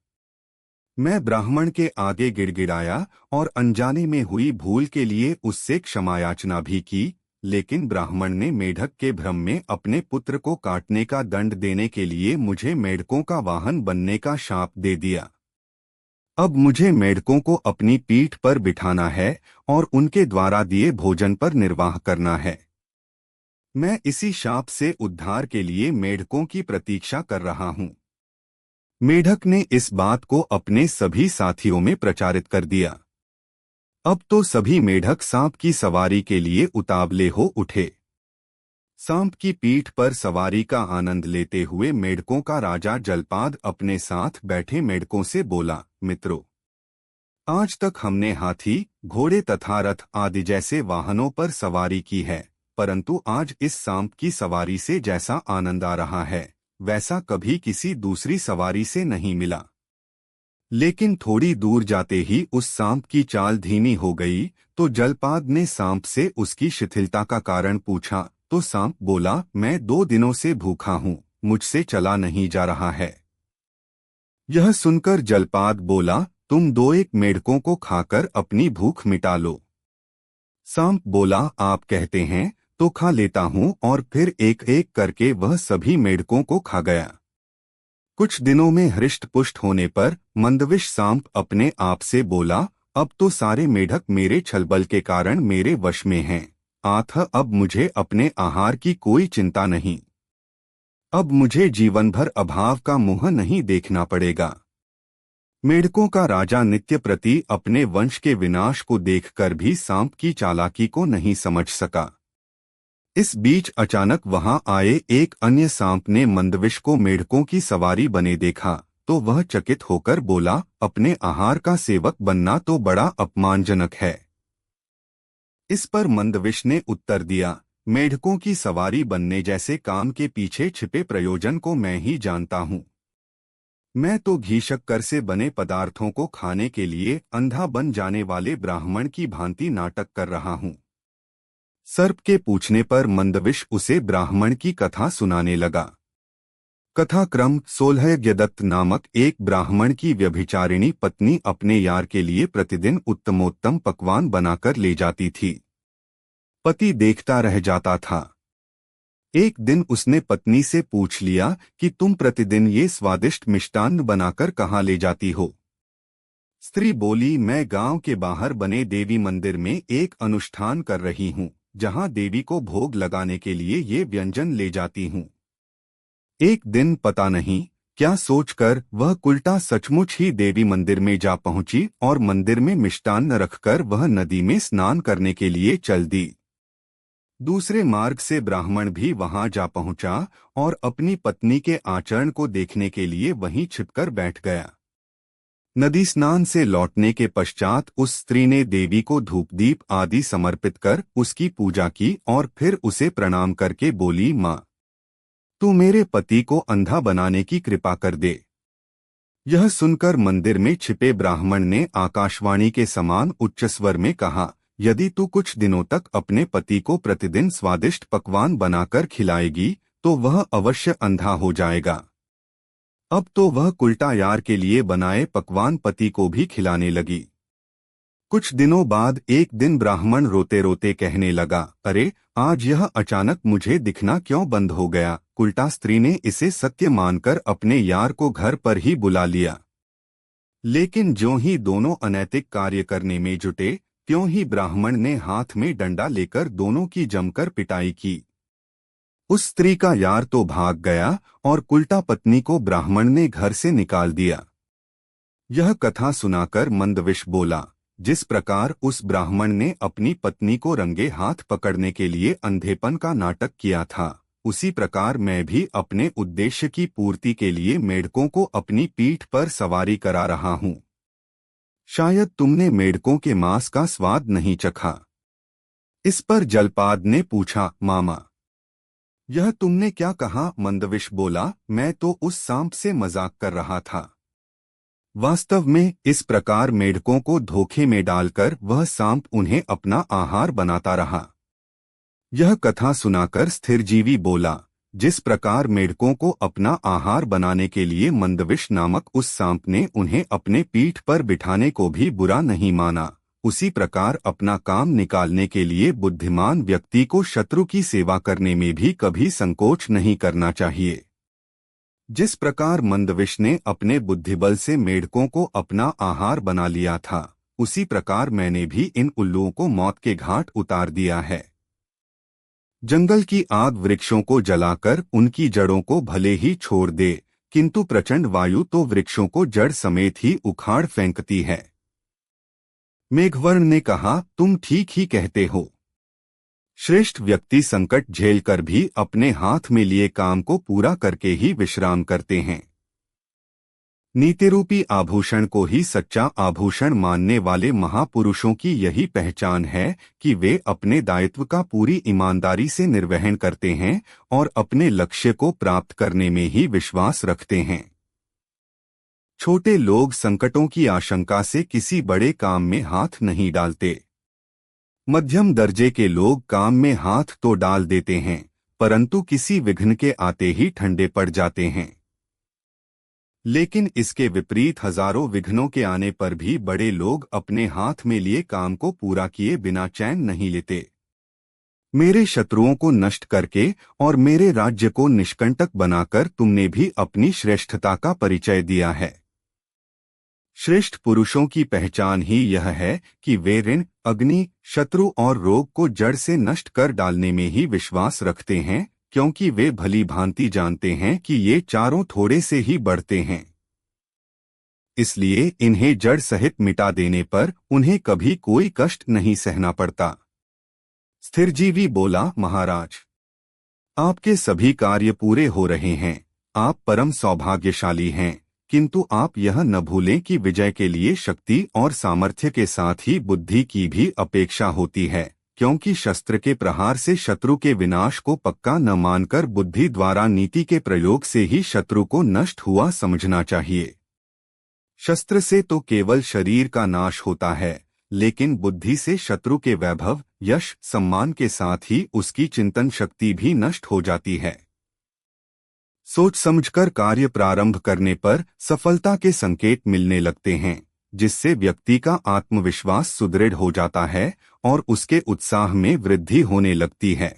S1: मैं ब्राह्मण के आगे गिड़गिड़ाया और अनजाने में हुई भूल के लिए उससे क्षमायाचना भी की, लेकिन ब्राह्मण ने मेढक के भ्रम में अपने पुत्र को काटने का दंड देने के लिए मुझे मेढकों का वाहन बनने का शाप दे दिया। अब मुझे मेढकों को अपनी पीठ पर बिठाना है और उनके द्वारा दिए भोजन पर निर्वाह करना है। मैं इसी शाप से उद्धार के लिए मेढकों की प्रतीक्षा कर रहा हूँ। मेढक ने इस बात को अपने सभी साथियों में प्रचारित कर दिया। अब तो सभी मेढक सांप की सवारी के लिए उतावले हो उठे। सांप की पीठ पर सवारी का आनंद लेते हुए मेढकों का राजा जलपाद अपने साथ बैठे मेढकों से बोला, मित्रों, आज तक हमने हाथी, घोड़े तथा रथ आदि जैसे वाहनों पर सवारी की है, परंतु आज इस सांप की सवारी से जैसा आनंद आ रहा है, वैसा कभी किसी दूसरी सवारी से नहीं मिला। लेकिन थोड़ी दूर जाते ही उस सांप की चाल धीमी हो गई, तो जलपाद ने सांप से उसकी शिथिलता का कारण पूछा, तो सांप बोला, मैं 2 दिनों से भूखा हूँ, मुझसे चला नहीं जा रहा है। यह सुनकर जलपाद बोला, तुम 2-1 मेढकों को खाकर अपनी भूख मिटा लो। सांप बोला, आप कहते हैं तो खा लेता हूँ, और फिर एक एक करके वह सभी मेढकों को खा गया। कुछ दिनों में हृष्ट-पुष्ट होने पर मंदविष सांप अपने आप से बोला, अब तो सारे मेढक मेरे छलबल के कारण मेरे वश में हैं, अतः अब मुझे अपने आहार की कोई चिंता नहीं। अब मुझे जीवन भर अभाव का मुंह नहीं देखना पड़ेगा। मेढकों का राजा नित्य प्रति अपने वंश के विनाश को देखकर भी सांप की चालाकी को नहीं समझ सका। इस बीच अचानक वहां आए एक अन्य सांप ने मंदविष को मेढकों की सवारी बने देखा, तो वह चकित होकर बोला, अपने आहार का सेवक बनना तो बड़ा अपमानजनक है। इस पर मंदविष ने उत्तर दिया, मेढकों की सवारी बनने जैसे काम के पीछे छिपे प्रयोजन को मैं ही जानता हूँ। मैं तो घी शक्कर से बने पदार्थों को खाने के लिए अंधा बन जाने वाले ब्राह्मण की भांति नाटक कर रहा हूँ। सर्प के पूछने पर मंदविष उसे ब्राह्मण की कथा सुनाने लगा। कथा क्रम 16 यज्ञदत्त नामक एक ब्राह्मण की व्यभिचारिणी पत्नी अपने यार के लिए प्रतिदिन उत्तमोत्तम पकवान बनाकर ले जाती थी। पति देखता रह जाता था। एक दिन उसने पत्नी से पूछ लिया कि तुम प्रतिदिन ये स्वादिष्ट मिष्टान्न बनाकर कहाँ ले जाती हो। स्त्री बोली, मैं गांव के बाहर बने देवी मंदिर में एक अनुष्ठान कर रही हूँ, जहाँ देवी को भोग लगाने के लिए ये व्यंजन ले जाती हूँ। एक दिन पता नहीं क्या सोचकर वह कुलटा सचमुच ही देवी मंदिर में जा पहुंची और मंदिर में मिष्टान्न रखकर वह नदी में स्नान करने के लिए चल दी। दूसरे मार्ग से ब्राह्मण भी वहां जा पहुंचा और अपनी पत्नी के आचरण को देखने के लिए वहीं छिपकर बैठ गया। नदी स्नान से लौटने के पश्चात उस स्त्री ने देवी को धूप दीप आदि समर्पित कर उसकी पूजा की और फिर उसे प्रणाम करके बोली, माँ, तू मेरे पति को अंधा बनाने की कृपा कर दे। यह सुनकर मंदिर में छिपे ब्राह्मण ने आकाशवाणी के समान उच्च स्वर में कहा, यदि तू कुछ दिनों तक अपने पति को प्रतिदिन स्वादिष्ट पकवान बनाकर खिलाएगी तो वह अवश्य अंधा हो जाएगा। अब तो वह कुलटा यार के लिए बनाए पकवान पति को भी खिलाने लगी। कुछ दिनों बाद एक दिन ब्राह्मण रोते रोते कहने लगा, अरे आज यह अचानक मुझे दिखना क्यों बंद हो गया। कुलटा स्त्री ने इसे सत्य मानकर अपने यार को घर पर ही बुला लिया। लेकिन ज्यों ही दोनों अनैतिक कार्य करने में जुटे, त्यों ही ब्राह्मण ने हाथ में डंडा लेकर दोनों की जमकर पिटाई की। उस स्त्री का यार तो भाग गया और कुलटा पत्नी को ब्राह्मण ने घर से निकाल दिया। यह कथा सुनाकर मंदविष बोला, जिस प्रकार उस ब्राह्मण ने अपनी पत्नी को रंगे हाथ पकड़ने के लिए अंधेपन का नाटक किया था, उसी प्रकार मैं भी अपने उद्देश्य की पूर्ति के लिए मेढकों को अपनी पीठ पर सवारी करा रहा हूँ। शायद तुमने मेढकों के मांस का स्वाद नहीं चखा। इस पर जलपाद ने पूछा, मामा, यह तुमने क्या कहा। मंदविष बोला, मैं तो उस सांप से मजाक कर रहा था। वास्तव में इस प्रकार मेढकों को धोखे में डालकर वह सांप उन्हें अपना आहार बनाता रहा। यह कथा सुनाकर स्थिरजीवी बोला, जिस प्रकार मेढकों को अपना आहार बनाने के लिए मंदविष नामक उस सांप ने उन्हें अपने पीठ पर बिठाने को भी बुरा नहीं माना, उसी प्रकार अपना काम निकालने के लिए बुद्धिमान व्यक्ति को शत्रु की सेवा करने में भी कभी संकोच नहीं करना चाहिए। जिस प्रकार मंदविष ने अपने बुद्धिबल से मेढकों को अपना आहार बना लिया था, उसी प्रकार मैंने भी इन उल्लुओं को मौत के घाट उतार दिया है। जंगल की आग वृक्षों को जलाकर उनकी जड़ों को भले ही छोड़ दे, किंतु प्रचंड वायु तो वृक्षों को जड़ समेत ही उखाड़ फेंकती है। मेघवर्ण ने कहा, तुम ठीक ही कहते हो। श्रेष्ठ व्यक्ति संकट झेलकर भी अपने हाथ में लिए काम को पूरा करके ही विश्राम करते हैं। नीतिरूपी आभूषण को ही सच्चा आभूषण मानने वाले महापुरुषों की यही पहचान है कि वे अपने दायित्व का पूरी ईमानदारी से निर्वहन करते हैं और अपने लक्ष्य को प्राप्त करने में ही विश्वास रखते हैं। छोटे लोग संकटों की आशंका से किसी बड़े काम में हाथ नहीं डालते। मध्यम दर्जे के लोग काम में हाथ तो डाल देते हैं, परंतु किसी विघ्न के आते ही ठंडे पड़ जाते हैं। लेकिन इसके विपरीत हजारों विघ्नों के आने पर भी बड़े लोग अपने हाथ में लिए काम को पूरा किए बिना चैन नहीं लेते। मेरे शत्रुओं को नष्ट करके और मेरे राज्य को निष्कंटक बनाकर तुमने भी अपनी श्रेष्ठता का परिचय दिया है। श्रेष्ठ पुरुषों की पहचान ही यह है कि वे ऋण, अग्नि, शत्रु और रोग को जड़ से नष्ट कर डालने में ही विश्वास रखते हैं, क्योंकि वे भली भांति जानते हैं कि ये चारों थोड़े से ही बढ़ते हैं। इसलिए इन्हें जड़ सहित मिटा देने पर उन्हें कभी कोई कष्ट नहीं सहना पड़ता। स्थिरजीवी बोला, महाराज, आपके सभी कार्य पूरे हो रहे हैं, आप परम सौभाग्यशाली हैं, किंतु आप यह न भूलें कि विजय के लिए शक्ति और सामर्थ्य के साथ ही बुद्धि की भी अपेक्षा होती है, क्योंकि शस्त्र के प्रहार से शत्रु के विनाश को पक्का न मानकर बुद्धि द्वारा नीति के प्रयोग से ही शत्रु को नष्ट हुआ समझना चाहिए। शस्त्र से तो केवल शरीर का नाश होता है, लेकिन बुद्धि से शत्रु के वैभव, यश, सम्मान के साथ ही उसकी चिंतन शक्ति भी नष्ट हो जाती है। सोच समझकर कार्य प्रारंभ करने पर सफलता के संकेत मिलने लगते हैं, जिससे व्यक्ति का आत्मविश्वास सुदृढ़ हो जाता है और उसके उत्साह में वृद्धि होने लगती है।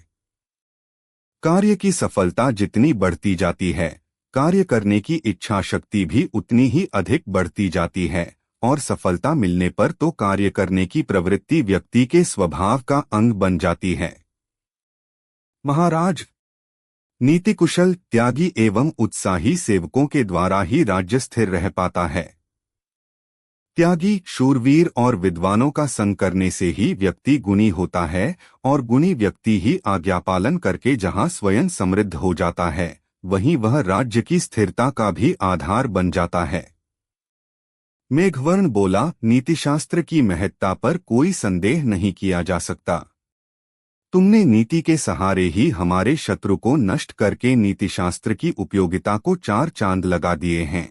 S1: कार्य की सफलता जितनी बढ़ती जाती है, कार्य करने की इच्छा शक्ति भी उतनी ही अधिक बढ़ती जाती है और सफलता मिलने पर तो कार्य करने की प्रवृत्ति व्यक्ति के स्वभाव का अंग बन जाती है। महाराज, नीतिकुशल, त्यागी एवं उत्साही सेवकों के द्वारा ही राज्य स्थिर रह पाता है। त्यागी, शूरवीर और विद्वानों का संग करने से ही व्यक्ति गुणी होता है और गुणी व्यक्ति ही आज्ञापालन करके जहां स्वयं समृद्ध हो जाता है, वहीं वह राज्य की स्थिरता का भी आधार बन जाता है। मेघवर्ण बोला, नीतिशास्त्र की महत्ता पर कोई संदेह नहीं किया जा सकता। तुमने नीति के सहारे ही हमारे शत्रु को नष्ट करके नीतिशास्त्र की उपयोगिता को चार चांद लगा दिए हैं।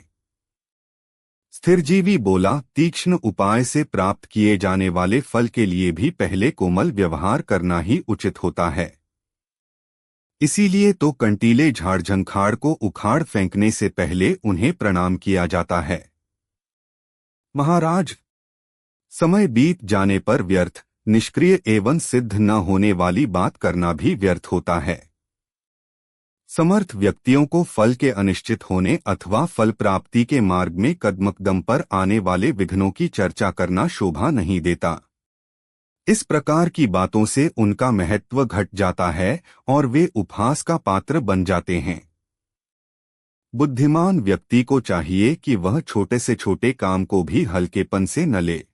S1: स्थिरजीवी बोला, तीक्ष्ण उपाय से प्राप्त किए जाने वाले फल के लिए भी पहले कोमल व्यवहार करना ही उचित होता है। इसीलिए तो कंटीले झाड़ झंखाड़ को उखाड़ फेंकने से पहले उन्हें प्रणाम किया जाता है। महाराज, समय बीत जाने पर व्यर्थ, निष्क्रिय एवं सिद्ध न होने वाली बात करना भी व्यर्थ होता है। समर्थ व्यक्तियों को फल के अनिश्चित होने अथवा फल प्राप्ति के मार्ग में कदमकदम पर आने वाले विघ्नों की चर्चा करना शोभा नहीं देता। इस प्रकार की बातों से उनका महत्व घट जाता है और वे उपहास का पात्र बन जाते हैं। बुद्धिमान व्यक्ति को चाहिए कि वह छोटे से छोटे काम को भी हल्केपन से न ले।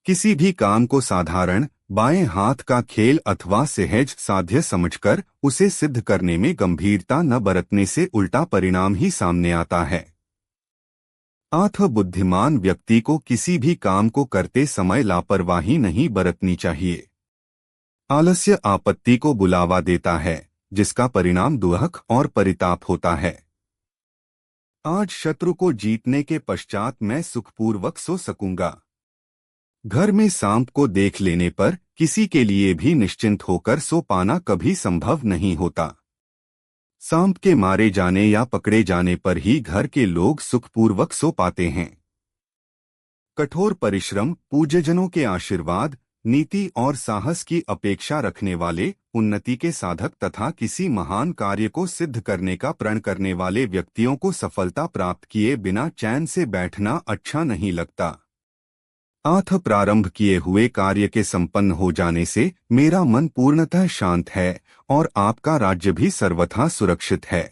S1: किसी भी काम को साधारण, बाएं हाथ का खेल अथवा सहज साध्य समझकर उसे सिद्ध करने में गंभीरता न बरतने से उल्टा परिणाम ही सामने आता है। अतः बुद्धिमान व्यक्ति को किसी भी काम को करते समय लापरवाही नहीं बरतनी चाहिए। आलस्य आपत्ति को बुलावा देता है, जिसका परिणाम दुहक और परिताप होता है। आज शत्रु को जीतने के पश्चात मैं सुखपूर्वक सो सकूंगा। घर में सांप को देख लेने पर किसी के लिए भी निश्चिंत होकर सो पाना कभी संभव नहीं होता। सांप के मारे जाने या पकड़े जाने पर ही घर के लोग सुखपूर्वक सो पाते हैं। कठोर परिश्रम, पूज्यजनों के आशीर्वाद, नीति और साहस की अपेक्षा रखने वाले, उन्नति के साधक तथा किसी महान कार्य को सिद्ध करने का प्रण करने वाले व्यक्तियों को सफलता प्राप्त किए बिना चैन से बैठना अच्छा नहीं लगता। आठ प्रारंभ किए हुए कार्य के संपन्न हो जाने से मेरा मन पूर्णतः शांत है और आपका राज्य भी सर्वथा सुरक्षित है।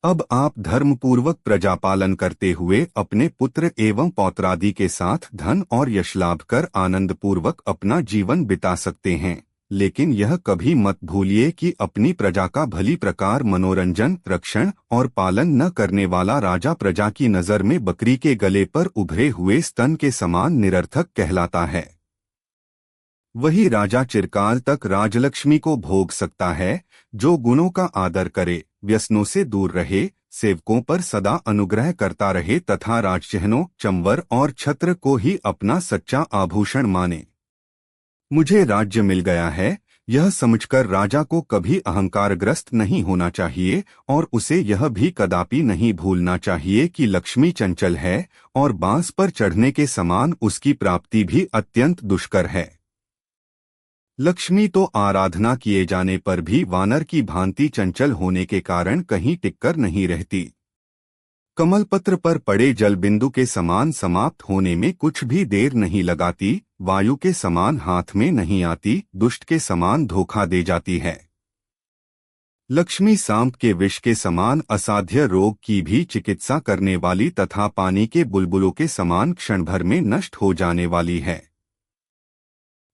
S1: अब आप धर्मपूर्वक प्रजापालन करते हुए अपने पुत्र एवं पौत्रादि के साथ धन और यश लाभ कर आनंदपूर्वक अपना जीवन बिता सकते हैं, लेकिन यह कभी मत भूलिए कि अपनी प्रजा का भली प्रकार मनोरंजन, रक्षण और पालन न करने वाला राजा प्रजा की नजर में बकरी के गले पर उभरे हुए स्तन के समान निरर्थक कहलाता है। वही राजा चिरकाल तक राजलक्ष्मी को भोग सकता है जो गुणों का आदर करे, व्यसनों से दूर रहे, सेवकों पर सदा अनुग्रह करता रहे तथा राजचिह्नों, चंवर और छत्र को ही अपना सच्चा आभूषण माने। मुझे राज्य मिल गया है, यह समझकर राजा को कभी अहंकारग्रस्त नहीं होना चाहिए और उसे यह भी कदापि नहीं भूलना चाहिए कि लक्ष्मी चंचल है और बांस पर चढ़ने के समान उसकी प्राप्ति भी अत्यंत दुष्कर है। लक्ष्मी तो आराधना किए जाने पर भी वानर की भांति चंचल होने के कारण कहीं टिककर नहीं रहती। कमलपत्र पर पड़े जल बिंदु के समान समाप्त होने में कुछ भी देर नहीं लगाती, वायु के समान हाथ में नहीं आती, दुष्ट के समान धोखा दे जाती है। लक्ष्मी सांप के विष के समान असाध्य रोग की भी चिकित्सा करने वाली तथा पानी के बुलबुलों के समान क्षण भर में नष्ट हो जाने वाली है।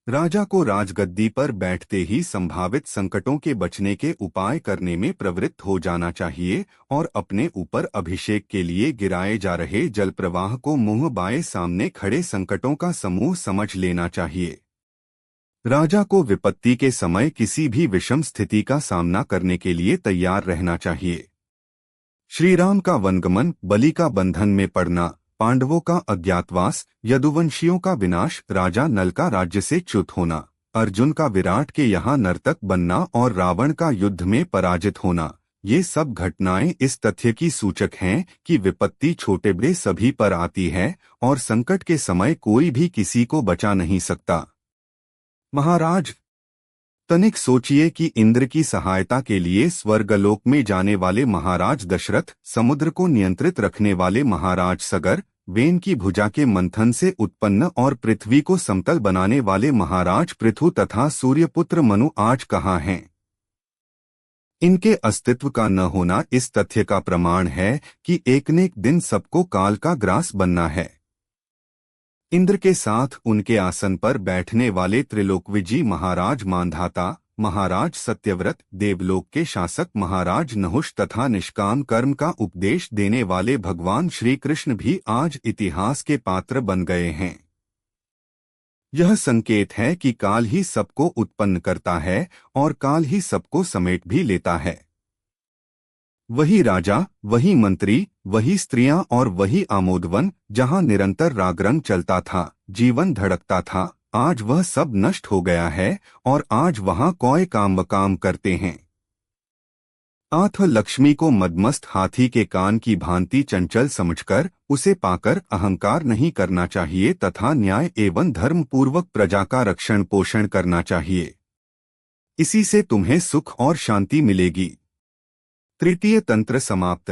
S1: राजा को राजगद्दी पर बैठते ही संभावित संकटों के बचने के उपाय करने में प्रवृत्त हो जाना चाहिए और अपने ऊपर अभिषेक के लिए गिराए जा रहे जल प्रवाह को मुंह बाए सामने खड़े संकटों का समूह समझ लेना चाहिए। राजा को विपत्ति के समय किसी भी विषम स्थिति का सामना करने के लिए तैयार रहना चाहिए। श्री राम का वनगमन, बलि का बंधन में पड़ना, पांडवों का अज्ञातवास, यदुवंशियों का विनाश, राजा नल का राज्य से च्युत होना, अर्जुन का विराट के यहाँ नर्तक बनना और रावण का युद्ध में पराजित होना, ये सब घटनाएं इस तथ्य की सूचक हैं कि विपत्ति छोटे बड़े सभी पर आती है और संकट के समय कोई भी किसी को बचा नहीं सकता। महाराज, तनिक सोचिए कि इंद्र की सहायता के लिए स्वर्गलोक में जाने वाले महाराज दशरथ, समुद्र को नियंत्रित रखने वाले महाराज सगर, वेन की भुजा के मंथन से उत्पन्न और पृथ्वी को समतल बनाने वाले महाराज पृथु तथा सूर्यपुत्र मनु आज कहाँ हैं? इनके अस्तित्व का न होना इस तथ्य का प्रमाण है कि एक न एक दिन सबको काल का ग्रास बनना है। इंद्र के साथ उनके आसन पर बैठने वाले त्रिलोकविजयी महाराज मांधाता, महाराज सत्यव्रत, देवलोक के शासक महाराज नहुष तथा निष्काम कर्म का उपदेश देने वाले भगवान श्री कृष्ण भी आज इतिहास के पात्र बन गए हैं। यह संकेत है कि काल ही सबको उत्पन्न करता है और काल ही सबको समेट भी लेता है। वही राजा, वही मंत्री, वही स्त्रियां और वही आमोदवन, जहां निरंतर रागरंग चलता था, जीवन धड़कता था, आज वह सब नष्ट हो गया है और आज वहां कोई काम करते हैं। आठ लक्ष्मी को मदमस्त हाथी के कान की भांति चंचल समझकर उसे पाकर अहंकार नहीं करना चाहिए तथा न्याय एवं धर्म पूर्वक प्रजा का रक्षण पोषण करना चाहिए। इसी से तुम्हें सुख और शांति मिलेगी। तृतीय तंत्र समाप्त।